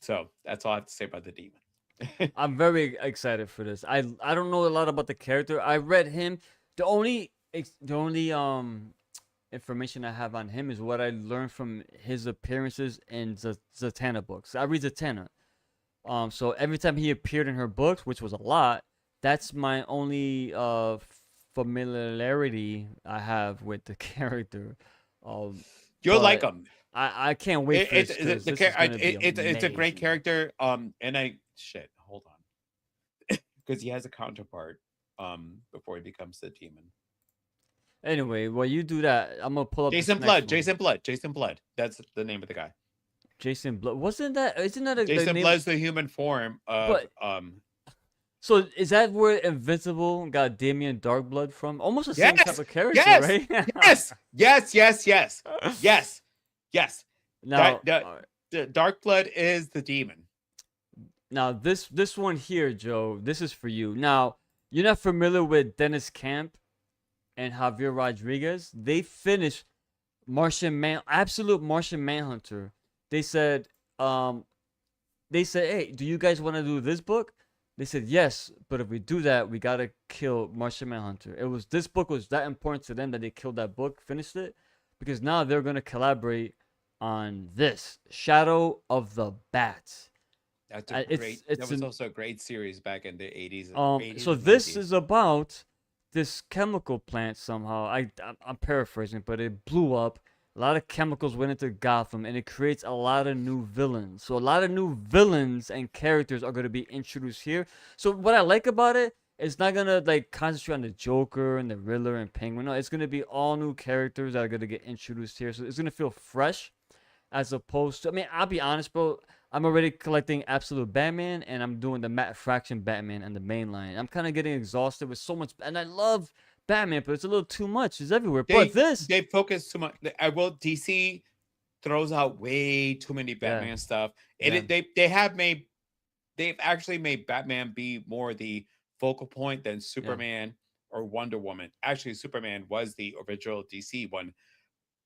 So that's all I have to say about the Demon. I'm very excited for this. I don't know a lot about the character. I read him. The only information I have on him is what I learned from his appearances in Zatanna books. I read Zatanna. So every time he appeared in her books, which was a lot, that's my only familiarity I have with the character. You'll but like him. I can't wait for this. 'Cause this is gonna be It's a great amazing. character. And hold on, because he has a counterpart. Before he becomes the Demon. Anyway, while you do that, I'm gonna pull up Jason this Blood. next one. Jason Blood. That's the name of the guy. Jason Blood. Isn't that the Jason name? Blood's the human form of But so is that where Invincible got Damian Darkblood from? Almost the same type of character, yes, right? yes. Now, The Dark Blood is the Demon. now this one here, Joe. This is for you. Now, you're not familiar with Dennis Camp and Javier Rodriguez. They finished Absolute Martian Manhunter. They said, hey, do you guys want to do this book? They said yes, but if we do that, we gotta kill Martian Manhunter. This book was that important to them that they killed that book, finished it, because now they're gonna collaborate on this Shadow of the Bats. That's That was also a great series back in the 80s. So this is about this chemical plant somehow. I'm paraphrasing, but it blew up. A lot of chemicals went into Gotham, and it creates a lot of new villains. So a lot of new villains and characters are going to be introduced here. So what I like about it, it's not going to like concentrate on the Joker and the Riddler and Penguin. No, it's going to be all new characters that are going to get introduced here. So it's going to feel fresh as opposed to, I mean, I'll be honest, bro. I'm already collecting Absolute Batman, and I'm doing the Matt Fraction Batman and the main line. I'm kind of getting exhausted with so much, and I love Batman, but it's a little too much. It's everywhere. But they focus too much. DC throws out way too many Batman stuff. And they've actually made Batman be more the focal point than Superman or Wonder Woman. Actually, Superman was the original DC one,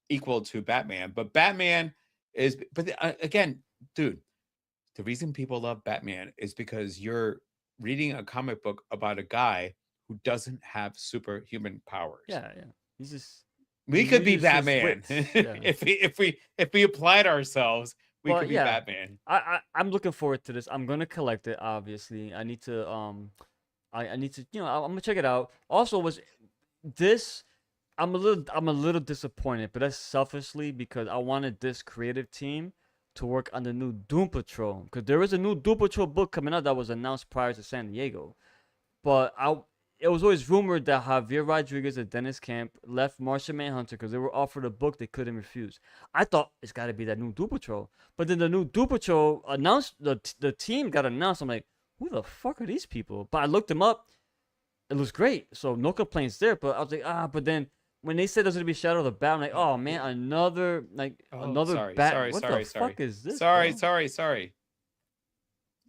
equal to Batman. But Batman is, again, dude, the reason people love Batman is because you're reading a comic book about a guy who doesn't have superhuman powers. Yeah. He's just. We could be Batman if we applied ourselves. We could be Batman. I'm looking forward to this. I'm gonna collect it. Obviously, I need to. I need to. I'm gonna check it out. Also, was this? I'm a little disappointed, but that's selfishly because I wanted this creative team to work on the new Doom Patrol, because there is a new Doom Patrol book coming out that was announced prior to San Diego, but it was always rumored that Javier Rodriguez and Dennis Camp left Martian Manhunter because they were offered a book they couldn't refuse. I thought it's got to be that new Doom Patrol, but then the new Doom Patrol announced, the team got announced. I'm like, who the fuck are these people? But I looked them up. It looks great, so no complaints there. But I was like, but then when they said there's gonna be Shadow of the Bat, I'm like, oh man, another bat. What the fuck is this? Sorry.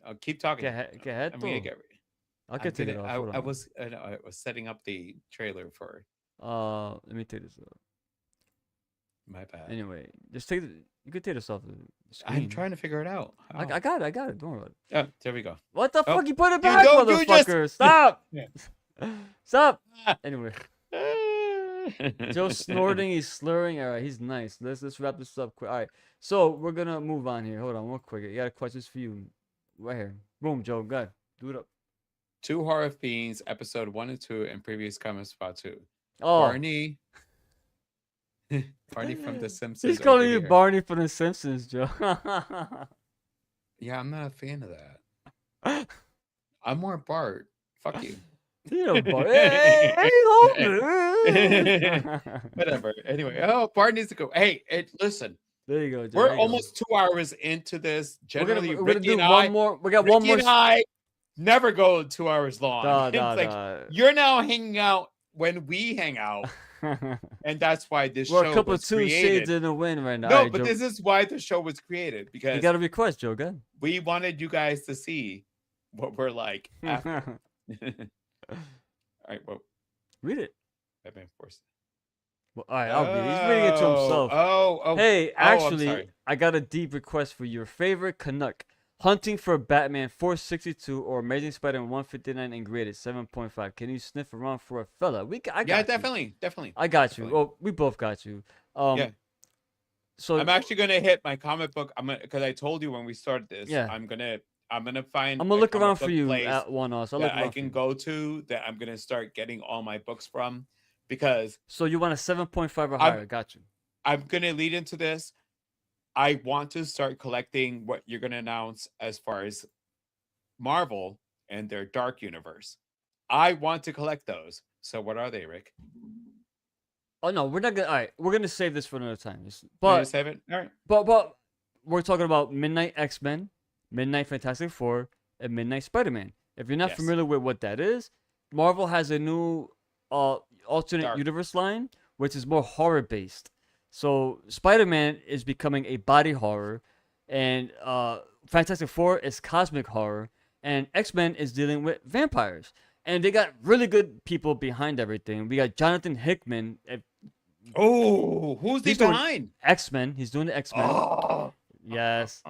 I'll keep talking. Get ahead. I'll get it off. I was setting up the trailer for. Let me take this off. My bad. Anyway, you could take this off the screen. I'm trying to figure it out. I got it. Don't worry about it. Oh, there we go. What the fuck? You put it back, motherfucker! Stop! Stop! Anyway. Joe's snorting, he's slurring. All right, he's nice. Let's wrap this up quick. All right, so we're gonna move on here. Hold on, real quick. I got a question for you, right here. Boom, Joe. Go ahead. Do it up. 2 Horror Fiends, episode 1 and 2, and previous comments about 2. Oh, Barney. Barney from The Simpsons. He's calling over you here. Barney from The Simpsons, Joe. Yeah, I'm not a fan of that. I'm more Bart. Fuck you. You know, Bart. Hey, Homer. Whatever. Anyway, oh, Bart needs to go. Hey, listen. There you go, Joe. We're there you go. almost 2 hours into this. Generally, We're gonna Ricky do and one I, more. We got Ricky one more. and I never go 2 hours long. Nah, It's nah, like nah. you're now hanging out when we hang out, and that's why this We're show a couple was two created. shades in the wind right now. No, Alright, but Joe, this is why the show was created, you because got a request, Joe. Good. we wanted you guys to see what we're like after. All right, well, Read it. Batman Force. Well, all right, I'll read it. He's reading it to himself. Oh. Hey, I'm actually, sorry. I got a deep request for your favorite Canuck. Hunting for Batman 462 or Amazing Spider-Man 159 and graded 7.5. Can you sniff around for a fella? I got Yeah, you. definitely. I got you. Definitely. Well, we both got you. Yeah. So I'm actually gonna hit my comic book. I'm gonna, because I told you when we started this. Yeah. I'm gonna find. I'm gonna a look comic around for book you place at one else. I'll look that around I for you. can go to, that I'm gonna start getting all my books from, because So you want a 7.5 or higher? Got you. I'm gonna lead into this. I want to start collecting what you're gonna announce as far as Marvel and their Dark Universe. I want to collect those. So what are they, Rick? Oh no, we're not gonna. All right, we're gonna save this for another time. Want me to But save it? All right. but we're talking about Midnight X-Men, Midnight Fantastic Four, and Midnight Spider-Man. If you're not Yes. familiar with what that is, Marvel has a new alternate Dark. universe line, which is more horror based. So Spider-Man is becoming a body horror, and Fantastic Four is cosmic horror, and X-Men is dealing with vampires. And they got really good people behind everything. We got Jonathan Hickman, Oh, who's he He's doing- behind? X-Men. He's doing the X-Men. Oh. Yes.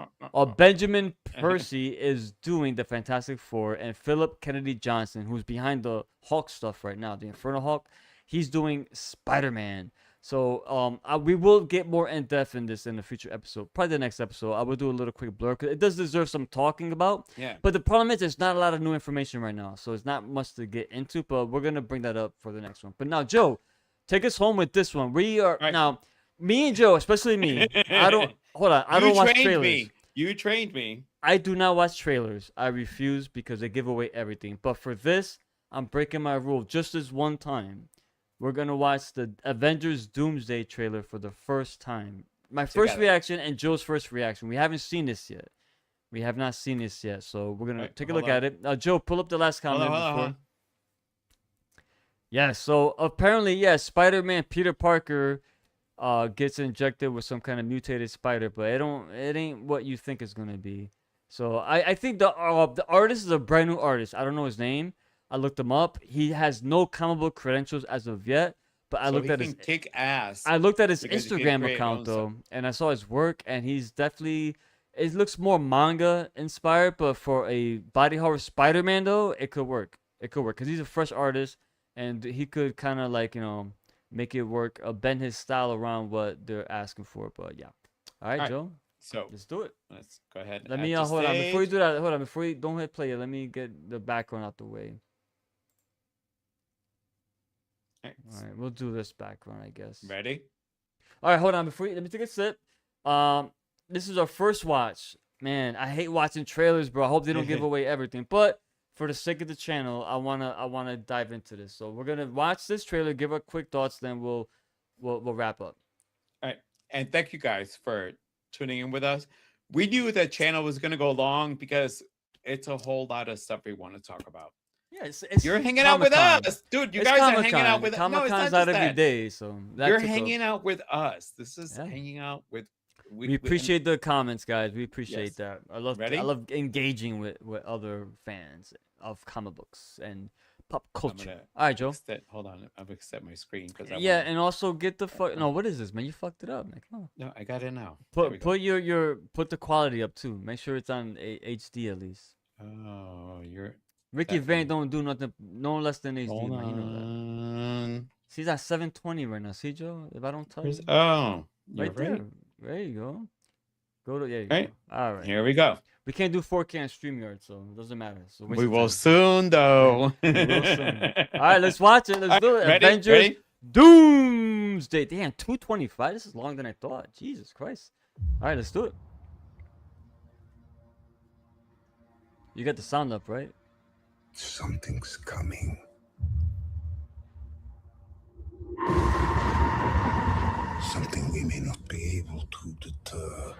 Benjamin Percy is doing the Fantastic Four, and Philip Kennedy Johnson, who's behind the Hulk stuff right now, the Infernal Hulk, he's doing Spider-Man. So we will get more in depth in this in a future episode, probably the next episode. I will do a little quick blur because it does deserve some talking about. Yeah. But the problem is there's not a lot of new information right now, so it's not much to get into. But we're gonna bring that up for the next one. But now, Joe, take us home with this one. We are Right. now, me and Joe, especially me. I don't hold on. I don't watch trailers. Me. You trained me. I do not watch trailers. I refuse because they give away everything. But for this, I'm breaking my rule just this one time. We're going to watch the Avengers Doomsday trailer for the first time. My first Together. reaction and Joe's first reaction. We haven't seen this yet. We have not seen this yet. So we're going to take a hold look on. at it. Joe, pull up the last Hold comment on, hold before. on. Yeah, so apparently, yeah, Spider-Man Peter Parker gets injected with some kind of mutated spider, but it ain't what you think it's gonna be. So I think the artist is a brand new artist. I don't know his name. I looked him up. He has no comic book credentials as of yet, but I So looked he at can his kick ass. I looked at his because he can Instagram create account his though, own and I saw his work, and he's definitely it looks more manga inspired, but for a body horror Spider-Man though, it could work. It could work because he's a fresh artist, and he could kind of like make it work, bend his style around what they're asking for. But yeah, all right, All right. Joe, So let's do it. let's go ahead. And Let add me to hold on before you stage. do that. Hold on before you don't hit play. Let me get the background out the way. All right. All right, we'll do this background, I guess. Ready? All right, hold on. Let me take a sip. This is our first watch. Man, I hate watching trailers, bro. I hope they don't give away everything. But for the sake of the channel, I wanna dive into this. So we're gonna watch this trailer, give our quick thoughts, then we'll wrap up. All right. And thank you guys for tuning in with us. We knew the channel was going to go long because it's a whole lot of stuff we want to talk about. Yeah, it's You're hanging out with Comic-Con. us, dude. You It's guys are Comic-Con. hanging out with us. No, it's Comic-Con's not out just every that. day, so that You're took hanging out with us. This is Yeah. hanging out with. We appreciate the comments, guys. We appreciate Yes. that. I love Ready? engaging with other fans of comic books and pop culture. gonna All right, Joe. Hold on. I've set my screen because Yeah, and also get the fuck. No, what is this, man? You fucked it up, man. Come on. No, I got it now. There we Put go. put the quality up too. Make sure it's on HD at least. Oh, you're. Ricky That Van one. don't do nothing no less than HD, Hold man. You know that. on. See, he's at 720 right now. See, Joe? If I don't tell Where's- you, Oh, you're right right. there. There you go. Go to you Right. go. All right. Here we go. We can't do 4K on StreamYard, so it doesn't matter. So waste We of will time. soon, though. We will soon. All right, let's watch it. Let's do it. Ready? Avengers Ready? Doomsday. Damn, 225. This is longer than I thought. Jesus Christ. All right, let's do it. You got the sound up, right? Something's coming. Something we may not be able to deter.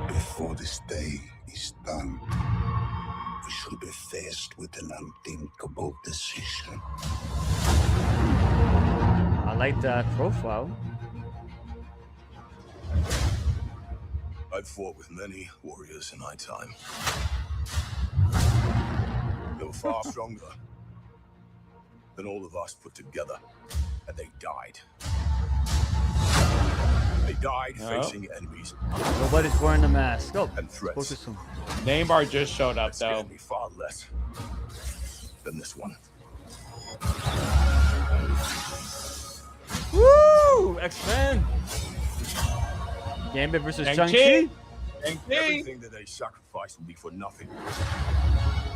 Before this day is done, we shall be faced with an unthinkable decision. I like that profile. I've fought with many warriors in my time. They were far stronger than all of us put together, and they died. They died facing enemies Nobody's wearing the mask. Oh, and threats. focus on. Neymar just showed up That though. scared me far less than this one. Woo! X-Men. Gambit versus Shang-Chi. Shang-Chi. Everything that they sacrifice will be for nothing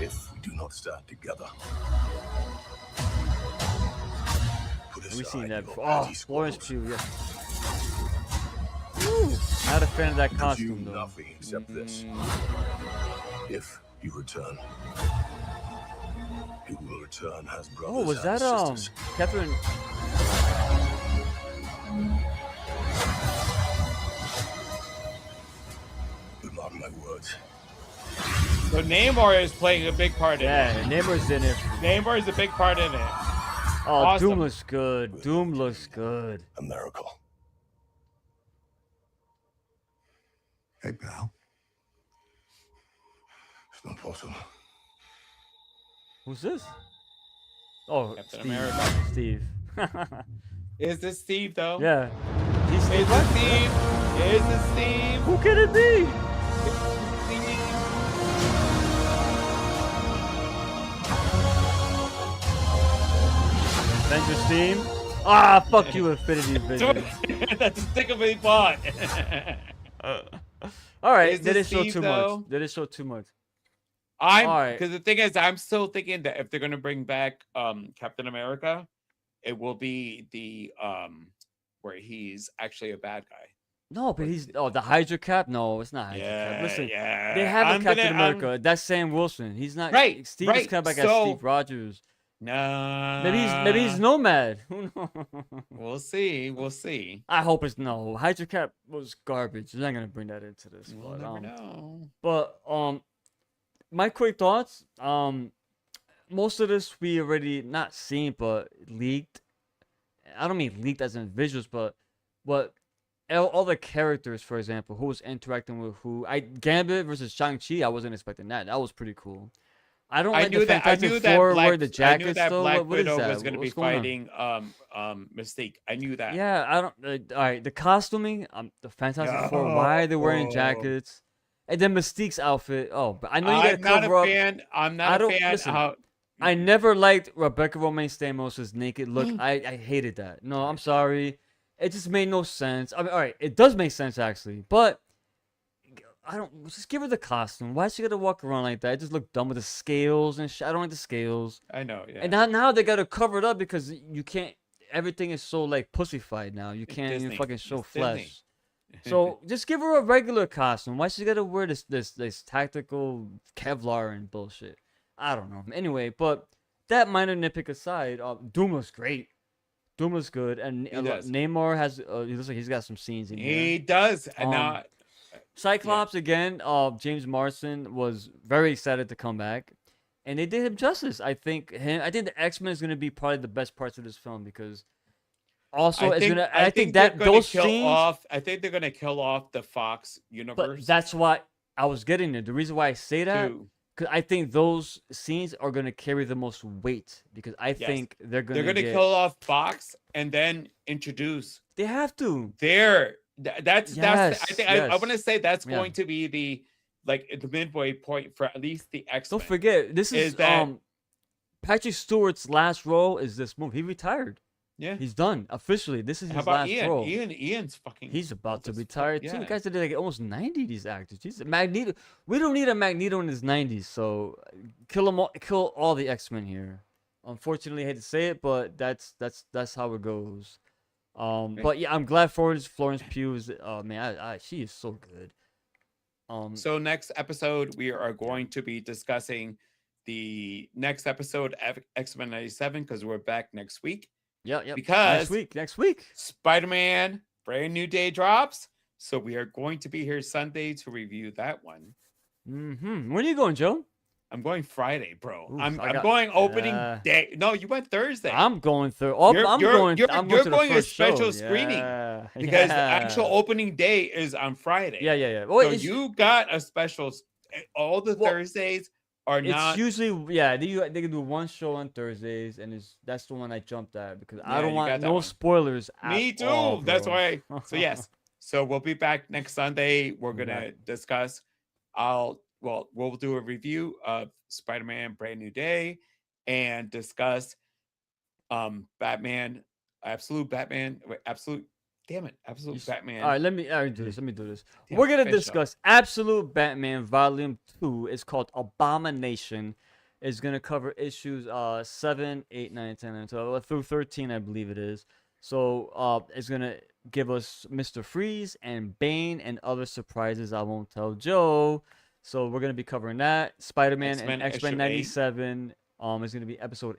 if we do not stand together. Put We've seen aside that your before. Oh, petty Florence squabbles. Pugh, yeah. Woo! Not a fan of that Because you costume, though. nothing except this. If you return, you will return as brothers Oh, was and that, sisters. Catherine? But mark my words. So Neymar is playing a big part in Yeah, it. Neighbor's in it. Neymar is a big part in it. Oh, Awesome. Doom looks good. Doom looks good. A miracle. Hey, pal. It's not possible. Who's this? Oh, Captain Steve. America. Steve. Is this Steve though? Yeah. He's Is Steve. this Steve? Is this Steve? Who can it be? Avengers team. Ah, fuck you, Infinity Vision. That's a stick of a bought. All right, Is they this didn't show Steve, too though? much. They didn't show too much. I'm Alright. because the thing is, I'm still thinking that if they're gonna bring back Captain America, it will be the where he's actually a bad guy. No, but he's the Hydra Cap. No, it's not Hydra Cap. Yeah, Listen, yeah. they have a I'm Captain gonna- I'm- America. That's Sam Wilson. He's not Right, Steve is right, coming back as so- Steve Rogers. No, Maybe he's Nomad. Who knows? We'll see. We'll see. I hope it's no. Hydra Cap was garbage. They're not gonna bring that into this. We'll but, never know. But my quick thoughts. Most of this we already not seen, but leaked. I don't mean leaked as in visuals, but what all the characters, for example, who was interacting with who. Gambit versus Shang-Chi. I wasn't expecting that. That was pretty cool. I don't like the Fantastic Four wear the jackets though. Black What is Widow that? was going to be What's going on? fighting Mystique. I knew that. Yeah, I don't. All right, the costuming, the Fantastic Four. Why are they wearing Oh. jackets? And then Mystique's outfit. Oh, but I know you I'm gotta not cover a up. fan. I'm I not a don't- fan. listen, I never liked Rebecca Romaine Stamos' naked look. I hated that. No, I'm sorry. It just made no sense. I mean, all right, it does make sense actually, but I don't. Just give her the costume. Why is she gotta walk around like that? It just looked dumb with the scales and shit. I don't like the scales. I know. Yeah. And now they gotta cover it up because you can't. Everything is so like pussified now. You can't even Disney. fucking show It's Disney. flesh. So just give her a regular costume. Why she gotta wear this tactical Kevlar and bullshit? I don't know. Anyway, but that minor nitpick aside, Doom looks great. Doom looks good, and He does. Neymar has. He looks like he's got some scenes in here. He does. And now, Cyclops again. James Marsden was very excited to come back, and they did him justice. I think the X-Men is gonna be probably the best parts of this film because also it's gonna. I think they're that gonna those kill scenes. off. I think they're gonna kill off the Fox universe. But that's why I was getting there. The reason why I say that, too. because I think those scenes are gonna carry the most weight. Because I think they're gonna. They're gonna get, kill off Fox and then introduce They have to. their. That's. I think I Yes. want to say that's Yeah. going to be the midway point for at least the X. Don't forget, this is that- Patrick Stewart's last role is this movie. He retired. Yeah. He's done officially. This is his How about last Ian? role. Ian's fucking. He's about to old as fuck. retire too. Yeah. Guys are like almost 90. These actors. Jesus, Magneto. We don't need a Magneto in his 90s. So kill them all. Kill all the X-Men here. Unfortunately, I hate to say it, but that's how it goes. But yeah, I'm glad Florence Pugh is. Man, she is so good. So next episode, we are going to be discussing the next episode of X-Men 97 because we're back next week. Yeah. Because next week, Spider-Man Brand New Day drops. So we are going to be here Sunday to review that one. When are you going, Joe? I'm going Friday, bro. Oof, I'm going opening day. No, you went Thursday. I'm going through. Oh, You're I'm going to the a first special show. screening Yeah, because the yeah. actual opening day is on Friday. Yeah. So you got a special. All the Thursdays are It's not. usually they can do one show on Thursdays, and that's the one I jumped at because I Yeah, don't you want got that no one. spoilers. Me too. All, That's bro. why. So yes. So we'll be back next Sunday. We're gonna discuss. We'll do a review of Spider-Man Brand New Day and discuss Batman, Absolute Batman. Wait, Absolute Batman. All right, let me do this. Damn, We're gonna finish up. discuss Absolute Batman Volume 2. It's called Abomination. It's gonna cover issues 7, 8, 9, 10, and 12 through 13, I believe it is. So it's gonna give us Mr. Freeze and Bane and other surprises I won't tell Joe. So we're gonna be covering that. Spider-Man and X-Men issue 97 is gonna be episode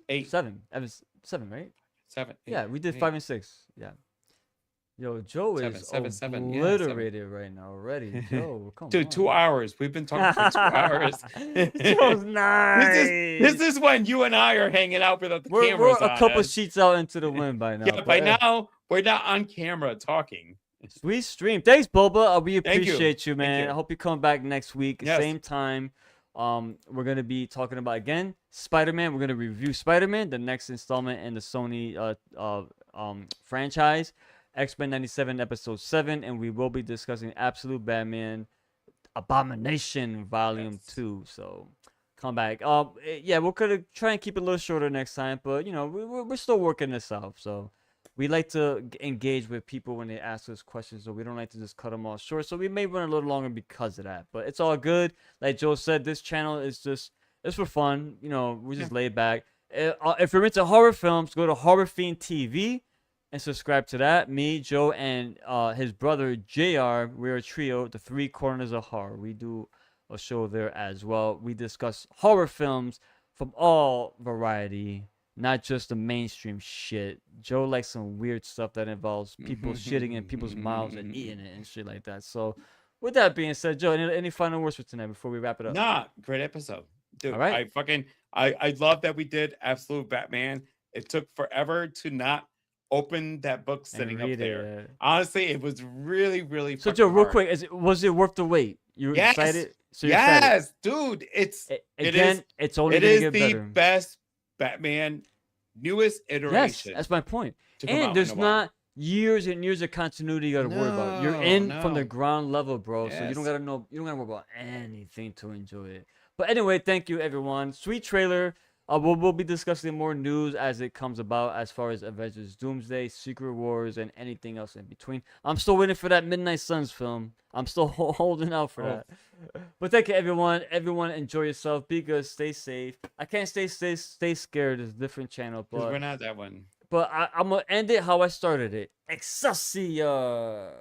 8. 7. Episode 7, right? 7. Yeah, we did 8. 5 and 6. Yeah. Yo, Joe is 7, 7. Yeah, obliterated right now already. Joe, come Dude, on. 2 hours. We've been talking for 2 hours. Joe's nice. This is when you and I are hanging out without the We're cameras a on couple us. sheets out into the wind by now. Yeah, but, by now we're not on camera talking. Sweet stream. Thanks, Boba. We Thank you. appreciate you, man. you. I hope you come back next week, Yes. same time. We're gonna be talking about again Spider-Man. We're gonna review Spider-Man, the next installment in the Sony franchise, X-Men 97 episode 7, and we will be discussing Absolute Batman Abomination Volume 2. So come back. Yeah, we're gonna try and keep it a little shorter next time, but you know we're still working this out. So we like to engage with people when they ask us questions, so we don't like to just cut them all short. So we may run a little longer because of that, but it's all good. Like Joe said, this channel is it's for fun. You know, we're just laid back. If you're into horror films, go to Horror Fiend TV and subscribe to that. Me, Joe, and his brother JR, we're a trio, the Three Corners of Horror. We do a show there as well. We discuss horror films from all variety, not just the mainstream shit. Joe likes some weird stuff that involves people shitting in people's mouths and eating it and shit like that. So with that being said, Joe, any final words for tonight before we wrap it up? Nah, great episode. Dude, All right. I love that we did Absolute Batman. It took forever to not open that book sitting up read it, there. yeah. Honestly, it was really, really So fucking Joe, real hard. quick, was it worth the wait? You were Yes. excited? So you're excited. Yes, dude. It's only It gonna is get the better. best Batman newest Yes, iteration. that's my point. to come out in And there's a while. not years and years of continuity you gotta worry about. You're in from the No. ground level, bro. So you Yes. don't gotta worry about anything to enjoy it. But anyway, thank you everyone. Sweet trailer. We'll be discussing more news as it comes about as far as Avengers Doomsday, Secret Wars, and anything else in between. I'm still waiting for that Midnight Suns film. I'm still holding out for that. But thank you everyone. Everyone enjoy yourself. Be good. Stay safe. I can't stay scared. It's a different channel, 'Cause but we're not that one. I'm gonna end it how I started it. Excelsior.